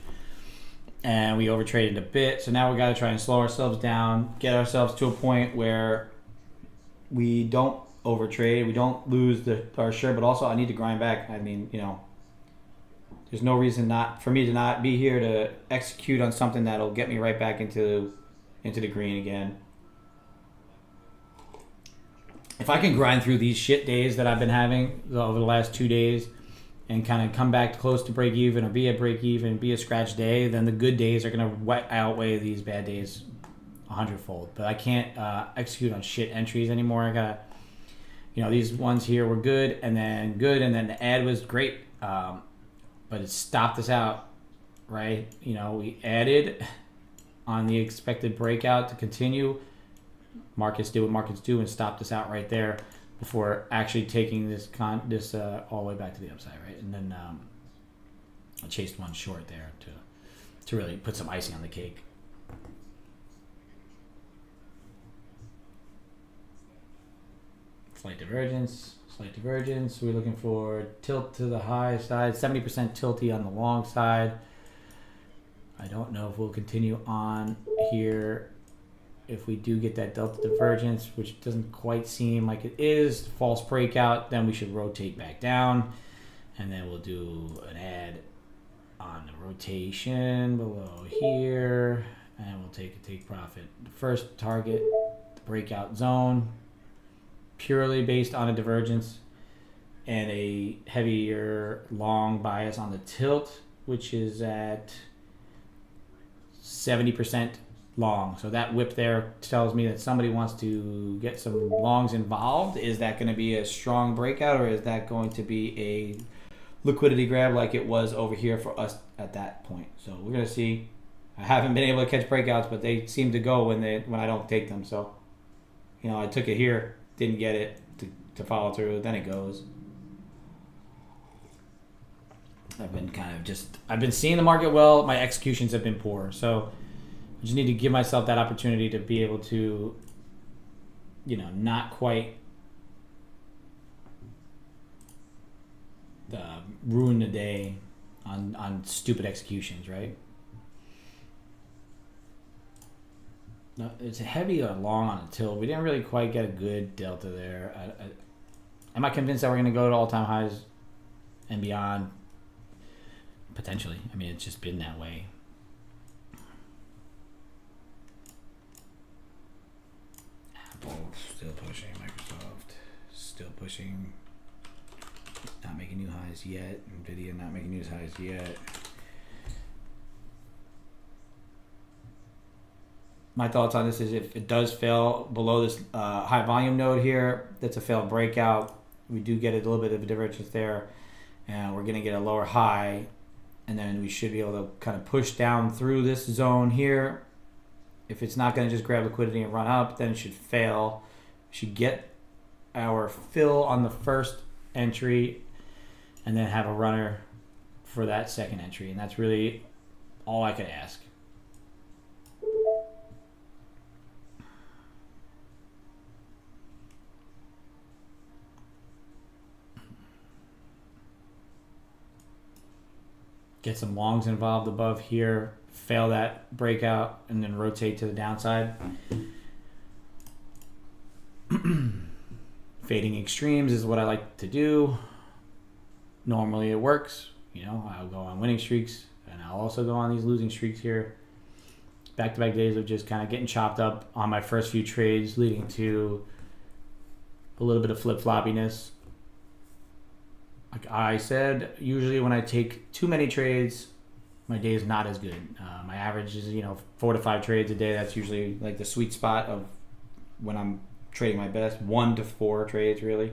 And we overtraded a bit. So now we got to try and slow ourselves down, get ourselves to a point where we don't overtrade, we don't lose our shirt, but also I need to grind back. I mean, there's no reason for me to not be here to execute on something that'll get me right back into the green again. If I can grind through these shit days that I've been having over the last 2 days and kind of come back close to break even or be at break even, be a scratch day, then the good days are going to outweigh these bad days 100-fold. But I can't execute on shit entries anymore. I got, these ones here were good, and then the ad was great. But it stopped us out, right? We added on the expected breakout to continue. Markets do what markets do, and stopped us out right there before actually taking this all the way back to the upside, right? And then I chased one short there to really put some icing on the cake. Slight divergence. We're looking for tilt to the high side, 70% tilty on the long side. I don't know if we'll continue on here. If we do get that delta divergence, which doesn't quite seem like it is, false breakout, then we should rotate back down. And then we'll do an add on the rotation below here. And we'll take profit. The first target, the breakout zone, purely based on a divergence and a heavier long bias on the tilt, which is at 70% long. So that whip there tells me that somebody wants to get some longs involved. Is that going to be a strong breakout, or is that going to be a liquidity grab like it was over here for us at that point? So we're going to see. I haven't been able to catch breakouts, but they seem to go when I don't take them. So, I took it here. Didn't get it to follow through, then it goes. I've been seeing the market well. My executions have been poor, so I just need to give myself that opportunity to be able to, not quite ruin the day on stupid executions, right? No, it's a heavy or long on a tilt. We didn't really quite get a good delta there. Am I convinced that we're going to go to all-time highs and beyond? Potentially. I mean, it's just been that way. Apple still pushing. Microsoft still pushing. Not making new highs yet. Nvidia not making new highs yet. My thoughts on this is if it does fail below this high volume node here, that's a failed breakout. We do get a little bit of a divergence there, and we're going to get a lower high, and then we should be able to kind of push down through this zone here. If it's not going to just grab liquidity and run up, then it should fail. We should get our fill on the first entry and then have a runner for that second entry, and that's really all I could ask. Get some longs involved above here, fail that breakout, and then rotate to the downside. Fading extremes is what I like to do. Normally it works. You know, I'll go on winning streaks, and I'll also go on these losing streaks here. Back-to-back days of just kind of getting chopped up on my first few trades, leading to a little bit of flip-floppiness. Like I said, usually when I take too many trades, my day is not as good. My average is, 4 to 5 trades a day. That's usually like the sweet spot of when I'm trading my best. 1 to 4 trades, really.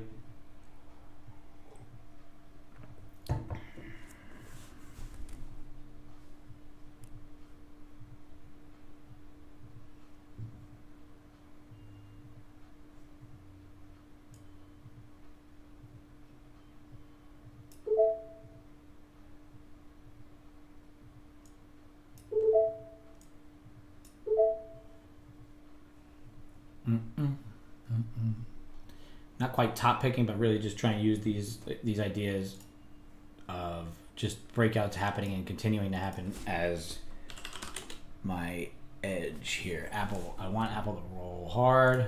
Not quite top picking, but really just trying to use these ideas of just breakouts happening and continuing to happen as my edge here. Apple, I want Apple to roll hard.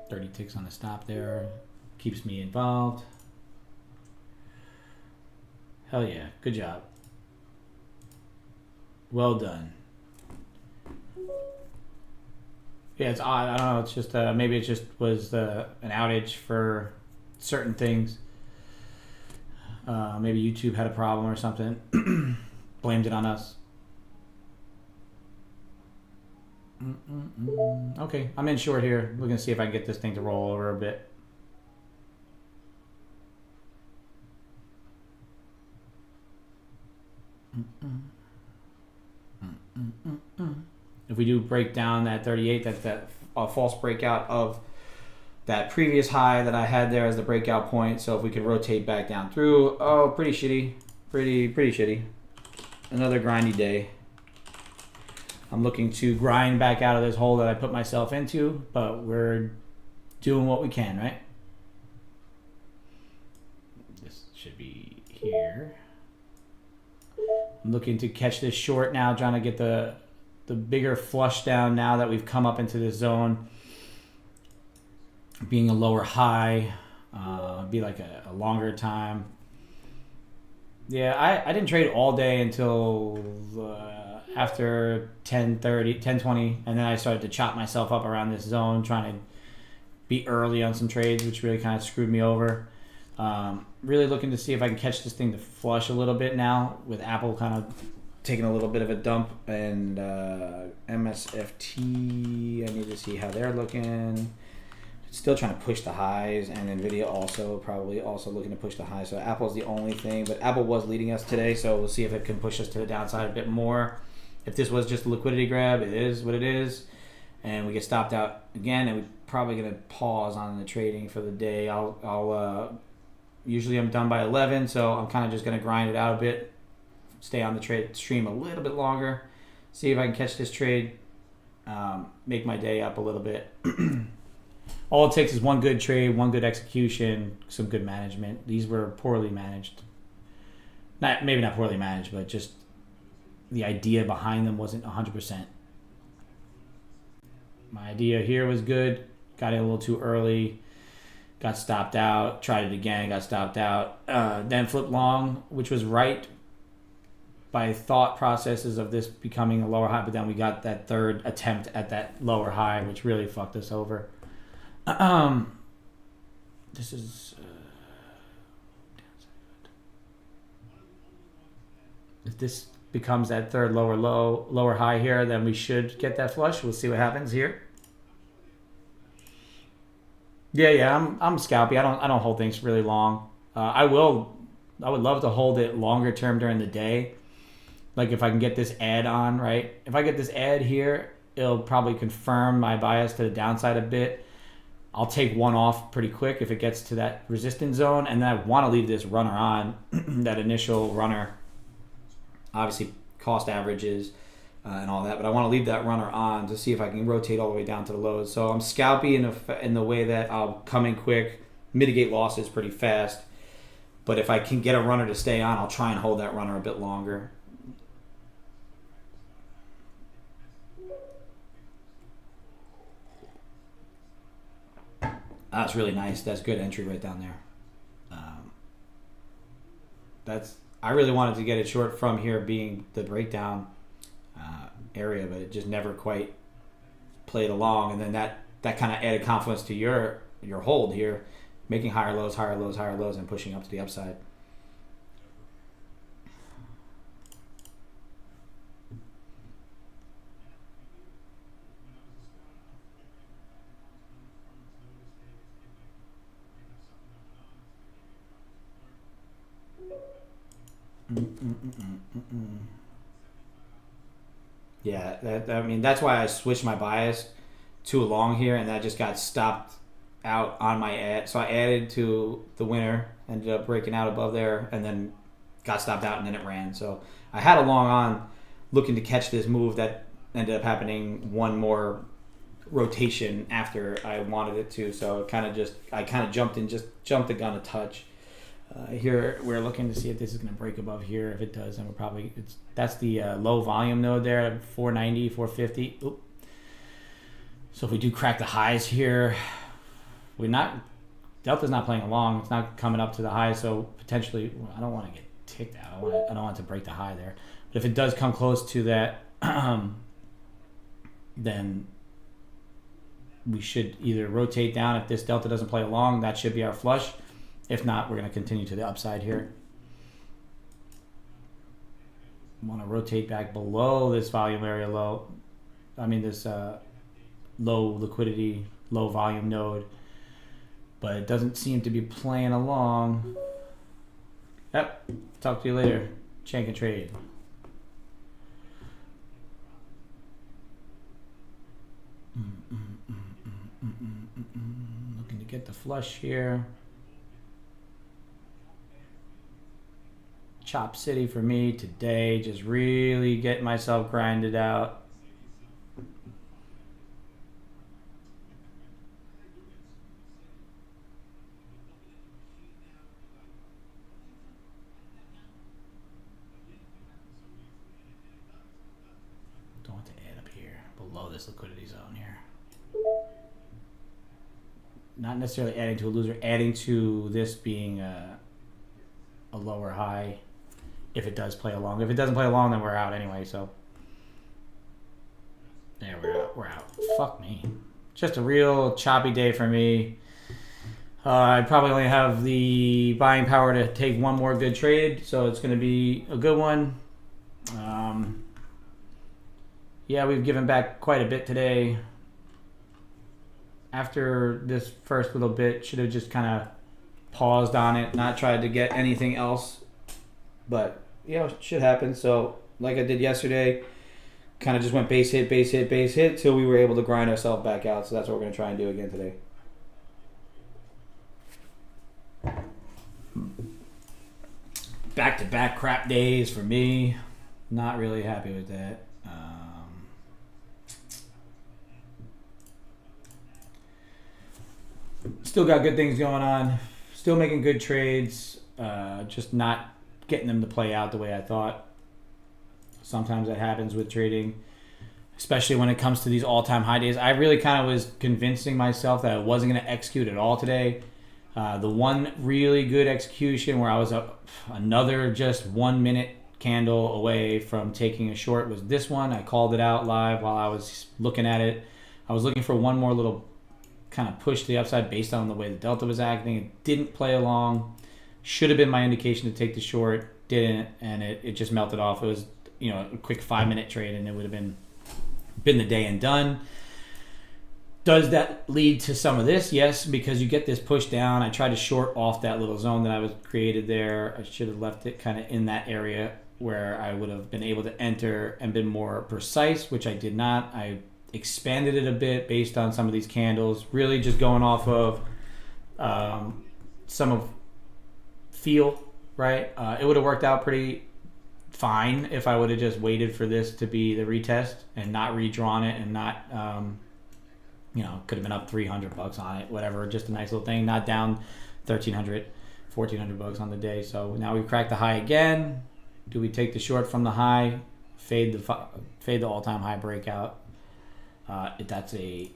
30 ticks on the stop there. Keeps me involved. Hell yeah, good job. Well done. Yeah, it's odd. I don't know. It's just maybe it just was an outage for certain things. Maybe YouTube had a problem or something. Blamed it on us. Okay, I'm in short here. We're gonna see if I can get this thing to roll over a bit. If we do break down that 38, that's that false breakout of that previous high that I had there as the breakout point. So if we could rotate back down through, pretty shitty, pretty shitty. Another grindy day. I'm looking to grind back out of this hole that I put myself into, but we're doing what we can, right? This should be here. I'm looking to catch this short now, trying to get the bigger flush down now that we've come up into this zone. Being a lower high, be like a longer time. Yeah, I didn't trade all day until after 10:20, and then I started to chop myself up around this zone, trying to be early on some trades, which really kind of screwed me over. Really looking to see if I can catch this thing to flush a little bit now, with Apple kind of taking a little bit of a dump, and MSFT, I need to see how they're looking. Still trying to push the highs, and Nvidia probably also looking to push the highs. So Apple's the only thing, but Apple was leading us today, so we'll see if it can push us to the downside a bit more. If this was just a liquidity grab, it is what it is, and we get stopped out again, and we're probably going to pause on the trading for the day. I'll usually I'm done by 11, so I'm kind of just going to grind it out a bit, stay on the trade stream a little bit longer, see if I can catch this trade, make my day up a little bit. All it takes is one good trade, one good execution, some good management. These were poorly managed. Maybe not poorly managed, but just the idea behind them wasn't 100%. My idea here was good. Got in a little too early. Got stopped out. Tried it again. Got stopped out. Then flipped long, which was right. by thought processes of this becoming a lower high, but then we got that third attempt at that lower high, which really fucked us over. This is if this becomes that third lower high here, then we should get that flush. We'll see what happens here. Yeah, I'm scalpy. I don't hold things really long. I would love to hold it longer term during the day. Like if I can get this add on, right? If I get this add here, it'll probably confirm my bias to the downside a bit. I'll take one off pretty quick if it gets to that resistance zone, and then I want to leave this runner on, that initial runner. Obviously, cost averages and all that, but I want to leave that runner on to see if I can rotate all the way down to the lows. So I'm scalpy in the way that I'll come in quick, mitigate losses pretty fast. But if I can get a runner to stay on, I'll try and hold that runner a bit longer. That's really nice. That's good entry right down there. I really wanted to get it short from here being the breakdown area, but it just never quite played along. And then that kind of added confidence to your hold here, making higher lows, and pushing up to the upside. Yeah, that's why I switched my bias to a long here, and that just got stopped out on my ad. So I added to the winner, ended up breaking out above there, and then got stopped out, and then it ran. So I had a long on looking to catch this move that ended up happening one more rotation after I wanted it to. So I kind of jumped the gun a touch. Here we're looking to see if this is going to break above here. If it does, then that's the low volume node there, 490, 450. Oop. So if we do crack the highs here, Delta's not playing along. It's not coming up to the high, so potentially I don't want to get ticked out. I don't want it to break the high there. But if it does come close to that, then we should either rotate down. If this Delta doesn't play along, that should be our flush. If not, we're going to continue to the upside here. Want to rotate back below this volume area low. This low liquidity, low volume node. But it doesn't seem to be playing along. Yep. Talk to you later. Chain can trade. Looking to get the flush here. Chop City for me today, just really getting myself grinded out. Don't want to add up here, below this liquidity zone here. Not necessarily adding to a loser, adding to this being a lower high. If it does play along. If it doesn't play along, then we're out anyway, so. There, we're out. Fuck me. Just a real choppy day for me. I probably only have the buying power to take one more good trade, so it's going to be a good one. Yeah, we've given back quite a bit today. After this first little bit, should have just kind of paused on it, not tried to get anything else. But, shit happens. So, like I did yesterday, kind of just went base hit till we were able to grind ourselves back out. So that's what we're going to try and do again today. Back-to-back crap days for me. Not really happy with that. Still got good things going on. Still making good trades. Just not getting them to play out the way I thought. Sometimes that happens with trading, especially when it comes to these all-time high days. I really kind of was convincing myself that I wasn't going to execute at all today. The one really good execution where I was another just 1 minute candle away from taking a short was this one. I called it out live while I was looking at it. I was looking for one more little kind of push to the upside based on the way the delta was acting. It didn't play along. Should have been my indication to take the short. Didn't, and it just melted off. It was, a quick 5-minute trade, and it would have been the day and done. Does that lead to some of this? Yes, because you get this push down. I tried to short off that little zone that I was created there. I should have left it kind of in that area where I would have been able to enter and been more precise, which I did not. I expanded it a bit based on some of these candles, really just going off of some of feel, right? It would have worked out pretty fine if I would have just waited for this to be the retest and not redrawn it and not, could have been up $300 on it, whatever, just a nice little thing, not down $1,300, $1,400 on the day. So now we've cracked the high again. Do we take the short from the high, fade the all-time high breakout? That's a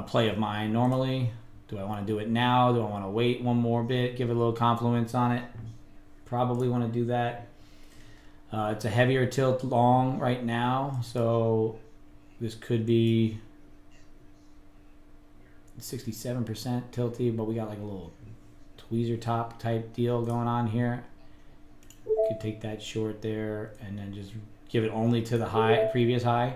play of mine normally. Do I want to do it now? Do I want to wait one more bit, give it a little confluence on it? Probably want to do that. It's a heavier tilt long right now, so this could be 67% tilty, but we got like a little tweezer top type deal going on here. Could take that short there and then just give it only to the high, previous high.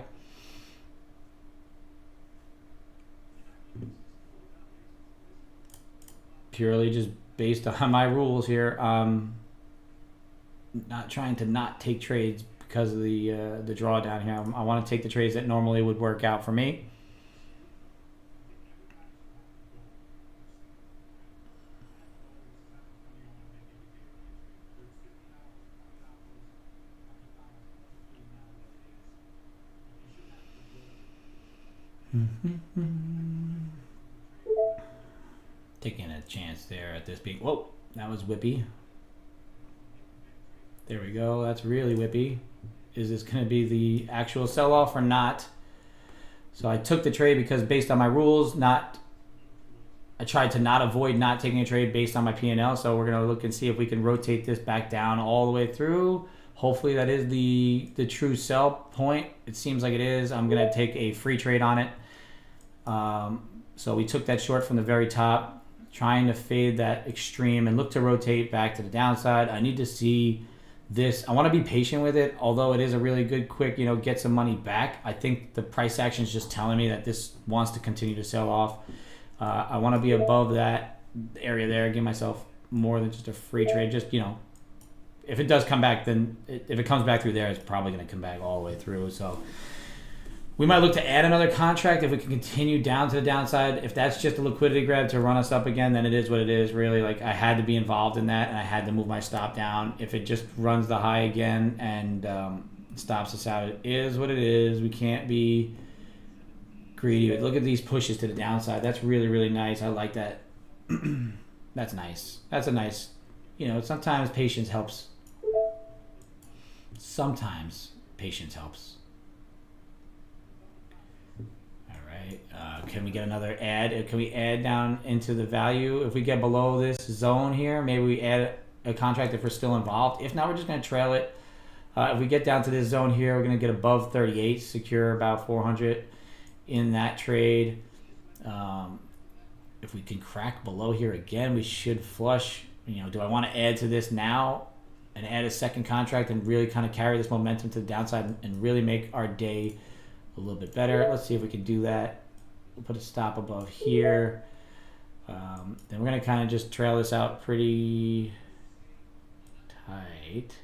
Purely just based on my rules here. Not trying to not take trades because of the drawdown here. I want to take the trades that normally would work out for me. Taking a chance there at this being. Whoa, that was whippy. There we go. That's really whippy. Is this going to be the actual sell-off or not? So I took the trade because based on my rules, I tried to not avoid not taking a trade based on my P&L. So we're going to look and see if we can rotate this back down all the way through. Hopefully that is the true sell point. It seems like it is. I'm going to take a free trade on it. So we took that short from the very top, trying to fade that extreme and look to rotate back to the downside. I need to see this. I want to be patient with it, although it is a really good quick, get some money back. I think the price action is just telling me that this wants to continue to sell off. I want to be above that area there, give myself more than just a free trade. Just, if it does come back, then if it comes back through there, it's probably going to come back all the way through. So we might look to add another contract if we can continue down to the downside. If that's just a liquidity grab to run us up again, then it is what it is. Really, like I had to be involved in that, and I had to move my stop down. If it just runs the high again and stops us out, it is what it is. We can't be greedy. Look at these pushes to the downside. That's really, really nice. I like that. That's nice. That's a nice. Sometimes patience helps. Sometimes patience helps. Can we get another add? Can we add down into the value? If we get below this zone here, maybe we add a contract if we're still involved. If not, we're just going to trail it. If we get down to this zone here, we're going to get above 38, secure about 400 in that trade. If we can crack below here again, we should flush. Do I want to add to this now and add a second contract and really kind of carry this momentum to the downside and really make our day a little bit better? Let's see if we can do that. We'll put a stop above here. Then we're going to kind of just trail this out pretty tight.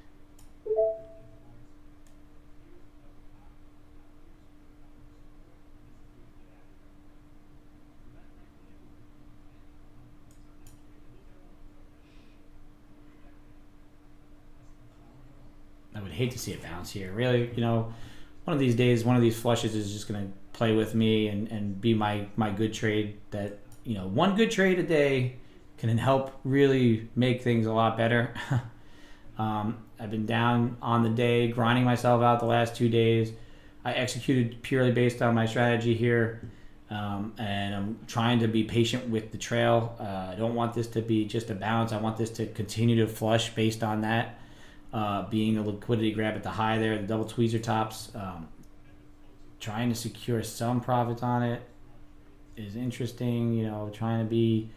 I would hate to see it bounce here. Really, one of these days, one of these flushes is just going to play with me and be my good trade that, one good trade a day can help really make things a lot better. I've been down on the day, grinding myself out the last 2 days. I executed purely based on my strategy here, and I'm trying to be patient with the trail. I don't want this to be just a bounce. I want this to continue to flush based on that. being a liquidity grab at the high there, the double tweezer tops. Trying to secure some profits on it is interesting. Trying to be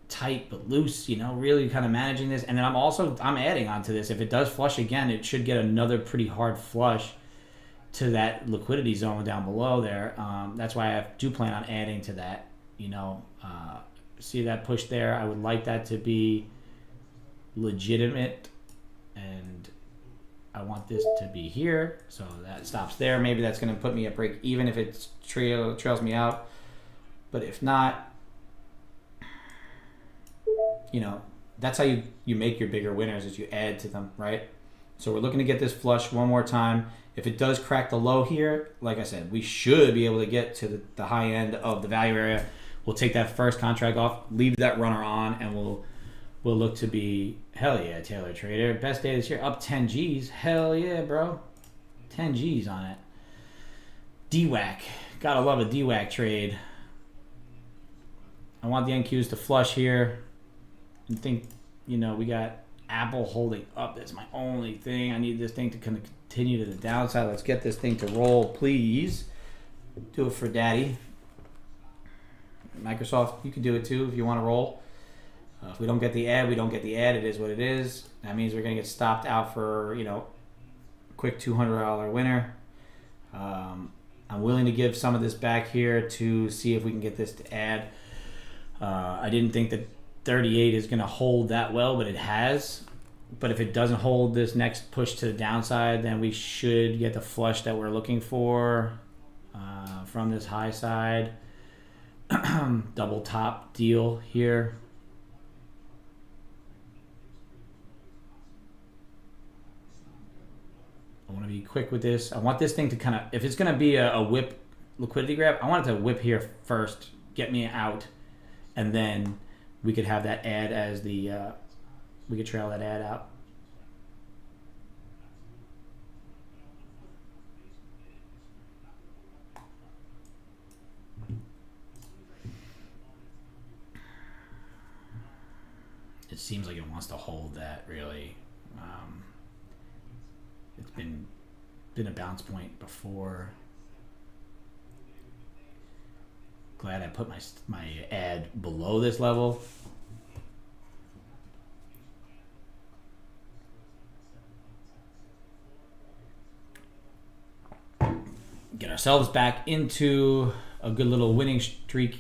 tight but loose, really kind of managing this. And then I'm adding on to this. If it does flush again, it should get another pretty hard flush to that liquidity zone down below there. That's why I do plan on adding to that. See that push there? I would like that to be legitimate, and I want this to be here, so that stops there. Maybe that's going to put me at break even if it trails me out. But if not, that's how you make your bigger winners, is you add to them, right? So we're looking to get this flush one more time. If it does crack the low here, like I said, we should be able to get to the high end of the value area. We'll take that first contract off, leave that runner on, and we'll look to be, hell yeah, Taylor Trader. Best day this year, up 10 G's. Hell yeah, bro. 10 G's on it. DWAC. Gotta love a DWAC trade. I want the NQs to flush here. I think, we got Apple holding up. That's my only thing. I need this thing to continue to the downside. Let's get this thing to roll, please. Do it for daddy. Microsoft, you can do it too if you want to roll. If we don't get the ad, we don't get the ad. It is what it is. That means we're going to get stopped out for, quick $200 winner. I'm willing to give some of this back here to see if we can get this to add. I didn't think that 38 is going to hold that well, but it has. But if it doesn't hold this next push to the downside, then we should get the flush that we're looking for from this high side. Double top deal here. I want to be quick with this. I want this thing to kind of, if it's going to be a whip liquidity grab, I want it to whip here first, get me out, and then we could have that ad as the, we could trail that ad out. It seems like it wants to hold that, really. It's been a bounce point before. Glad I put my ad below this level. Get ourselves back into a good little winning streak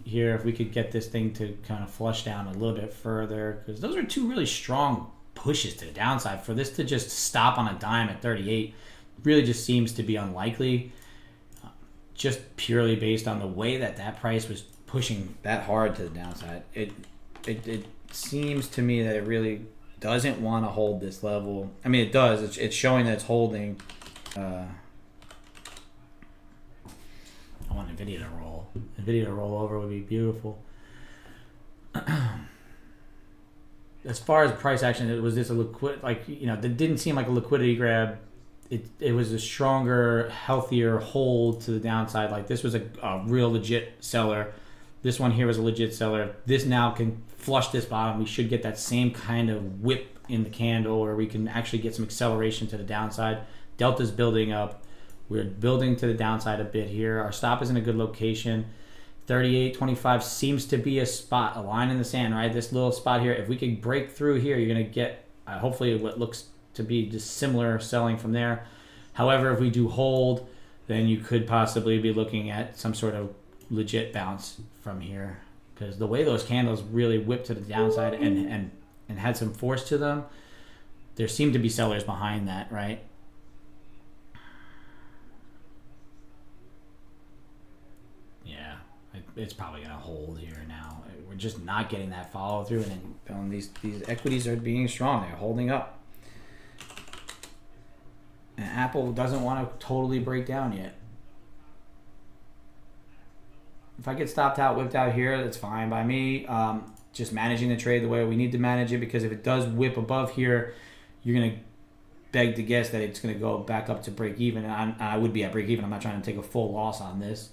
here. If we could get this thing to kind of flush down a little bit further, because those are two really strong pushes to the downside. For this to just stop on a dime at 38 really just seems to be unlikely, just purely based on the way that price was pushing that hard to the downside. It seems to me that it really doesn't want to hold this level. I mean, it does. It's showing that it's holding. I want NVIDIA to roll. NVIDIA to roll over would be beautiful. As far as price action, was this a that didn't seem like a liquidity grab. It was a stronger, healthier hold to the downside. Like, this was a real legit seller. This one here was a legit seller. This now can flush this bottom. We should get that same kind of whip in the candle, where we can actually get some acceleration to the downside. Delta's building up. We're building to the downside a bit here. Our stop is in a good location. 38.25 seems to be a spot, a line in the sand, right? This little spot here. If we could break through here, you're going to get hopefully what looks to be just similar selling from there. However, if we do hold, then you could possibly be looking at some sort of legit bounce from here, because the way those candles really whipped to the downside and had some force to them, there seemed to be sellers behind that, right? Yeah, it's probably going to hold here now. We're just not getting that follow through, and then these equities are being strong. They're holding up. And Apple doesn't want to totally break down yet. If I get stopped out, whipped out here, that's fine by me. Just managing the trade the way we need to manage it, because if it does whip above here, you're going to beg to guess that it's going to go back up to break even. And I would be at break even. I'm not trying to take a full loss on this.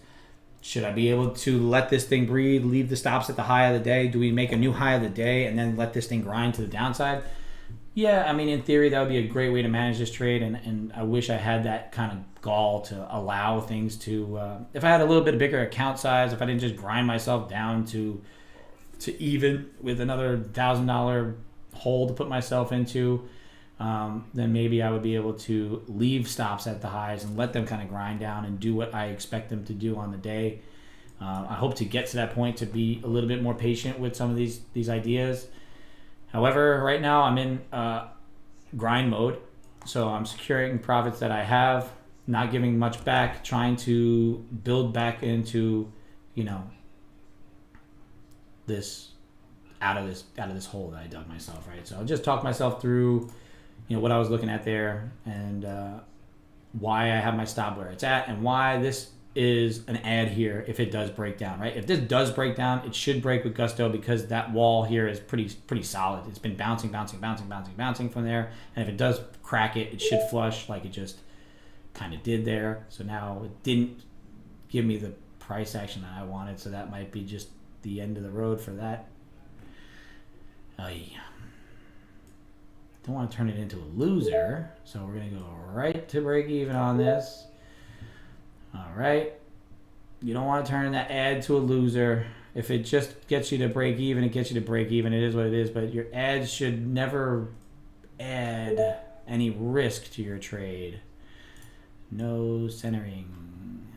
Should I be able to let this thing breathe, leave the stops at the high of the day? Do we make a new high of the day and then let this thing grind to the downside? Yeah, I mean, in theory, that would be a great way to manage this trade, and I wish I had that kind of gall to allow things to. If I had a little bit bigger account size, if I didn't just grind myself down to even with another $1,000 hole to put myself into, then maybe I would be able to leave stops at the highs and let them kind of grind down and do what I expect them to do on the day. I hope to get to that point to be a little bit more patient with some of these ideas. However, right now I'm in grind mode, so I'm securing profits that I have, not giving much back, trying to build back into, this out of this hole that I dug myself, right? So I'll just talk myself through, what I was looking at there and why I have my stop where it's at and why this is an ad here if it does break down, right? If this does break down, it should break with gusto because that wall here is pretty solid. It's been bouncing from there, and if it does crack it, it should flush like it just kind of did there. So now it didn't give me the price action that I wanted, so that might be just the end of the road for that. Don't want to turn it into a loser, so we're gonna go right to break even on this. All right. You don't want to turn that ad to a loser. If it just gets you to break even, it gets you to break even. It is what it is. But your ads should never add any risk to your trade. No centering.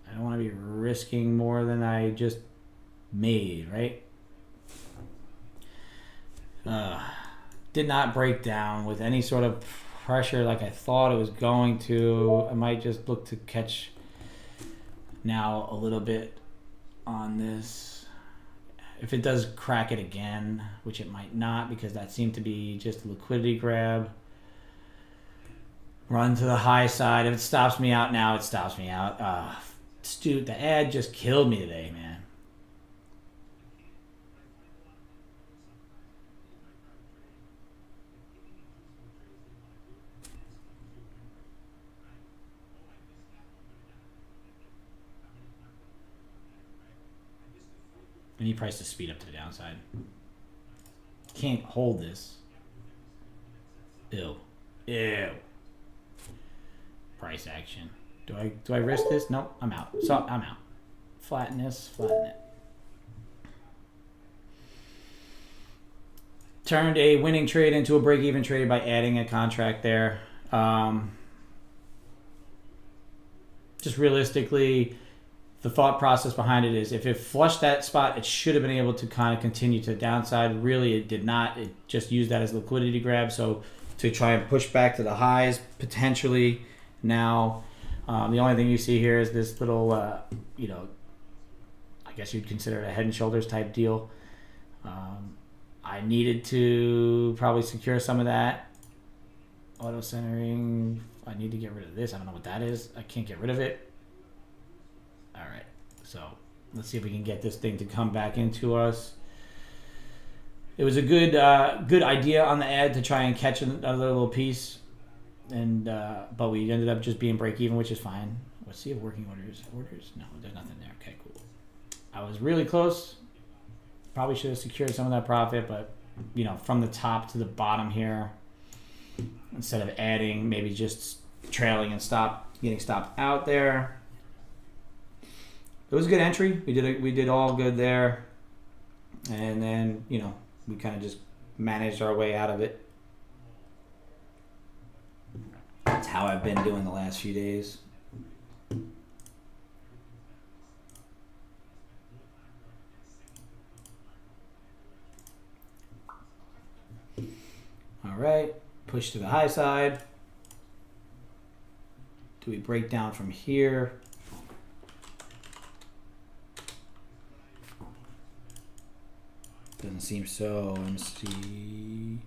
I don't want to be risking more than I just made, right? Did not break down with any sort of pressure like I thought it was going to. I might just look to catch now a little bit on this. If it does crack it again, which it might not because that seemed to be just a liquidity grab, run to the high side. If it stops me out now, it stops me out. Dude, the ad just killed me today, man. I need price to speed up to the downside. Can't hold this. Ew. Price action. Do I risk this? Nope, I'm out. So I'm out. Flatten this, flatten it. Turned a winning trade into a break-even trade by adding a contract there. Just realistically, the thought process behind it is if it flushed that spot, it should have been able to kind of continue to the downside. Really, it did not. It just used that as a liquidity grab. So to try and push back to the highs, potentially now, the only thing you see here is this little, I guess you'd consider it a head and shoulders type deal. I needed to probably secure some of that. Auto centering. I need to get rid of this. I don't know what that is. I can't get rid of it. All right, so let's see if we can get this thing to come back into us. It was a good idea on the ad to try and catch another little piece, and but we ended up just being break even, which is fine. Let's see if working orders. No, there's nothing there. Okay, cool. I was really close. Probably should have secured some of that profit, but from the top to the bottom here, instead of adding, maybe just trailing and getting stopped out there. It was a good entry. We did all good there, and then we kind of just managed our way out of it. That's how I've been doing the last few days. All right, push to the high side. Do we break down from here? Doesn't seem so. Let me see.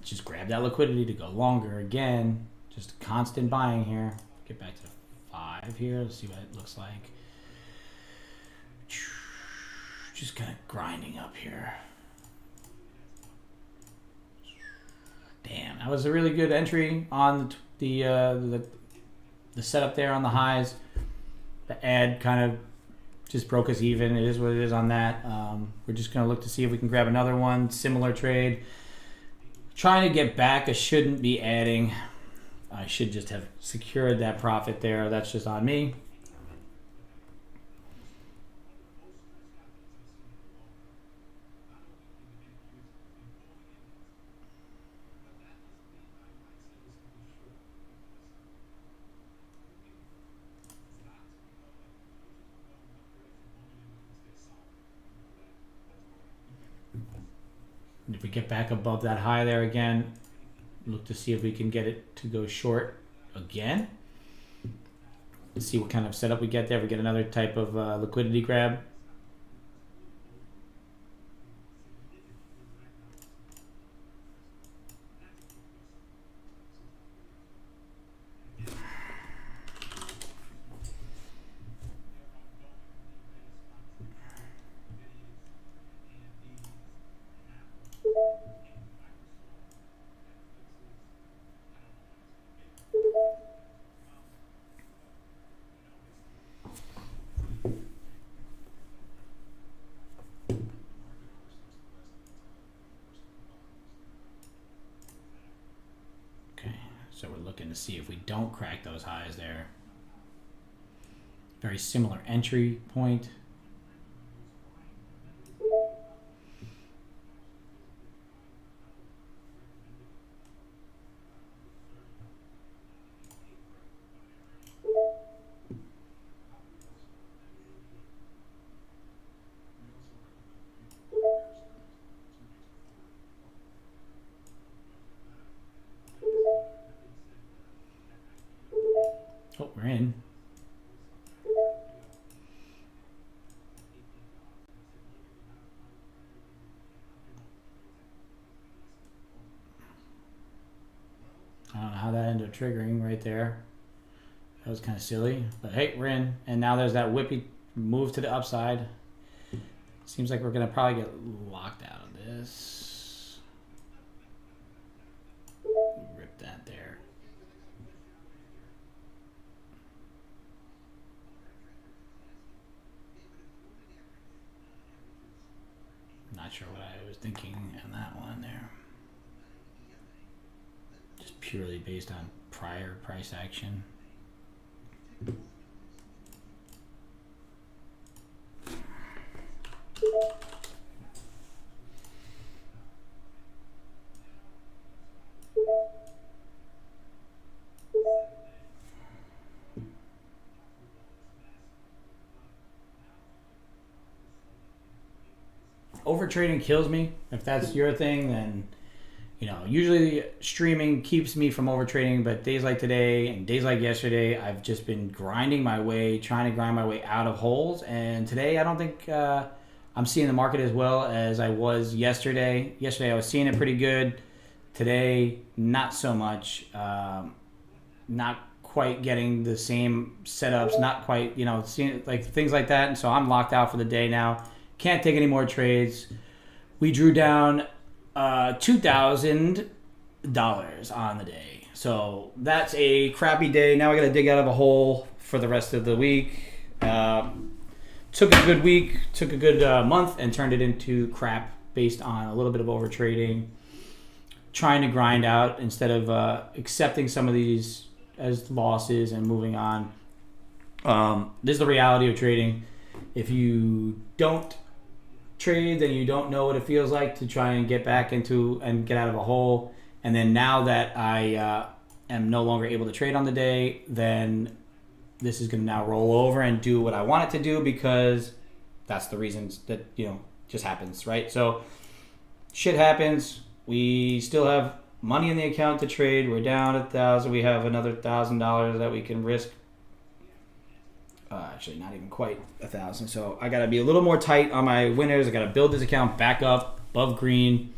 Just grab that liquidity to go longer again. Just constant buying here. Get back to 5 here. Let's see what it looks like. Just kind of grinding up here. Damn, that was a really good entry on the setup there on the highs. The ad kind of just broke us even. It is what it is on that. We're just going to look to see if we can grab another one. Similar trade. Trying to get back. I shouldn't be adding. I should just have secured that profit there. That's just on me. And if we get back above that high there again, look to see if we can get it to go short again. Let's see what kind of setup we get there. If we get another type of liquidity grab. So we're looking to see if we don't crack those highs there. Very similar entry point. Oh, we're in. I don't know how that ended up triggering right there. That was kind of silly, but hey, we're in. And now there's that whippy move to the upside. Seems like we're going to probably get locked out of this. Rip that there. Not sure what I was thinking in that one there. Just purely based on prior price action. Overtrading kills me. If that's your thing, then usually streaming keeps me from overtrading, but days like today and days like yesterday, I've just been trying to grind my way out of holes. And today, I don't think I'm seeing the market as well as I was yesterday. Yesterday, I was seeing it pretty good. Today, not so much. Not quite getting the same setups. Not quite, seeing like things like that. And so I'm locked out for the day now. Can't take any more trades. We drew down $2,000 on the day. So that's a crappy day. Now I got to dig out of a hole for the rest of the week. Took a good week, took a good month, and turned it into crap based on a little bit of over trading. Trying to grind out instead of accepting some of these as losses and moving on. This is the reality of trading. If you don't trade, then you don't know what it feels like to try and get back into and get out of a hole. And then now that I am no longer able to trade on the day, then this is going to now roll over and do what I want it to do, because that's the reasons that just happens, right? So shit happens. We still have money in the account to trade. We're down $1,000. We have another $1,000 that we can risk. Actually, not even quite $1,000. So I got to be a little more tight on my winners. I got to build this account back up above green,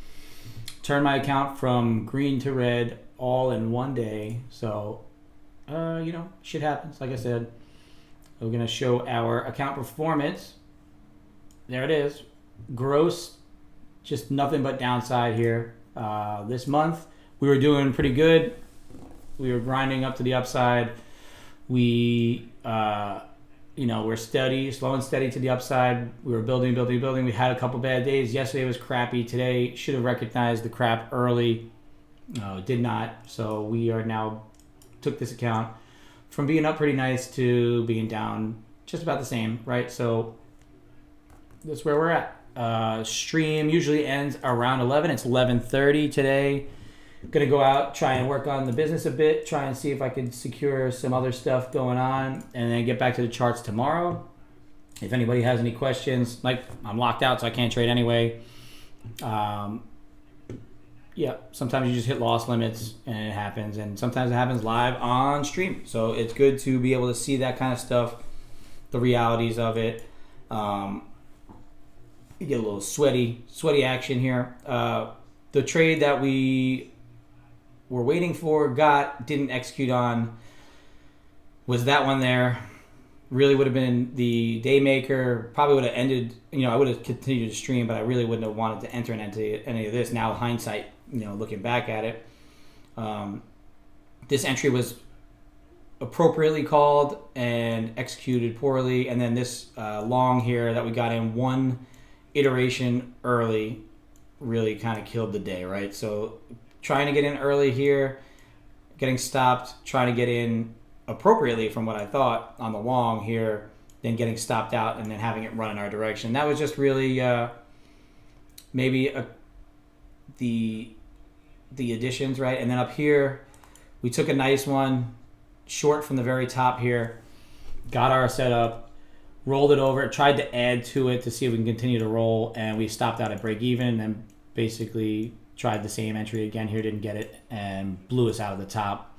turn my account from green to red all in one day. So, shit happens. Like I said, we're going to show our account performance. There it is. Gross, just nothing but downside here. This month, we were doing pretty good. We were grinding up to the upside. We we're steady, slow and steady to the upside. We were building. We had a couple bad days. Yesterday was crappy. Today should have recognized the crap early. Did not. So we are now took this account from being up pretty nice to being down just about the same, right? So that's where we're at. Stream usually ends around 11. It's 11:30 today. Gonna go out, try and work on the business a bit, try and see if I can secure some other stuff going on, and then get back to the charts tomorrow. If anybody has any questions, like I'm locked out, so I can't trade anyway. Yeah, sometimes you just hit loss limits and it happens, and sometimes it happens live on stream. So it's good to be able to see that kind of stuff, the realities of it. You get a little sweaty action here. The trade that we were waiting for, didn't execute on, was that one there. Really would have been the day maker. Probably would have ended, I would have continued to stream, but I really wouldn't have wanted to enter into any of this. Now hindsight, looking back at it, this entry was appropriately called and executed poorly. And then this long here that we got in one iteration early really kind of killed the day, right? So trying to get in early here, getting stopped, trying to get in appropriately from what I thought on the long here, then getting stopped out and then having it run in our direction. That was just really maybe the additions, right? And then up here, we took a nice one, short from the very top here, got our setup, rolled it over, tried to add to it to see if we can continue to roll, and we stopped out at break even, and then basically tried the same entry again here, didn't get it, and blew us out of the top.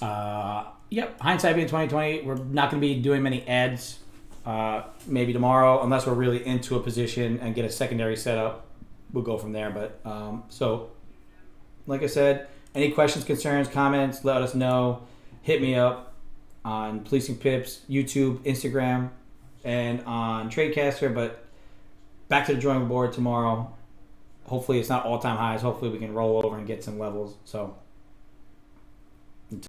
Hindsight being 2020, we're not going to be doing many ads maybe tomorrow, unless we're really into a position and get a secondary setup. We'll go from there. But so, like I said, any questions, concerns, comments, let us know. Hit me up on Policing Pips, YouTube, Instagram, and on Tradecaster. But back to the drawing board tomorrow. Hopefully it's not all-time highs. Hopefully we can roll over and get some levels. So